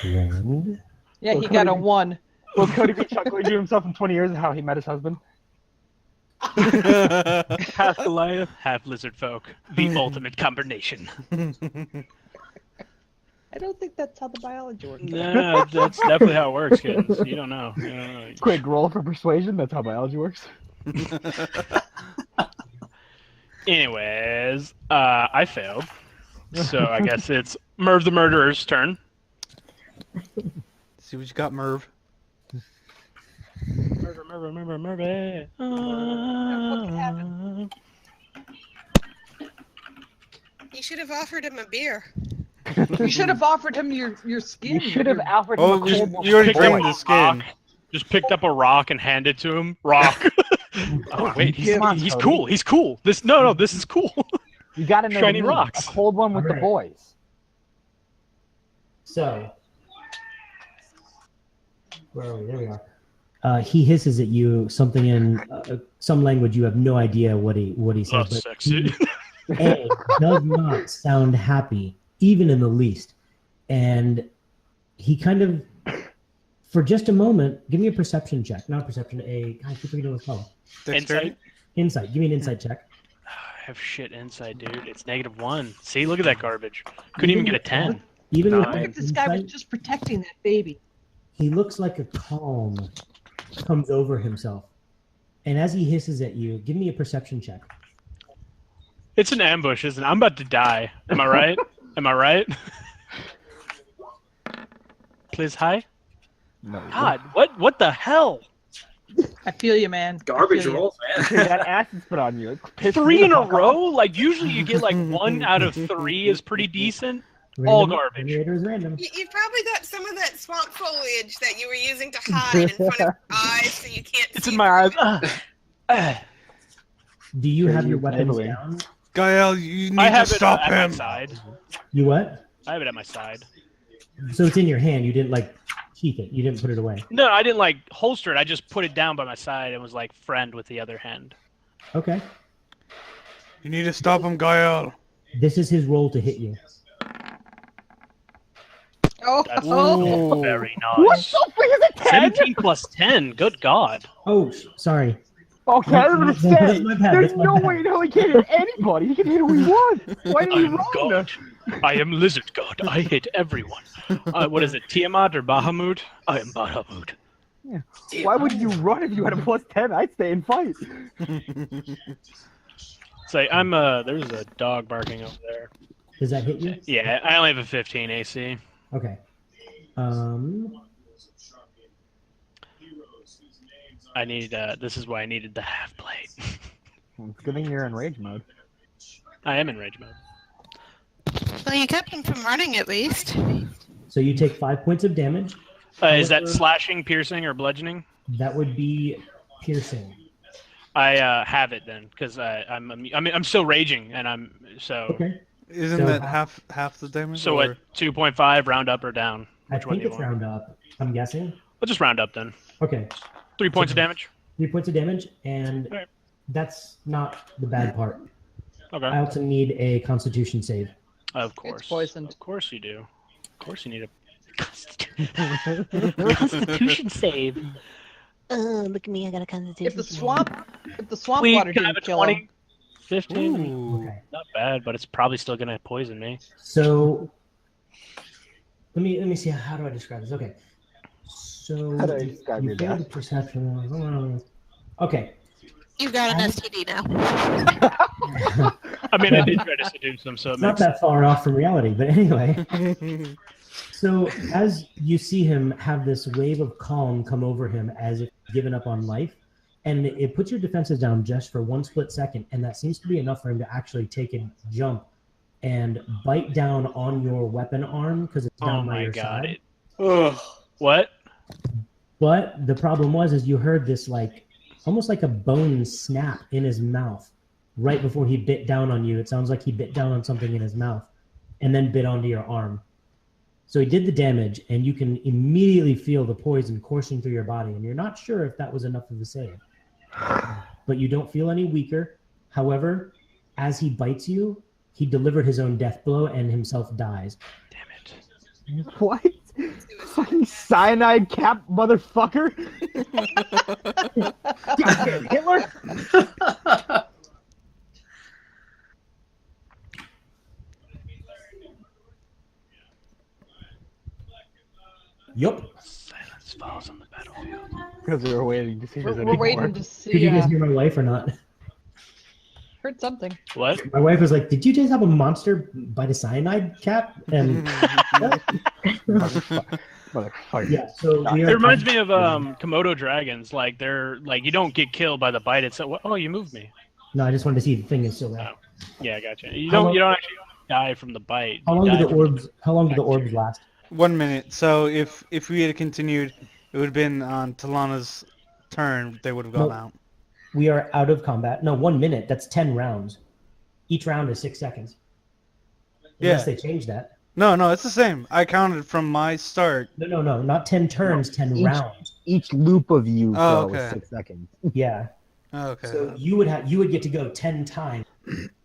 friend? Yeah, he got a 1. Will Cody be chuckling to himself in 20 years of how he met his husband? Half Goliath, half lizard folk. The ultimate combination. I don't think that's how the biology works. No, that's definitely how it works, kids. You don't know. Quick roll for persuasion. That's how biology works. Anyways, I failed. So I guess it's Merv the Murderer's turn. See what you got, Merv. Merv. You should have offered him a beer. You should have offered him your skin. You should have offered him Oh, a cold you already Picked drained up the a skin. rock. Just picked up a rock and handed to him. Rock. Oh wait, he's Come on, cool. Cody. He's cool. This is cool. You gotta know Shiny the meme. rocks. A cold one with the Alright. boys. So, where are we? There we are. He hisses at you something in some language you have no idea what he says. but Sexy. A does not sound happy, even in the least. And he kind of, for just a moment, give me a perception check. Not perception, God, I keep forgetting what it's called. Insight. Insight. Give me an insight check. I have shit inside, dude. It's -1. See, look at that garbage. Couldn't even get a 10. Even with Nine. that I think this guy was insight, just protecting that baby. he looks like a calm comes over himself. And as he hisses at you, give me a perception check. It's an ambush, isn't it? I'm about to die. Am I right? Am I right? Please, hi. No. God, what the hell? I feel you, man. Garbage rolls, man. That acid's put on you. It pissed me 3 in the a fuck row? off. Like usually you get like 1 out of 3 is pretty decent. All garbage. Generator is random. You've probably got some of that swamp foliage that you were using to hide in front of your eyes so you can't It's see in my through eyes. it. Do you have Sure, your you weapons totally. down? Gael, you need I have to it stop at him. my side. You what? I have it at my side. So it's in your hand. You didn't like keep it. You didn't put it away. No, I didn't like holster it. I just put it down by my side and was like friend with the other hand. Okay. You need to stop him, Gael. This is his roll to hit you. Oh, That's Ooh. very What nice. the fuck is it, 10? 17 plus 10. Good God. Oh, sorry. Okay, I was gonna That's say, my bad, there's that's my no bad. way in hell he can hit anybody. He can hit who he wants. Why did he I'm roll God. I am Lizard God. I hit everyone. What is it, Tiamat or Bahamut? I am Bahamut. Why would you run if you had a +10? I'd stay and fight. Say, there's a dog barking over there. Does that hit you? Yeah, I only have a 15 AC. Okay. I need, this is why I needed the half plate. Well, it's good thing you're in rage mode. I am in rage mode. Well, you kept him from running at least. So you take 5 points of damage. Is that slashing, piercing, or bludgeoning? That would be piercing. I have it then, because I'm still raging, and I'm so. Okay. Isn't So- that half the damage? So or... what? 2.5 round up or down? I Which one think do you it's want? round up. I'm guessing. We'll just round up then. Okay. 3 points of damage. 3 points of damage, and Alright. that's not the bad part. Okay. I also need a Constitution save. Of course. it's poisoned. Of course you do. Of course you need a Constitution save. Oh, look at me! I got a constitution. If the swamp Please, water can I have didn't a kill 20? him, 15? Ooh. Okay. Not bad, but it's probably still gonna poison me. So let me see. How do I describe this? Okay. So How do I describe you your failed death? the perception. Okay. You've got an Um, STD now. I mean, I did try to seduce them, so it It's not makes that far off from reality, but anyway. So as you see him have this wave of calm come over him as if he's given up on life, and it puts your defenses down just for 1 split second, and that seems to be enough for him to actually take a jump and bite down on your weapon arm because it's down Oh by my your god. side. Ugh. What? But the problem is you heard this like almost like a bone snap in his mouth right before he bit down on you. It sounds like he bit down on something in his mouth and then bit onto your arm. So he did the damage, and you can immediately feel the poison coursing through your body, and you're not sure if that was enough of a save. But you don't feel any weaker. However, as he bites you, he delivered his own death blow and himself dies. Damn it. What? Fucking cyanide cap motherfucker! Goddamn Hitler! Yup. Silence falls on the battlefield. Because we were waiting to see if there's we're any waiting more. to Did see. you guys hear my wife or not? Heard something. What? My wife was like, "Did you just have a monster bite a cyanide cap?" And Motherfucker. yeah, so we It are. reminds me of Komodo dragons. Like they're like you don't get killed by the bite. It's oh you moved me. No, I just wanted to see if the thing is still there. Yeah, I gotcha. You How don't long- actually die from the bite. How You long do die the from orbs? How long do the orbs bacteria. last? 1 minute. So if we had continued, it would have been on Talana's turn. They would have gone No. out. We are out of combat. No, 1 minute. That's 10 rounds. Each round is 6 seconds. Unless Yeah. they change that. No, it's the same. I counted from my start. No. Not 10 turns, 10 Each- rounds. Each loop of you Oh, go is okay. 6 seconds. Yeah. Oh, okay. So you would get to go 10 times.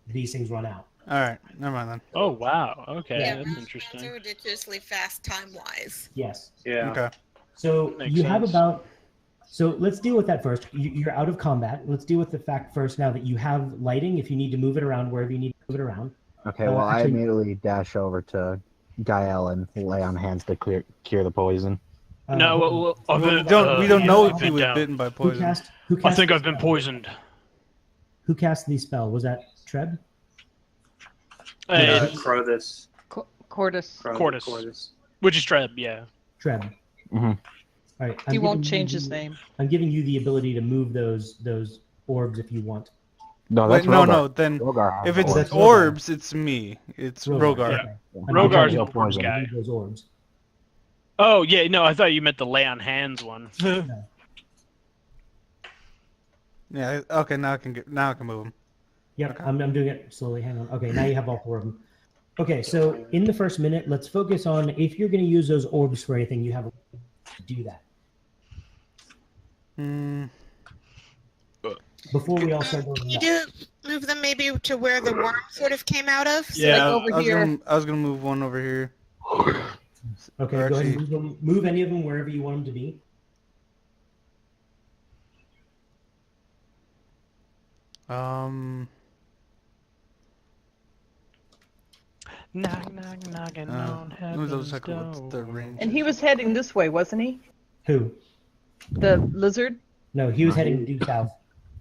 These things run out. All right. Never mind then. Oh wow. Okay, Yeah, that's rounds interesting. are ridiculously fast time-wise. Yes. Yeah. Okay. So Makes you have sense. about. So let's deal with that first. You're out of combat. Let's deal with the fact first now that you have lighting. If you need to move it around wherever you need to move it around. Okay, well, I actually- immediately dash over to Gael and lay on hands to cure the poison. No, well, I've We been, don't know I've if he been was down. bitten by Who poison. cast? Who I cast think the I've been spell? poisoned. Who cast the spell? Was that Treb? Crotus. Cordis. Cordis. Which is Treb, yeah. Treb. Mm-hmm. All right. He won't change his name. I'm giving you the ability to move those orbs if you want. No, Wait, that's Rogar. no. Then Rogar. if it's That's Rogar. orbs, it's me. It's Rogar. Okay. Rogar's I'm the trying to orbs guy. move those orbs. Oh, yeah, no, I thought you meant the lay on hands one. Yeah. Okay. Now I can move them. Yep, Okay. I'm doing it slowly. Hang on. Okay, now you have all 4 of them. Okay, so in the first minute, let's focus on if you're going to use those orbs for anything, you have to do that. Before we all start going Can you nuts. move them maybe to where the worm sort of came out of? So Yeah, like over here. I was gonna move one over here. Okay, Or go ahead actually- and move any of them wherever you want them to be. Knocking on Let me double heaven's check what's the door. range. And he was heading this way, wasn't he? Who? The lizard? No, he was heading due south.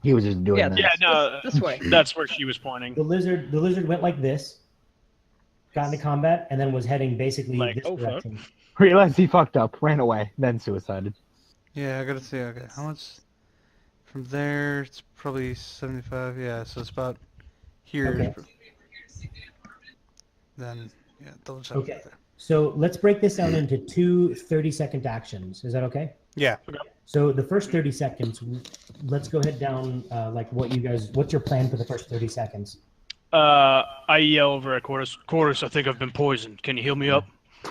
He was just doing Yeah, that. Yeah, no, This way. that's where she was pointing. The lizard went like this, got into combat, and then was heading basically Like, this oh, fuck. direction. Realized he fucked up, ran away, then suicided. Yeah, I gotta see. Okay, how much from there? It's probably 75. Yeah, so it's about here. Okay. Then yeah, double check. Okay. Right there. So let's break this down into 2 30-second actions. Is that okay? Yeah. So the first 30 seconds, let's go ahead down, what's your plan for the first 30 seconds? I yell over at Quartus, I think I've been poisoned. Can you heal me up?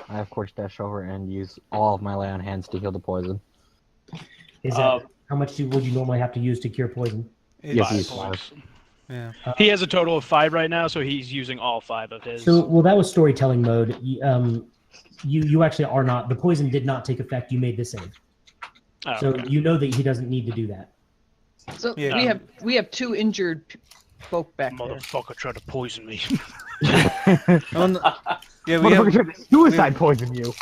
I of course dash over and use all of my lay on hands to heal the poison. Is that, how much would you normally have to use to cure poison? Yes, 5 he's points. Yeah. He has a total of 5 right now, so he's using all 5 of his. So, well, that was storytelling mode. You actually are not, the poison did not take effect. You made the save. Oh, So okay. you know that he doesn't need to do that. So Yeah. we have 2 injured folk back there. Motherfucker tried to poison me. Yeah, we Motherfucker have. tried to suicide poison you.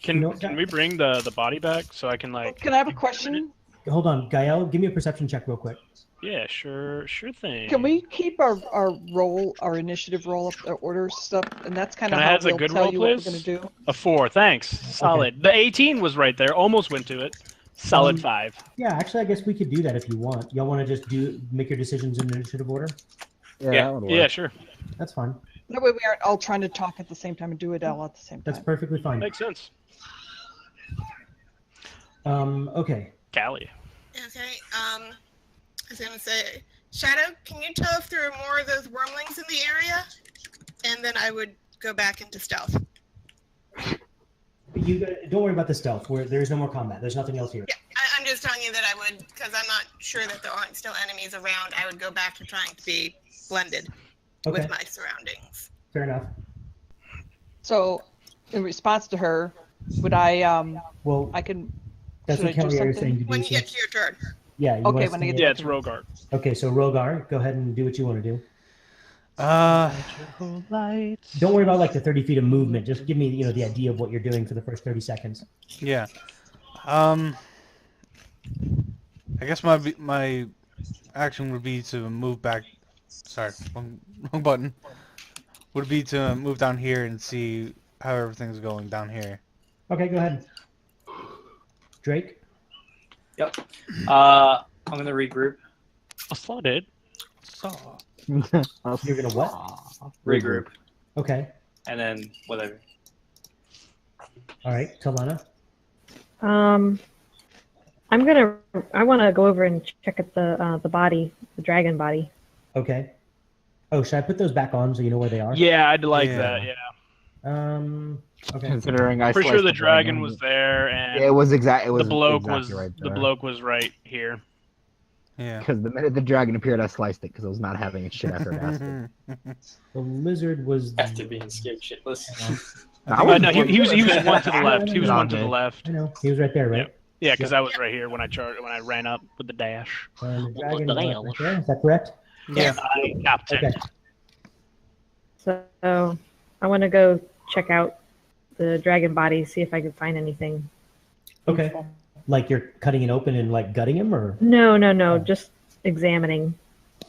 Can No, we bring the body back so I can like? Can I have a question? Hold on, Gael, give me a perception check real quick. Yeah, sure thing. Can we keep our initiative roll up, our order stuff, and that's kind of Can I how have a we'll good tell roll, you what we're please? going to do. A 4, thanks. Solid. The 18 was right there. Almost went to it. Solid 5. Yeah, actually, I guess we could do that if you want. Y'all want to just make your decisions in initiative order? Yeah, Yeah, that would work. yeah, sure. That's fine. That way we aren't all trying to talk at the same time and do it all at the same That's time. perfectly fine. Makes sense. Okay. Callie. Okay. I was gonna say, Shadow, can you tell if there are more of those wormlings in the area? And then I would go back into stealth. Don't worry about the stealth. There is no more combat. There's nothing else here. Yeah, I'm just telling you that I would, because I'm not sure that there aren't still enemies around. I would go back to trying to be blended Okay. with my surroundings. Fair enough. So, in response to her, would I Well, I can. that's should what I do Kelly is something? saying to When do. you get to your turn. Yeah. You Okay, want us when to I get make- Yeah, it's Rogar. Okay, so Rogar, go ahead and do what you want to do. Uh, Don't worry about like the 30 feet of movement. Just give me, the idea of what you're doing for the first 30 seconds. yeah. I guess my action would be to move back. Sorry, wrong button. Would be to move down here and see how everything's going down here. Okay, go ahead. Drake. Yep. I'm gonna regroup. I saw it. You're gonna what? Regroup. Okay. And then whatever. All right, Talana. I want to go over and check at the body, the dragon body. Okay. Oh, should I put those back on so you know where they are? Yeah, I'd like Yeah. that. Yeah. Okay. Considering I Pretty sure sliced the dragon was there, and It was exact. It was the bloke exactly was right the there. bloke was right here. Yeah. Because the minute the dragon appeared, I sliced it because I was not having its shit after it asked it. The lizard was. After being scared shitless. No, he was one to the left. He was I one to the left. know. He was right there, right? Yeah, because I was right here when I ran up with the dash. And the dragon the was hell? right there. Is that correct? Yeah. Captain. Okay. So I want to go check out the dragon body, see if I can find anything. Okay. Like you're cutting it open and like gutting him, or No, just examining.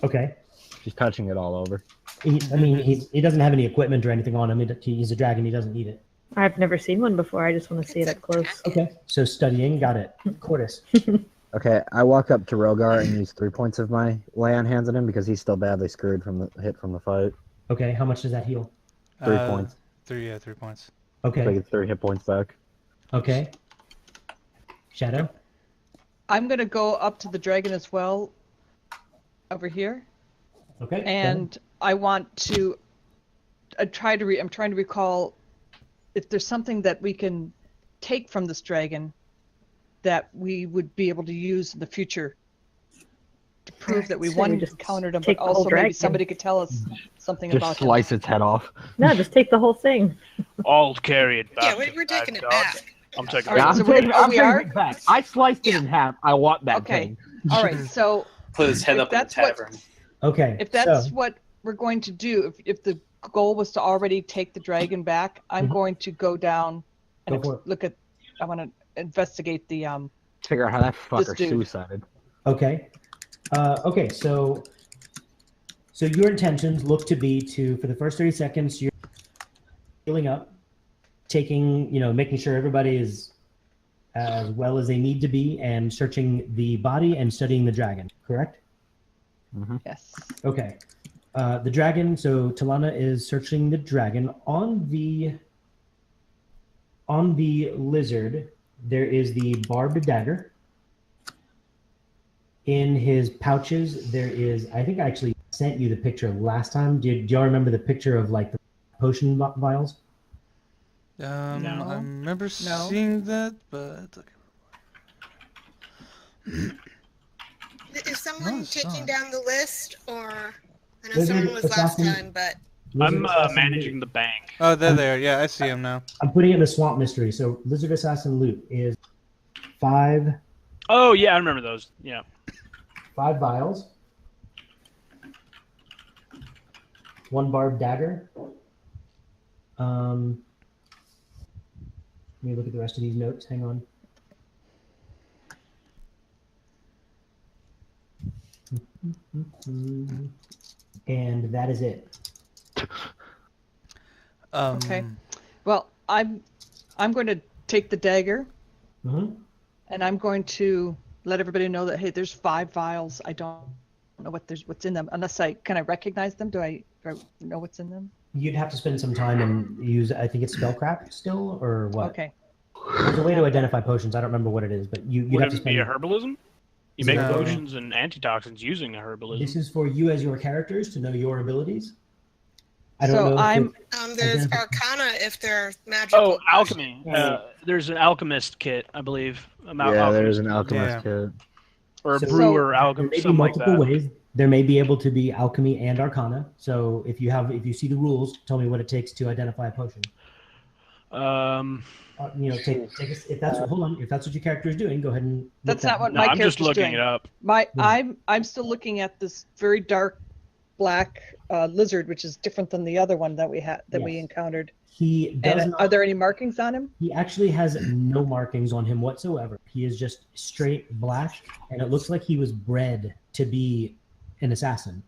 okay. She's touching it all over. I mean, he doesn't have any equipment or anything on him. He's a dragon. He doesn't need it. I've never seen one before. I just want to see it up close. Okay, so studying, got it. Cordis. Okay, I walk up to Rogar and use 3 points of my lay on hands on him because he's still badly screwed from the hit from the fight. Okay, how much does that heal? 3 points. 3 points. Okay. So I get 3 hit points back. Okay. Shadow? I'm going to go up to the dragon as well, over here. Okay. And I want to. I'm trying to recall if there's something that we can take from this dragon that we would be able to use in the future to prove that we So one we just encountered him, but take the whole also maybe dragon. somebody could tell us something Just about slice him. its head off. No, just take the whole thing. I'll carry it back. Yeah, we're taking it back. I'm taking All it right, back. so we're gonna- I'm we taking are? it back. I sliced it in half. I want that Okay. thing. All right, so Put his head If up in the that's what- tavern. Okay. if that's so, what we're going to do, if the goal was to already take the dragon back, I'm Mhm. going to go down and Go for it. look at. I want to investigate the Figure out how that fucker dude. suicided. Okay. Okay, so your intentions look to be for the first 30 seconds, you're healing up, making sure everybody is as well as they need to be, and searching the body and studying the dragon, correct? yes. Okay. The dragon, so Talana is searching the dragon. On the lizard, there is the barbed dagger. In his pouches, there is, I think I actually sent you the picture last time. Do y'all remember the picture of like the potion vials? I No. remember No. seeing that, but okay. Is someone No, it's taking not. down the list, or I know There's someone an was last assassin- time, but I'm Lizard Assassin managing Loot. the bank. Oh, there they are. Yeah, I see him now. I'm putting it in the swamp mystery. So Lizard Assassin loot is 5 Oh yeah, I remember those. Yeah. vials, 1 barbed dagger. Let me look at the rest of these notes. Hang on. And that is it. Okay. Well, I'm going to take the dagger, Mhm. and I'm going to let everybody know that, hey, there's 5 vials. I don't know what's in them unless can I recognize them? Do I know what's in them? You'd have to spend some time and use, I think it's spellcraft still, or what? Okay. There's a way to identify potions. I don't remember what it is, but you'd Would have to it be a spend. herbalism? You Is make it a- potions and antitoxins using a herbalism. This is for you as your characters to know your abilities. I don't So know. if I'm- it- there's Identify- Arcana if they're magical. Oh, alchemy. There's an alchemist kit, I believe. Yeah, there's an alchemist Yeah. kit. Or a So- brewer There alchemist, may be something like multiple that. ways. There may be able to be alchemy and arcana. So if you see the rules, tell me what it takes to identify a potion. If that's what your character is doing, go ahead and. look That's that not up. what No, my I'm just character's looking doing. it up. I'm still looking at this very dark black lizard, which is different than the other one that we we Yes. encountered. He does And not. are there any markings on him? He actually has no markings on him whatsoever. He is just straight black, and it looks like he was bred to be an assassin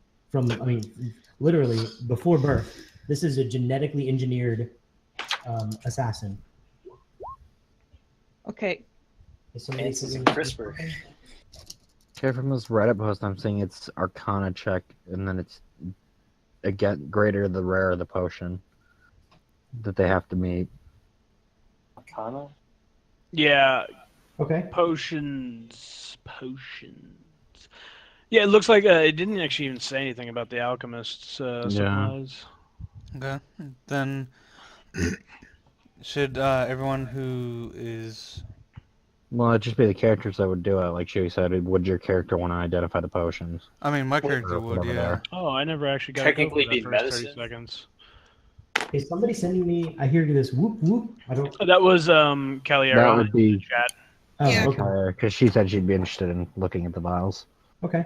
literally before birth. This is a genetically engineered assassin. Okay. Is somebody This is saying- CRISPR. Okay, from this Reddit post, I'm seeing it's Arcana check, and then it's again greater the rarer the potion that they have to meet. Arcana? Yeah, Okay. potions. Yeah, it looks like it didn't actually even say anything about the alchemist's supplies. Okay. Then should everyone who is Well, it'd just be the characters that would do it. Like Chewie said, would your character want to identify the potions? I mean my character would, Over yeah. there. Oh, I never actually got Technically to be go for the first medicine. 30 seconds. Is somebody sending me? I hear this whoop whoop. I don't. That was Caliero That in would be the chat. Oh, Yeah. okay. because she said she'd be interested in looking at the vials. Okay.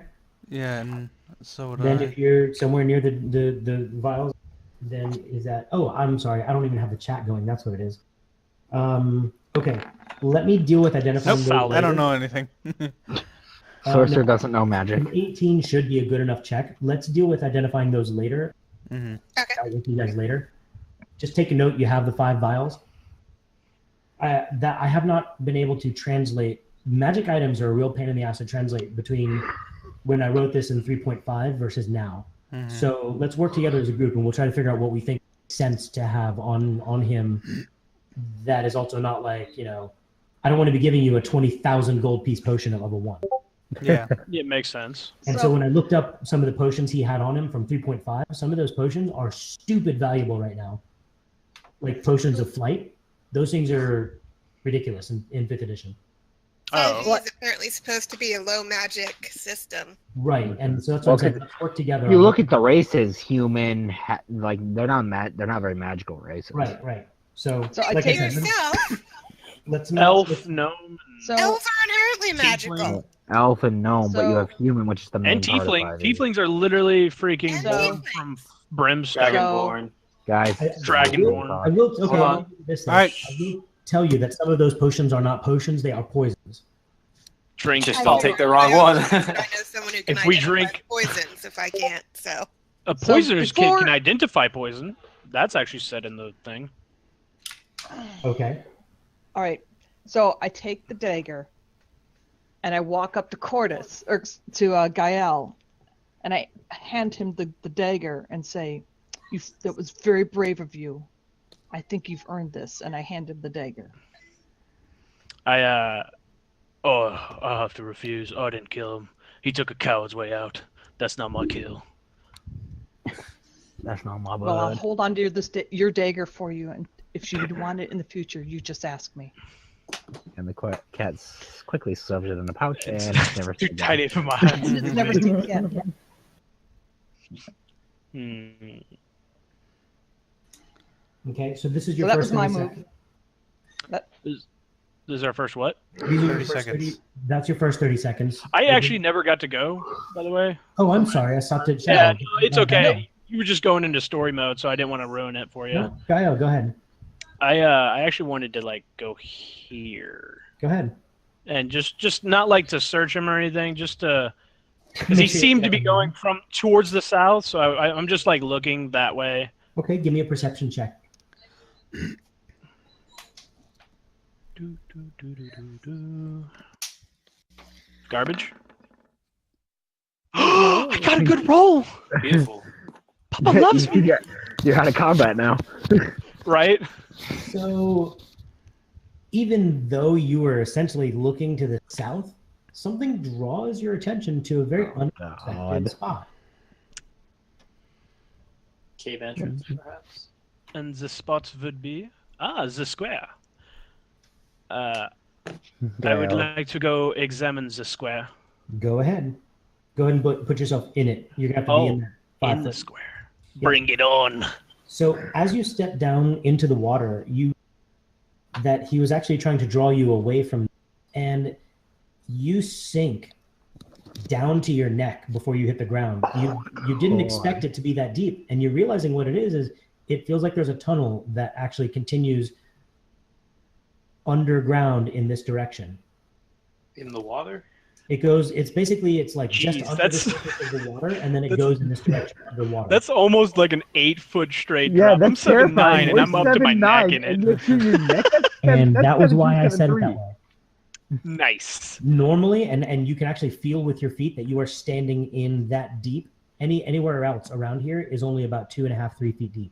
Yeah, and so would Then I. if you're somewhere near the vials, then is that? Oh, I'm sorry. I don't even have the chat going. That's what it is. Okay. Let me deal with identifying. Nope, those foul. I don't later. know anything. Sorcerer no. doesn't know magic. An 18 should be a good enough check. Let's deal with identifying those later. Mm-hmm. Okay. I'll with you guys later. Just take a note. You have the 5 vials. That I have not been able to translate. Magic items are a real pain in the ass to translate between when I wrote this in 3.5 versus now. Mm-hmm. So let's work together as a group, and we'll try to figure out what we think makes sense to have on him. That is also not like, you know, I don't want to be giving you a 20,000 gold piece potion at level 1. Yeah. It makes sense. And so when I looked up some of the potions he had on him from 3.5, some of those potions are stupid valuable right now. Like potions of flight. Those things are ridiculous in 5th edition. Oh. 5e is apparently supposed to be a low magic system. Right, and so that's what I'm saying. Let's work together. You on look what- at the races, human, like they're not very magical races. Right, right. So I like take I said, Yourself, let's Elf, gnome, So elves are inherently magical. Tiefling. Elf and gnome, but you So- have human, which is the main and part tiefling. of 5e. Tieflings are literally freaking And born tieflings. from brimstone. Dragonborn. Guys, Dragonborn. I will okay. Hold on. This All right. I will tell you that some of those potions are not potions; they are poisons. Drink. Just I don't know take the one wrong of one. those, but I know someone who can If we identify drink- poisons if I can't. So Poisoners before- can identify poison. That's actually said in the thing. Okay. all right. So I take the dagger, and I walk up to Cordis or to Gael, and I hand him the dagger and say, "That was very brave of you. I think you've earned this." And I hand him the dagger. I'll have to refuse. I didn't kill him. He took a coward's way out. That's not my kill. that's not my Well, I'll blood. hold on to your dagger for you, and if you want it in the future, you just ask me. And the cat quickly shoves it in the pouch and It's never too seen it tiny for my hands. It's never seen it yet. Okay. So this is your So that first was my 30 move. seconds. This is our first what? These are your 30 first seconds. That's your first 30 seconds. I actually never got to go, by the way. Oh, I'm sorry. I stopped at Yeah, Shadow. no, it's okay. You were just going into story mode, so I didn't want to ruin it for you. No, Gael, go ahead. I actually wanted to like go here Go ahead. and just not like to search him or anything, just to because he Make sure you seemed to get be him. going from towards the south, so I'm just like looking that way. Okay, give me a perception check. Garbage. I got a good roll. Beautiful. Papa loves me, You're out of combat now. right? So, even though you were essentially looking to the south, something draws your attention to a very unexpected God. spot. Cave entrance, perhaps. And the spot would be the square. I would like to go examine the square. Go ahead. Go ahead and put yourself in it. You're gonna have to be in there. 5 In the foot. square. Yeah. Bring it on. So as you step down into the water, that he was actually trying to draw you away from, and you sink down to your neck before you hit the ground. You didn't expect it to be that deep, and you're realizing what it is it feels like there's a tunnel that actually continues underground in this direction. In the water? It's like just Jeez, under that's- the surface of the water, and then it that's- goes in this direction underwater. That's almost like an 8-foot straight Yeah, drop. I'm that's terrifying. 7'9", and I'm up to my neck in it. And that was why I said it that way. Nice. Normally, and you can actually feel with your feet that you are standing in that deep. Anywhere else around here is only about 2.5, 3 feet deep.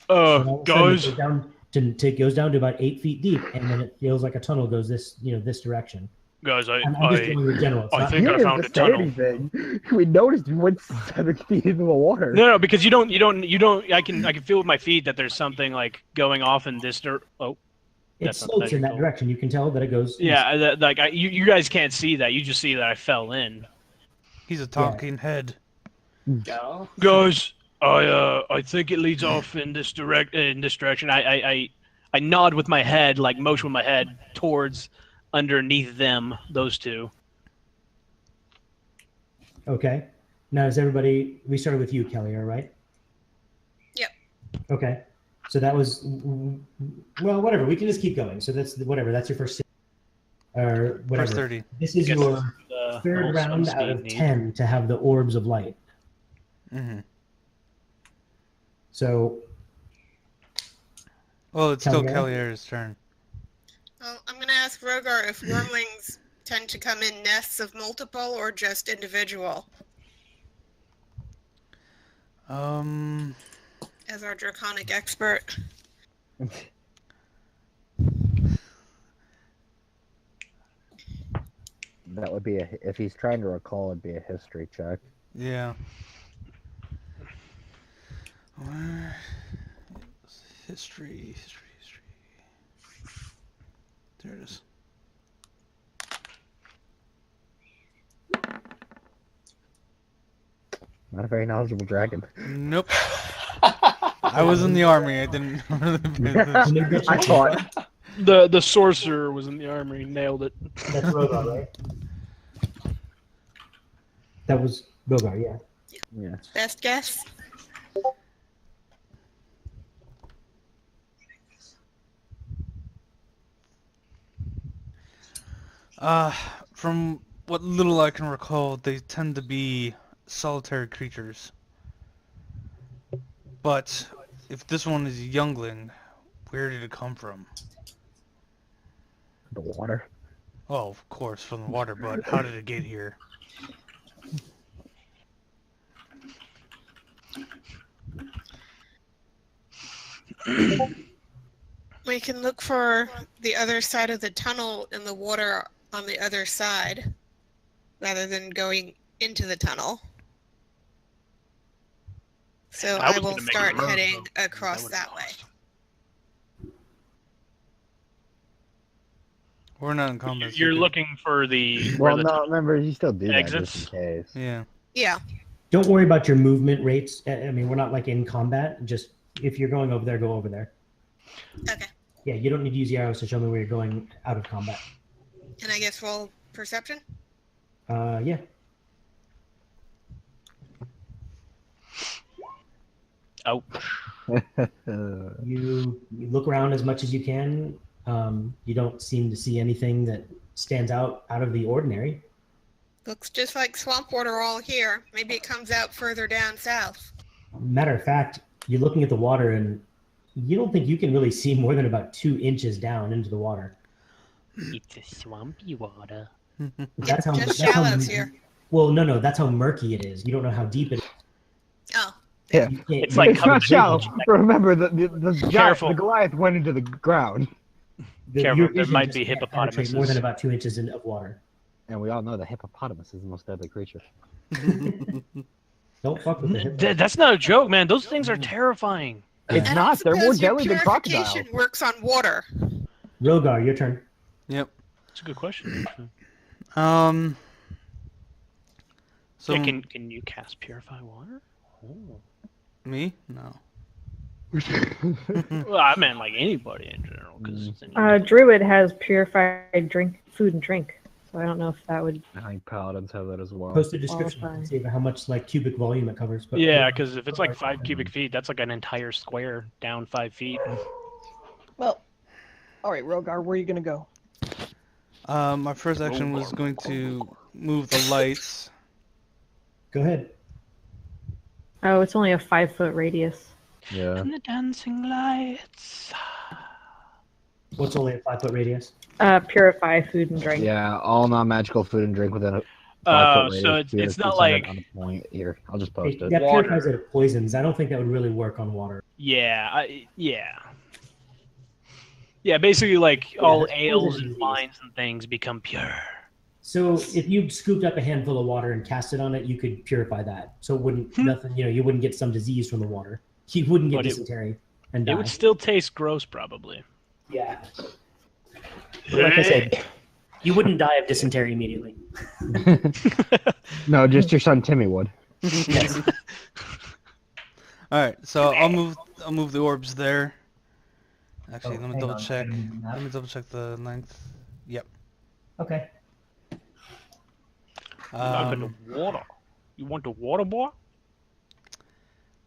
And all of a sudden Guys, it goes down to about 8 feet deep, and then it feels like a tunnel goes this direction. guys, I'm just doing your general. It's I not- think I found a tunnel. Anything. We noticed you went 7 feet into the water. No, because you don't. I can feel with my feet that there's something like going off in this Oh, it that's not slopes in that magical. direction. You can tell that it goes. Yeah, you guys can't see that. You just see that I fell in. He's a talking head. Go. Guys, I think it leads off in this direction. I nod with my head, like motion with my head towards underneath them, those two. Okay. Now, is everybody? We started with you, Kelly, all right? Yep. Okay. So that was well, whatever. We can just keep going. So that's whatever. That's your first, or whatever. First 30. This is Guess your the third whole round swim out of speed need. 10 to have the orbs of light. Mm-hmm. So Well, it's still Calier? Calier's turn. Well, I'm going to ask Rogar if wormlings tend to come in nests of multiple or just individual as our draconic expert. That would be if he's trying to recall, it'd be a history check. Yeah. Where? History. There it is. Not a very knowledgeable dragon. Nope. I was in the army. I didn't. I thought. The sorcerer was in the army. Nailed it. that's Rogar, right? That was Rogar, yeah. Yeah. Best guess? From what little I can recall, they tend to be solitary creatures. But if this one is a youngling, where did it come from? The water. Oh, of course, from the water, but how did it get here? We can look for the other side of the tunnel in the water on the other side, rather than going into the tunnel. So I was will gonna make start a road, heading though. across That that way. We're not in combat. so You're we- looking for the where Well, the no, remember, you still do that exits? just in case. Yeah. Yeah. Don't worry about your movement rates. I mean, we're not like in combat. Just if you're going over there, go over there. Okay. Yeah, you don't need to use the arrows to show me where you're going out of combat. And I guess roll perception? Yeah. Oh, You look around as much as you can. You don't seem to see anything that stands out of the ordinary. Looks just like swamp water all here. Maybe it comes out further down south. Matter of fact, you're looking at the water and you don't think you can really see more than about 2 inches down into the water. It's a swampy water. That's how. Just that's how- shallows here. Well, no, that's how murky it is. You don't know how deep it is. Oh. Yeah. You can't- It's like It's not shallow. Chewie. Remember, the Careful. Goliath went into the ground. Careful, your there vision might just be can't penetrate hippopotamuses. more than about 2 inches of water. And we all know the hippopotamus is the most deadly creature. Don't fuck with the hippo. That's not a joke, man. Those things are terrifying. It's I not. don't They're more suppose your deadly than crocodiles. purification works on water. Rogar, your turn. Yep. That's a good question. So Yeah, can you cast purify water? Oh. me? No. Well, I meant like anybody in general. Because Druid has purified food and drink. So I don't know if that would. I think paladins have that as well. Post a description Qualify. and see how much like cubic volume it covers. But yeah, because if it's like 5 cubic feet, that's like an entire square down 5 feet. Well, all right, Rogar, where are you going to go? My first action was going to move the lights. Go ahead. Oh, it's only a 5-foot radius. Yeah. And the dancing lights. What's only a 5-foot radius? Purify food and drink. Yeah, all non-magical food and drink within a 5-foot Oh, radius. so it's Be not presented like- on a point here. I'll just post it. That Water. purifies it of poisons. I don't think that would really work on water. Yeah, yeah. Basically, like all that's ales poison and disease. wines and things become pure. So if you scooped up a handful of water and cast it on it, you could purify that. So it wouldn't nothing. You wouldn't get some disease from the water. You wouldn't get But it- dysentery and It die. would still taste gross, probably. Yeah. But like I said, you wouldn't die of dysentery immediately. No, just your son Timmy would. Yes. All right, so I'll move the orbs there. Actually, Oh, let me hang double on. check. Let me double check the length. Yep. Okay. Not even the water. You want the water, boy?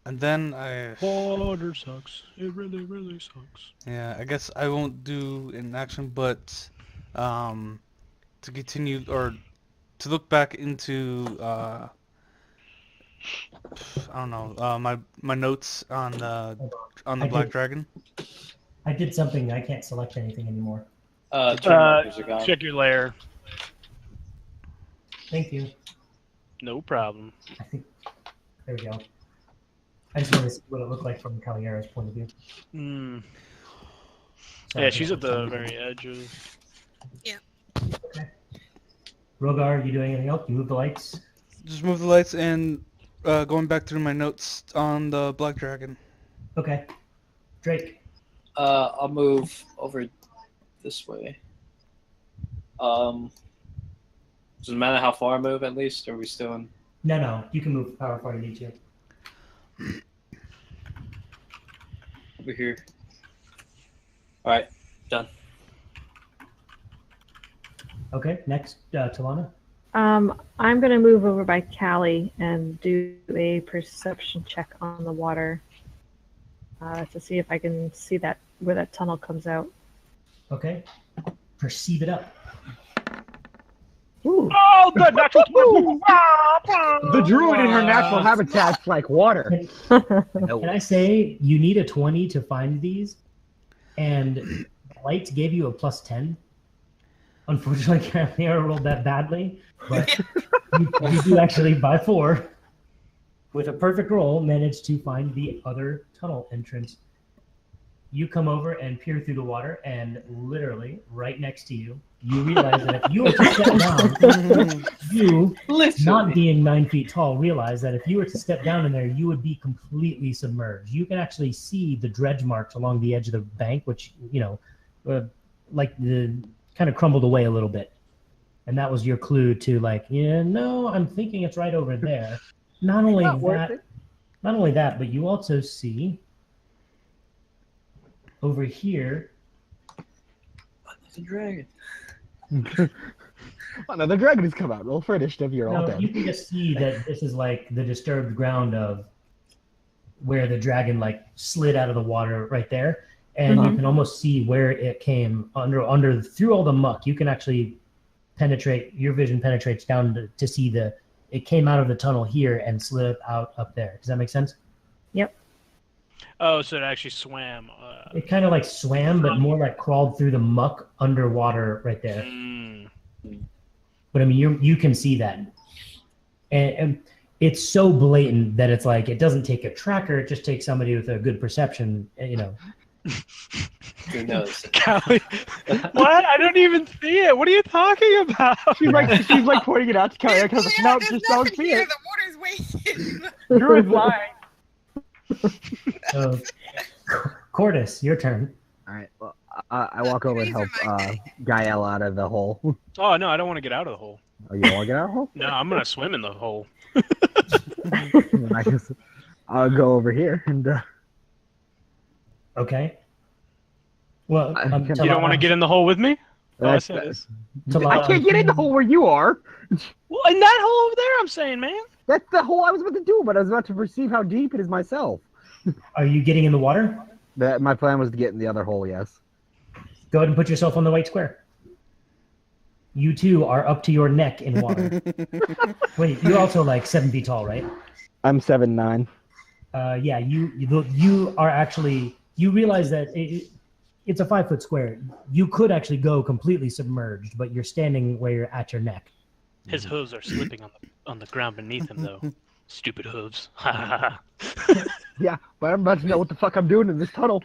And then I. Water sucks. It really, really sucks. Yeah, I guess I won't do an action, but to continue or to look back into I don't know. My notes on the Black Dragon. I did something. I can't select anything anymore. Turn markers are gone. Check your lair. Thank you. No problem. I think there we go. I just want to see what it looked like from Caliera's point of view. Mm. Sorry, Yeah, she's at the sorry. very edge of. Okay. Rogar, you doing anything else? You move the lights? Just move the lights and going back through my notes on the Black Dragon. Okay. Drake. I'll move over this way. Does it matter how far I move at least? Or are we still in? No. You can move however far you need to. Over here. Alright, done. Okay, next, Talana. I'm gonna move over by Callie and do a perception check on the water to see if I can see that where that tunnel comes out. Okay. Perceive it up. Ooh. Oh, the natural 20! The druid in her natural habitat's like water. Can I say you need a 20 to find these? And lights gave you a +10. Unfortunately, Caliera rolled that badly, but you do actually, by 4, with a perfect roll, manage to find the other tunnel entrance. You come over and peer through the water, and literally, right next to you, you realize that if you were to step down, you, not being 9 feet tall, realize that if you were to step down in there, you would be completely submerged. You can actually see the dredge marks along the edge of the bank, which, like the kind of crumbled away a little bit. And that was your clue to I'm thinking it's right over there. Not only that, but you also see over here The dragon. Another dragon has come out. Roll for initiative. You're all dead. You can just see that this is like the disturbed ground of where the dragon slid out of the water right there. And you can almost see where it came under through all the muck. You can actually penetrate, your vision penetrates down to see it came out of the tunnel here and slid out up there. Does that make sense? Yep. Oh, so it actually swam. It kind of swam, but more crawled through the muck underwater right there. But I mean, you can see that. And it's so blatant that it's it doesn't take a tracker, it just takes somebody with a good perception, Who knows? Callie, what? I don't even see it. What are you talking about? She's pointing it out to Kelly. Because no, just don't see it. The water's waiting. Druid's lying. Cordis, your turn. All right. Well, I walk over and help Gael out of the hole. Oh, no, I don't want to get out of the hole. Oh, you don't want to get out of the hole? No, I'm going to swim in the hole. I guess I'll go over here and. Okay. Well, you don't want to get in the hole with me? I can't get in the hole where you are. Well, in that hole over there, I'm saying, man. That's the hole I was about to do, but I was about to perceive how deep it is myself. Are you getting in the water? My plan was to get in the other hole, yes. Go ahead and put yourself on the white square. You too are up to your neck in water. Wait, you're also 7 feet tall, right? I'm 7'9". Yeah, you are actually. You realize that it's a 5 foot square. You could actually go completely submerged, but you're standing where you're at your neck. His hooves are slipping on the ground beneath him, though. Stupid hooves. Yeah, but I'm about to know what the fuck I'm doing in this tunnel.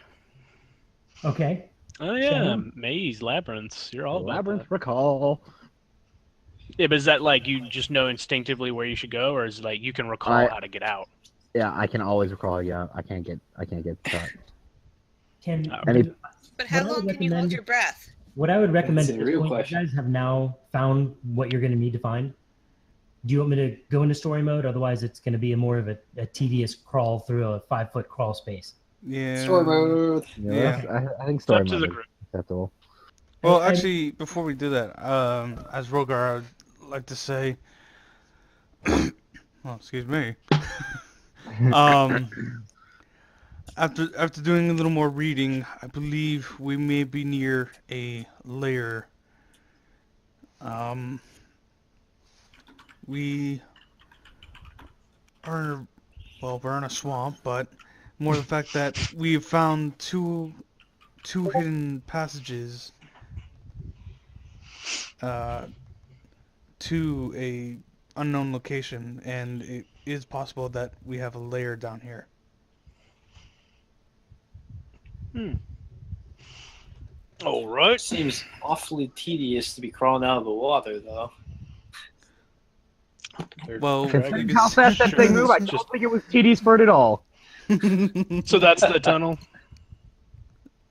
Okay. Oh yeah, maze, labyrinths. You're all about Labyrinth that. recall. Yeah, but is that you just know instinctively where you should go, or is it you can recall how to get out? Yeah, I can always recall. Yeah, I can't get caught. But how long can you hold your breath? What I would recommend That's at a this real point, question. you guys have now found what you're going to need to find. Do you want me to go into story mode? Otherwise, it's going to be more of a tedious crawl through a 5 foot crawl space. Yeah. Story mode. Yeah, I think It's up story to mode the is group. acceptable. Well, actually, before we do that, as Rogar, I'd like to say, well, excuse me. After doing a little more reading, I believe we may be near a lair. We are, well, we're in a swamp, but more the fact that we've found two hidden passages to a unknown location, and it is possible that we have a lair down here. All right. Seems awfully tedious to be crawling out of the water, though. Well, Considering how fast that thing moved, I don't think it was tedious for it at all. So that's the tunnel.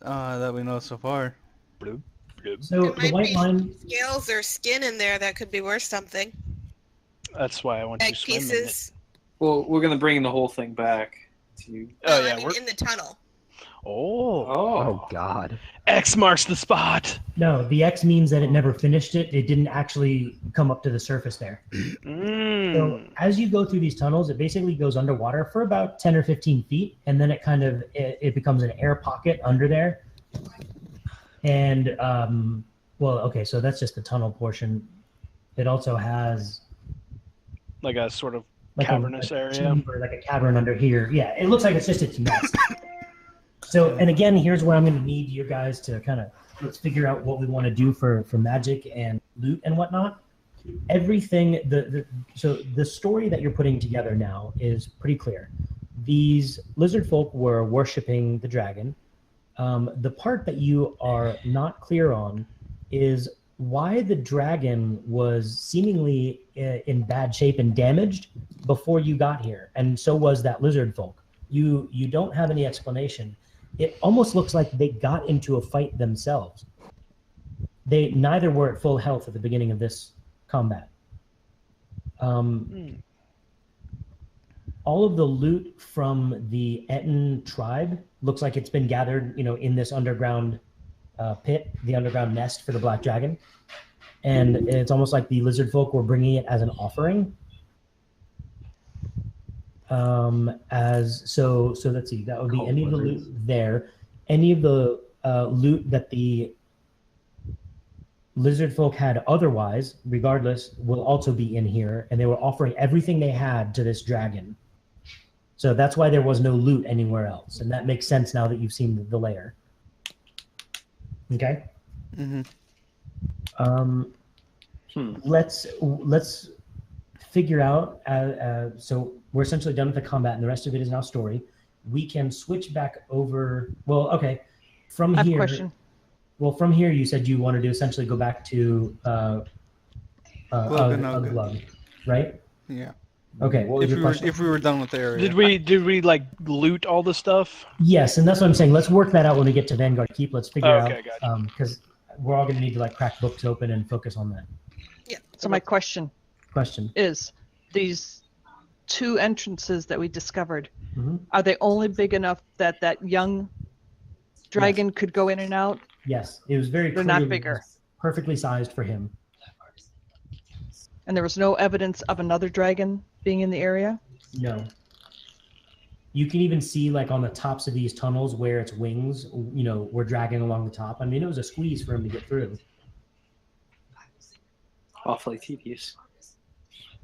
That we know so far. So There the might white be line, scales or skin in there that could be worth something. That's why I want Egg to swim in it. pieces. Well, we're gonna bring the whole thing back to. Oh No, yeah, I mean we're. in the tunnel. Oh. Oh God. X marks the spot. no, the X means that it never finished it. It didn't actually come up to the surface there. So as you go through these tunnels, it basically goes underwater for about 10 or 15 feet, and then it becomes an air pocket under there. And well, okay, so that's just the tunnel portion. It also has Like a sort of like cavernous a area. chamber, like a cavern under here. Yeah, it looks like it's just its mess. So, and again, here's where I'm going to need you guys to kind of let's figure out what we want to do for magic and loot and whatnot. Everything, so the story that you're putting together now is pretty clear. These lizard folk were worshiping the dragon. The part that you are not clear on is why the dragon was seemingly in bad shape and damaged before you got here, and so was that lizard folk. You don't have any explanation. It almost looks like they got into a fight themselves. They neither were at full health at the beginning of this combat. All of the loot from the Etten tribe looks like it's been gathered, in this underground pit, the underground nest for the black dragon, and it's almost like the lizard folk were bringing it as an offering. So let's see, that would be any of the loot there, any of the loot that the lizard folk had otherwise, regardless, will also be in here, and they were offering everything they had to this dragon. So that's why there was no loot anywhere else, and that makes sense now that you've seen the lair. Okay. Let's figure out. So we're essentially done with the combat, and the rest of it is now story. We can switch back over. Well, okay. From I have a here. question. Well, from here, you said you wanted to essentially go back to Glug, right? Yeah. Okay. What was your question? If we were done with the area. Did we like loot all the stuff? Yes, and that's what I'm saying. Let's work that out when we get to Vanguard Keep. Let's figure Okay, out because we're all going to need to like crack books open and focus on that. Yeah. So my question Question. is, these two entrances that we discovered, Mhm. are they only big enough that that young dragon could go in and out? Yes, it was very. They're not clearly bigger. Perfectly sized for him. And there was no evidence of another dragon being in the area? No. You can even see like on the tops of these tunnels where its wings, were dragging along the top. I mean, it was a squeeze for him to get through. Awfully tedious.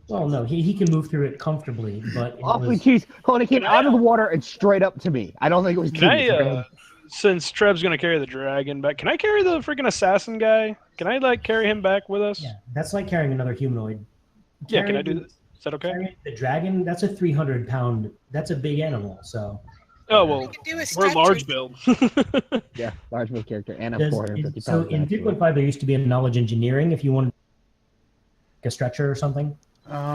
Well, no, he can move through it comfortably, but it Awfully was, tedious. Colin, it came out of the water and straight up to me. I don't think it was Can tedious. I, since Treb's gonna carry the dragon back, can I carry the freaking assassin guy? Can I like carry him back with us? yeah, that's like carrying another humanoid. Yeah, can I do Carrying- this? Is that okay? carrying the dragon, that's a 300-pound, that's a big animal, so. Oh well, could do a we're stretch large or- build. Yeah, large build character and a Does- 450 so pounds. in naturally. 3.5, there used to be a knowledge engineering if you wanted a stretcher or something.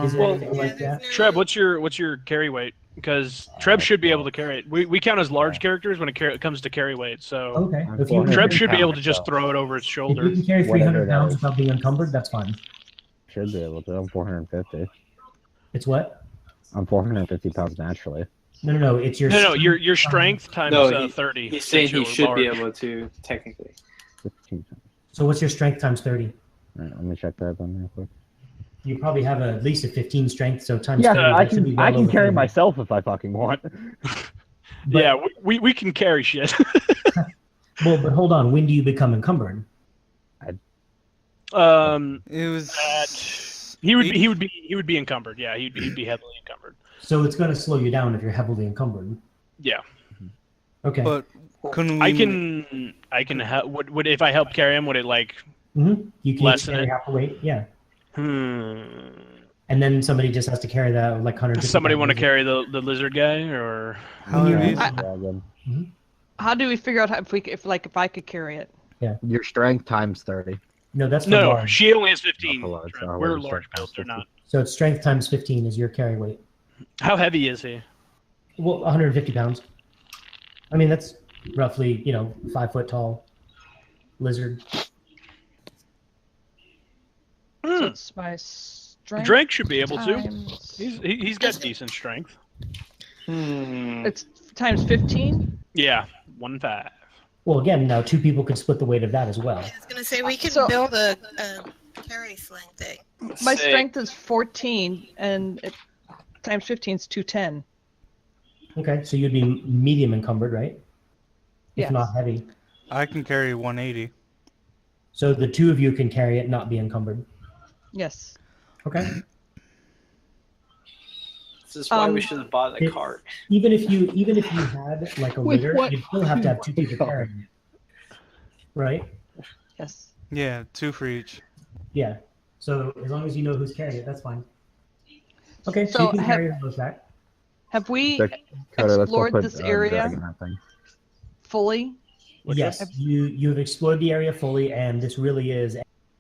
Is there Well, anything like that? Treb, what's your carry weight? Because Treb should be able to carry it. We count as large characters when it comes to carry weight. So Okay. I'm If you, 400 Treb should be able to pounds, just so throw it over his if shoulder. you can carry Whatever 300 that pounds is. without being encumbered, that's fine. Should be able to. I'm 450. It's what? I'm 450 pounds naturally. No. It's your. No, your strength times No, 30. He's saying since he you're should be large. able to, technically. 15 pounds. So what's your strength times 30? All right, let me check that one real quick. You probably have at least a 15 strength, so times Yeah, 30. I that should be can. well I can over carry 30. myself if I fucking want. But- Yeah, we can carry shit. Well, but hold on. When do you become encumbered? It was he would be encumbered. Yeah, he'd be heavily encumbered. So it's going to slow you down if you're heavily encumbered. Yeah. Okay. But couldn't we? I can help. Would if I help carry him? Would it like? You can lessen carry it? half the weight. Yeah. Hmm. And then somebody just has to carry that like 150. Somebody want to carry the lizard guy or? How heavy is I- it? How do we figure out if I could carry it? Your strength times 30. No, that's for No, large. she only has 15. for large. Trent. Oh, We're we're large strength builds, they're times not. So it's strength times 15 is your carry weight. How heavy is he? Well, 150 pounds. I mean, that's roughly 5 foot tall lizard. So it's my strength. Drake should be able to. times- He's got decent strength. It's times 15. Yeah, 1.5. Well, again, now 2 people could split the weight of that as well. I was gonna say we can So- build a carry sling thing. My strength is 14, and times 15 is 210. Okay, so you'd be medium encumbered, right? If Yes. not heavy. I can carry 180. So the 2 of you can carry it, not be encumbered. Yes. Okay. This is why we should have bought a it- cart. Even if you had like a With litter, what? you'd still have to have 2 people carrying it. Right? Yes. Yeah, 2 for each. Yeah. So as long as you know who's carrying it, that's fine. Okay, so So you can have- carry the horse back. Have we Carter, let's go explored put, this area Dragon that thing. fully? Yes, you've explored the area fully, and this really is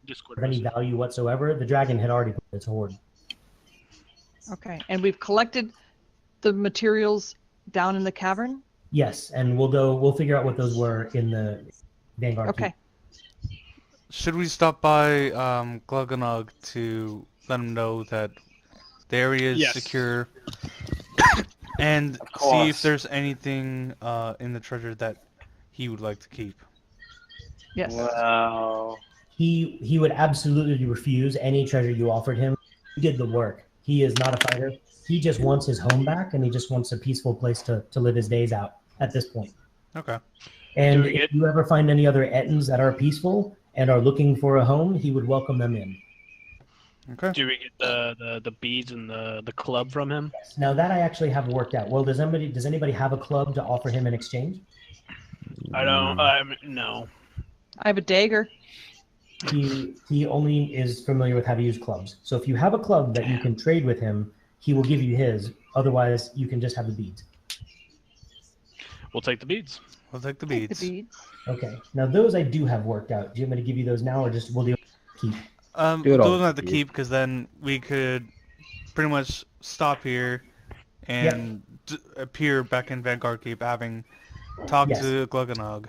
Discord. of any value whatsoever. The dragon had already put its hoard. Okay. And we've collected the materials down in the cavern? Yes, and we'll figure out what those were in the Vanguard. Okay. Should we stop by Glugganug to let him know that the area is Yes. secure and see course. if there's anything in the treasure that he would like to keep? Yes. Wow. He would absolutely refuse any treasure you offered him. You did the work. He is not a fighter. He just wants his home back, and he just wants a peaceful place to live his days out at this point. Okay. And Do we if get- you ever find any other Ettins that are peaceful and are looking for a home, he would welcome them in. Okay. Do we get the beads and the club from him? Now that I actually have worked out. Well, does anybody have a club to offer him in exchange? I don't. No. I have a dagger. He only is familiar with how to use clubs. So if you have a club that you can trade with him, he will give you his. Otherwise, you can just have the beads. We'll take the beads. We'll take the Take beads. the beads. Okay. Now those I do have worked out. Do you want me to give you those now, or just we'll do keep? Do it all, Those have to Steve. keep because then we could pretty much stop here and appear back in Vanguard Keep, having talked Yes. to Glugganug.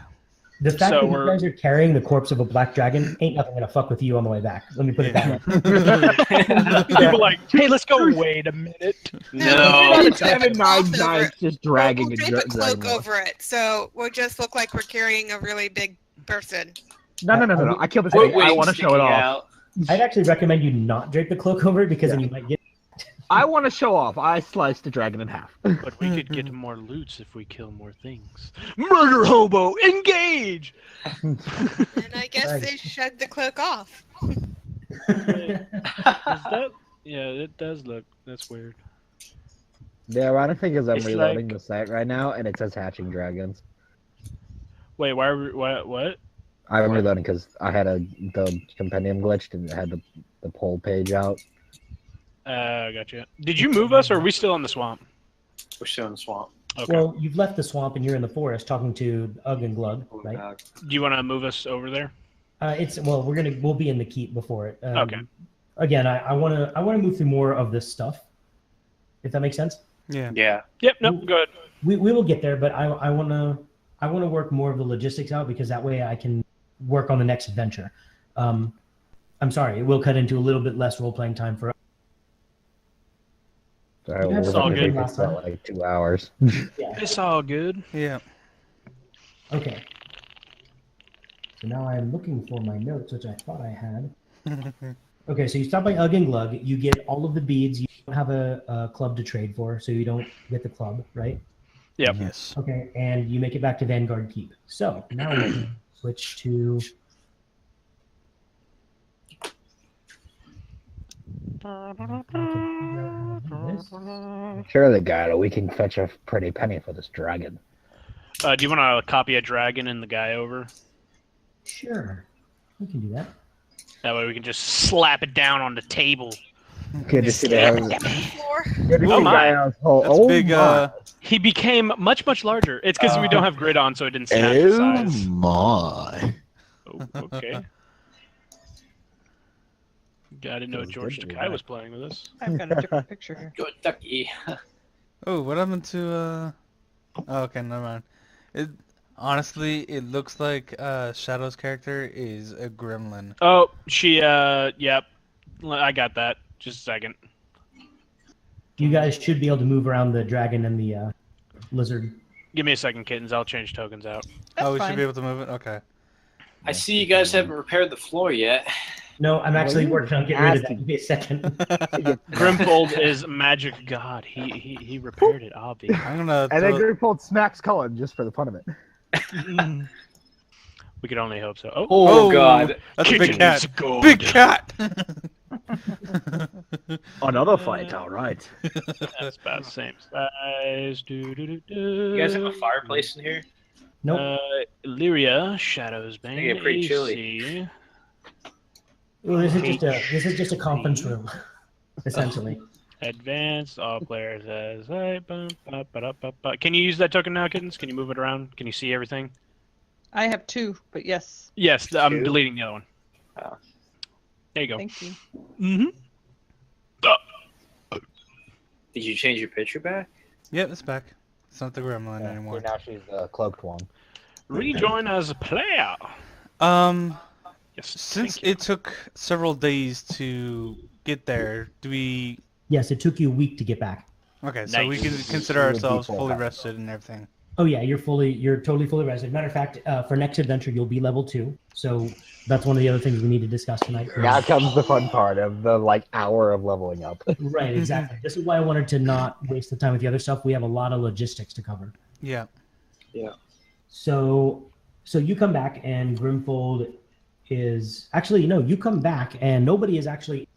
The fact So that we're- you guys are carrying the corpse of a black dragon ain't nothing gonna fuck with you on the way back. Let me put it that way. People like, hey, let's go. Wait a minute. No. We'll It's drape a having cloth 9 over knives it. just dragging We'll a drape a dragon. cloak over it, so we'll just look like we're carrying a really big person. No. I killed this Wait, thing. I want to show it off. out. I'd actually recommend you not drape the cloak over it because then you might get. I want to show off. I sliced the dragon in half. But we could get more loots if we kill more things. Murder hobo, engage! And I guess Right. they shed the cloak off. Is that? Yeah, it does look. That's weird. The ironic thing is I'm It's reloading like- the site right now, and it says hatching dragons. Wait, why are we, what? I'm reloading because I had the compendium glitched and it had the poll page out. Gotcha. Did you move us, or are we still in the swamp? We're still in the swamp. Okay. Well, you've left the swamp and you're in the forest talking to Ugg and Glug, right? Do you want to move us over there? We'll be in the keep before it. Okay. Again, I want to move through more of this stuff. If that makes sense. Yeah. Yeah. Yep. Nope. Good. We will get there, but I want to work more of the logistics out because that way I can work on the next adventure. I'm sorry, it will cut into a little bit less role playing time for us. So Yeah, we're it's all gonna good. take this about like 2 hours. Yeah. It's all good. Yeah. Okay. So now I'm looking for my notes, which I thought I had. Okay, so you stop by Ugg and Glug. You get all of the beads. You don't have a club to trade for, so you don't get the club, right? Yep. Yes. Okay, and you make it back to Vanguard Keep. So now we'll switch to Surely, Gyro, we can fetch a pretty penny for this dragon. Do you want to copy a dragon and the guy over? Sure, we can do that. That way we can just slap it down on the table. Good to see that. Good to Oh see my. Gyro's whole. That's Oh big. my. He became much larger. It's because we don't have grid on, so it didn't snap to size. my. Oh, okay. I didn't know Feels George good to be Takei back. was playing with us. I've got a different picture here. Good ducky. Oh, what happened to Oh, okay, never mind. It honestly, it looks like Shadow's character is a gremlin. Oh, she, yep. I got that. Just a second. You guys should be able to move around the dragon and the lizard. Give me a second, kittens. I'll change tokens out. That's Oh, we fine. should be able to move it? Okay. I see you guys haven't repaired the floor yet. No, I'm actually you working on getting rid of that. asking? Give me a second. Grimfold is magic god. He repaired it, obviously. I'm gonna And then throw- Greenfold smacks Cullen just for the fun of it. We could only hope so. Oh, God. That's a big Kittens cat. gold. Big cat! Another fight, all right. That's about the same size. You guys have a fireplace in here? Nope. Illyria, Shadows Bane, They get pretty AC. chilly. Well, this is just a conference room, essentially. Advanced, all players as Can you use that token now, kittens? Can you move it around? Can you see everything? I have 2, but yes. Yes, I'm Two? deleting the other one. Oh. There you go. Thank you. Mm-hmm. Did you change your picture back? Yep, it's back. It's not the gremlin Yeah, anymore. now she's the cloaked one. Rejoin as a player. Yes. Since thank you. it took several days to get there, do we... Yes, it took you a week to get back. Okay, so we Nice. can consider It would be ourselves full fully power. rested and everything. Oh yeah, you're totally fully rested. Matter of fact, for next adventure you'll be level 2. So that's one of the other things we need to discuss tonight. Now comes the fun part of the hour of leveling up. Right, exactly. This is why I wanted to not waste the time with the other stuff. We have a lot of logistics to cover. Yeah. So you come back and Grimfold is actually no, you come back and nobody is actually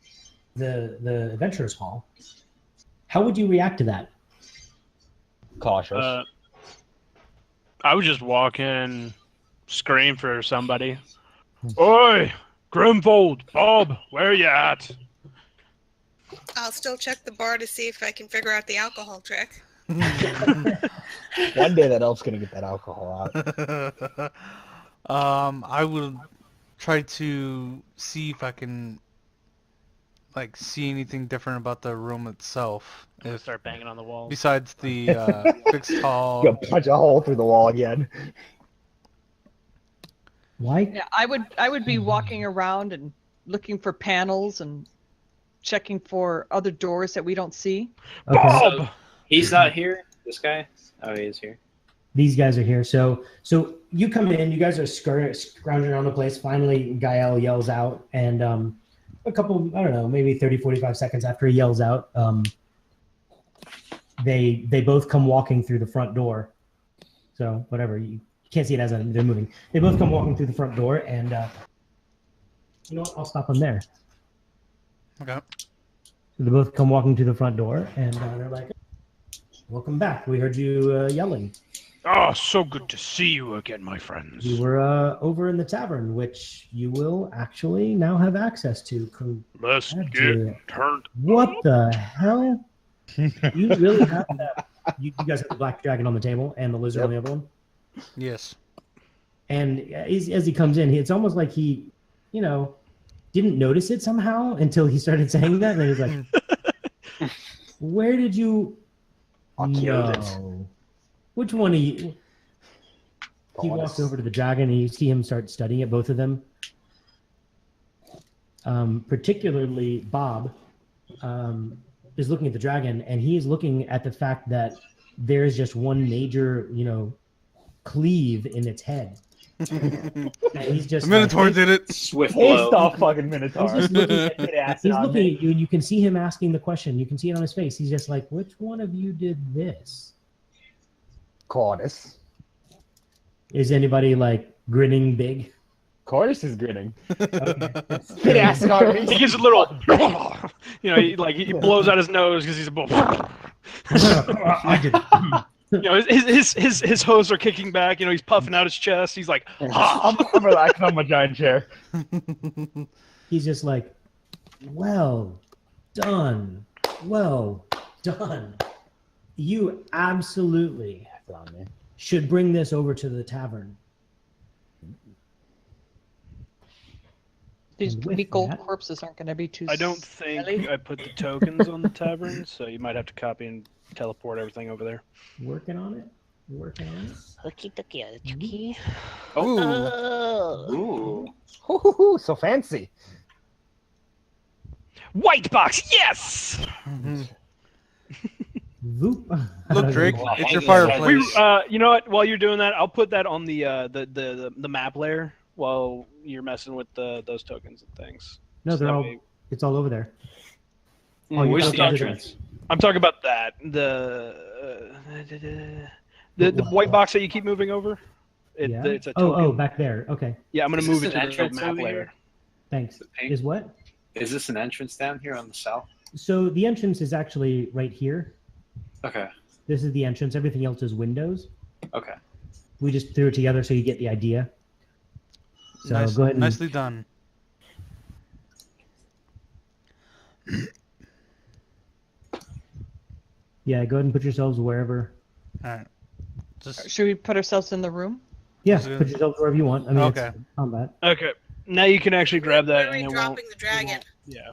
the adventurers hall. How would you react to that? Cautious. I would just walk in, scream for somebody. Oi! Grimfold! Bob! Where you at? I'll still check the bar to see if I can figure out the alcohol trick. One day that elf's gonna get that alcohol out. I will try to see if I can see anything different about the room itself. If, Start banging on the walls. besides the fixed hall. Go punch a hole through the wall again. Why? Yeah, I would be walking around and looking for panels and checking for other doors that we don't see. Okay. So, he's not here? This guy? Oh, he is here. These guys are here. So you come in, you guys are scrounging around the place. Finally, Gael yells out, and a couple, I don't know, maybe 30, 45 seconds after he yells out, they both come walking through the front door. So whatever, you can't see it as they're moving. They both come walking through the front door, and you know what? I'll stop them there. Okay. So they both come walking to the front door, and they're like, "Welcome back. We heard you yelling. Oh, so good to see you again, my friends. You were over in the tavern, which you will actually now have access to." Let's God, get dude. turned. What the hell? You really have that? You guys have the black dragon on the table and the lizard on the other one. Yes. And as he comes in, it's almost like he, didn't notice it somehow until he started saying that. And he was like, "Where did you?" No. Which one of you? He walks over to the dragon, and you see him start studying it. Both of them, particularly Bob, is looking at the dragon, and he is looking at the fact that there is just one major, cleave in its head. And he's just The Minotaur did it. Swift Based blow. off fucking Minotaur. He's just looking at Get acid He's on looking me. at you, and you can see him asking the question. You can see it on his face. He's just like, "Which one of you did this?" Claudius. Is anybody grinning big? Cordis is grinning. Okay. Spit ass on me. He gives a little, he blows out his nose because he's a bull. I did. His hose are kicking back. He's puffing out his chest. He's like, I'm relaxing on my giant chair. He's just like, well done. Well done. You absolutely should bring this over to the tavern. These And with weak old that- corpses aren't going to be too. I don't think I put the tokens on the tavern, so you might have to copy and teleport everything over there. Working on it. Working on it. Hooky dooky, chooky. Ooh. Ooh, so fancy. White box, yes. Voop. Look, Drake, Wow, it's your hanging fireplace. You know what? While you're doing that, I'll put that on the map layer while you're messing with those tokens and things. No, So they're that all. way- It's all over there. Oh, you're Where's talking the about entrance? I'm talking about that. The white box that you keep moving over. Yeah. It's a token. Oh, back there. Okay. Yeah, I'm gonna Is move this it an to the entrance map over layer. here? Thanks. The pink? Is what? Is this an entrance down here on the south? So the entrance is actually right here. Okay. This is the entrance. Everything else is windows. Okay. We just threw it together so you get the idea. So Nice, go ahead and nicely done. yeah, go ahead and put yourselves wherever. All right. Just Should we put ourselves in the room? Yeah, Yeah. put yourselves wherever you want. I mean, Okay. it's combat. Okay. Now you can actually grab that. Where are we and it dropping won't- the dragon? Yeah.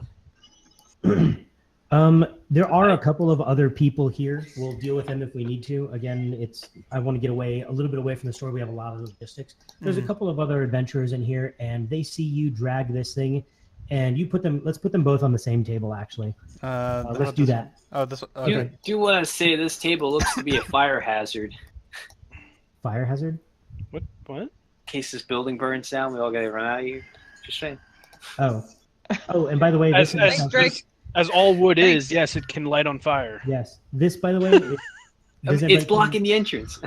There are a couple of other people here. We'll deal with them if we need to. Again, I want to get away a little bit away from the story. We have a lot of logistics. There's a couple of other adventurers in here, and they see you drag this thing, and you put them. Let's put them both on the same table. Actually, how let's about do this that. one? Oh, this one. Okay. Do you want to say this table looks to be a fire hazard? Fire hazard. What? In case this building burns down, we all gotta run out of here. Just saying. Oh, and by the way, this As, is as, Drake. as, as all wood is, yes, it can light on fire. yes. This, by the way, does It's everybody- blocking the entrance.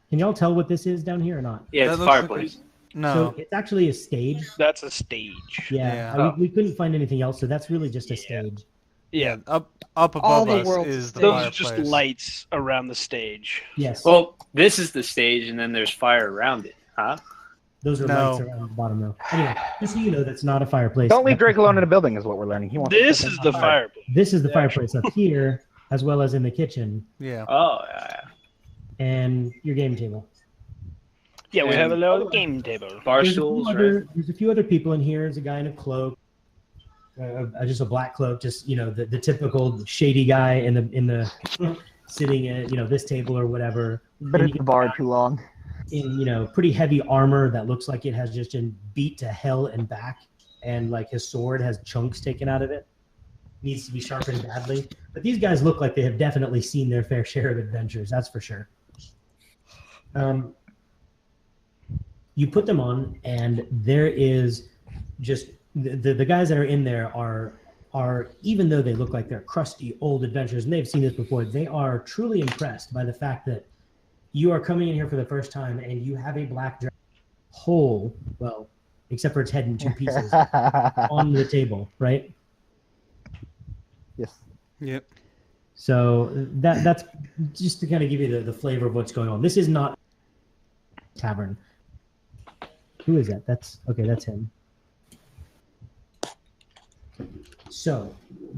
Can y'all tell what this is down here or not? Yeah, That it's a looks like fireplace. No. So it's actually a stage. That's a stage. Yeah, Yeah. Oh. we couldn't find anything else, so that's really just a Yeah. stage. Yeah. Up All above the us world's is the Those fireplace. are just lights around the stage. Yes, Well, this is the stage, and then there's fire around it, huh? those are No. lights around the bottom row. Anyway, just so you know, that's not a fireplace. Don't leave That's- Drake alone in a building, is what we're learning. He wants. to This sit is in the fire. fireplace. This is the The fireplace up here, as well as in the kitchen Yeah. Oh, yeah. and your game table. Yeah, we have a And- little game table. Bar There's a, stools, few right? other, there's a few other people in here. There's a guy in a cloak, just a black cloak, just the typical shady guy in the sitting at this table or whatever. Been And at the bar too long. in pretty heavy armor that looks like it has just been beat to hell and back, and like his sword has chunks taken out of it, needs to be sharpened badly. But these guys look like they have definitely seen their fair share of adventures, that's for sure. You put them on, and there is just the guys that are in there are, even though they look like they're crusty old adventurers and they've seen this before, they are truly impressed by the fact that you are coming in here for the first time and you have a black dragon whole, well, except for its head in two pieces, on the table, right? Yes. Yep. So that's just to kind of give you the flavor of what's going on. This is not tavern. Who is that? That's him. So,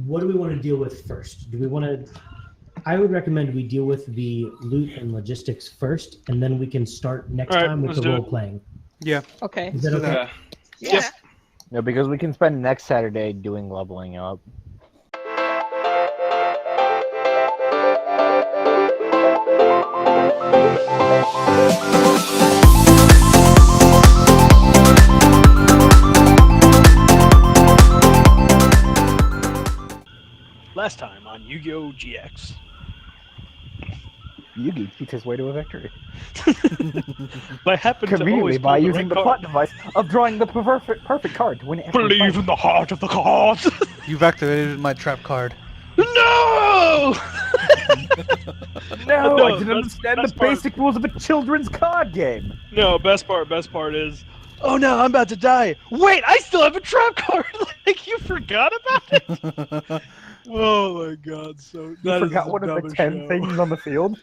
what do we want to deal with first? Do we want to? I would recommend we deal with the loot and logistics first, and then we can start next All right, time with let's the do it. role playing. Yeah. Okay. Is that okay? Yeah. No, because we can spend next Saturday doing leveling up. Last time on Yu-Gi-Oh! GX. Yugi cheats his way to a victory. I happen to Conveniently always by pull using the right plot card. device of drawing the perfect card to win every Believe fight. in the heart of the cards. You've activated my trap card. No! No, No, I didn't that's- understand that's the basic rules of a children's card game. No, best part is, oh no, I'm about to die. Wait, I still have a trap card. Like you forgot about it. Oh my god! So You that is forgot the one of the dumbest 10 show. things on the field?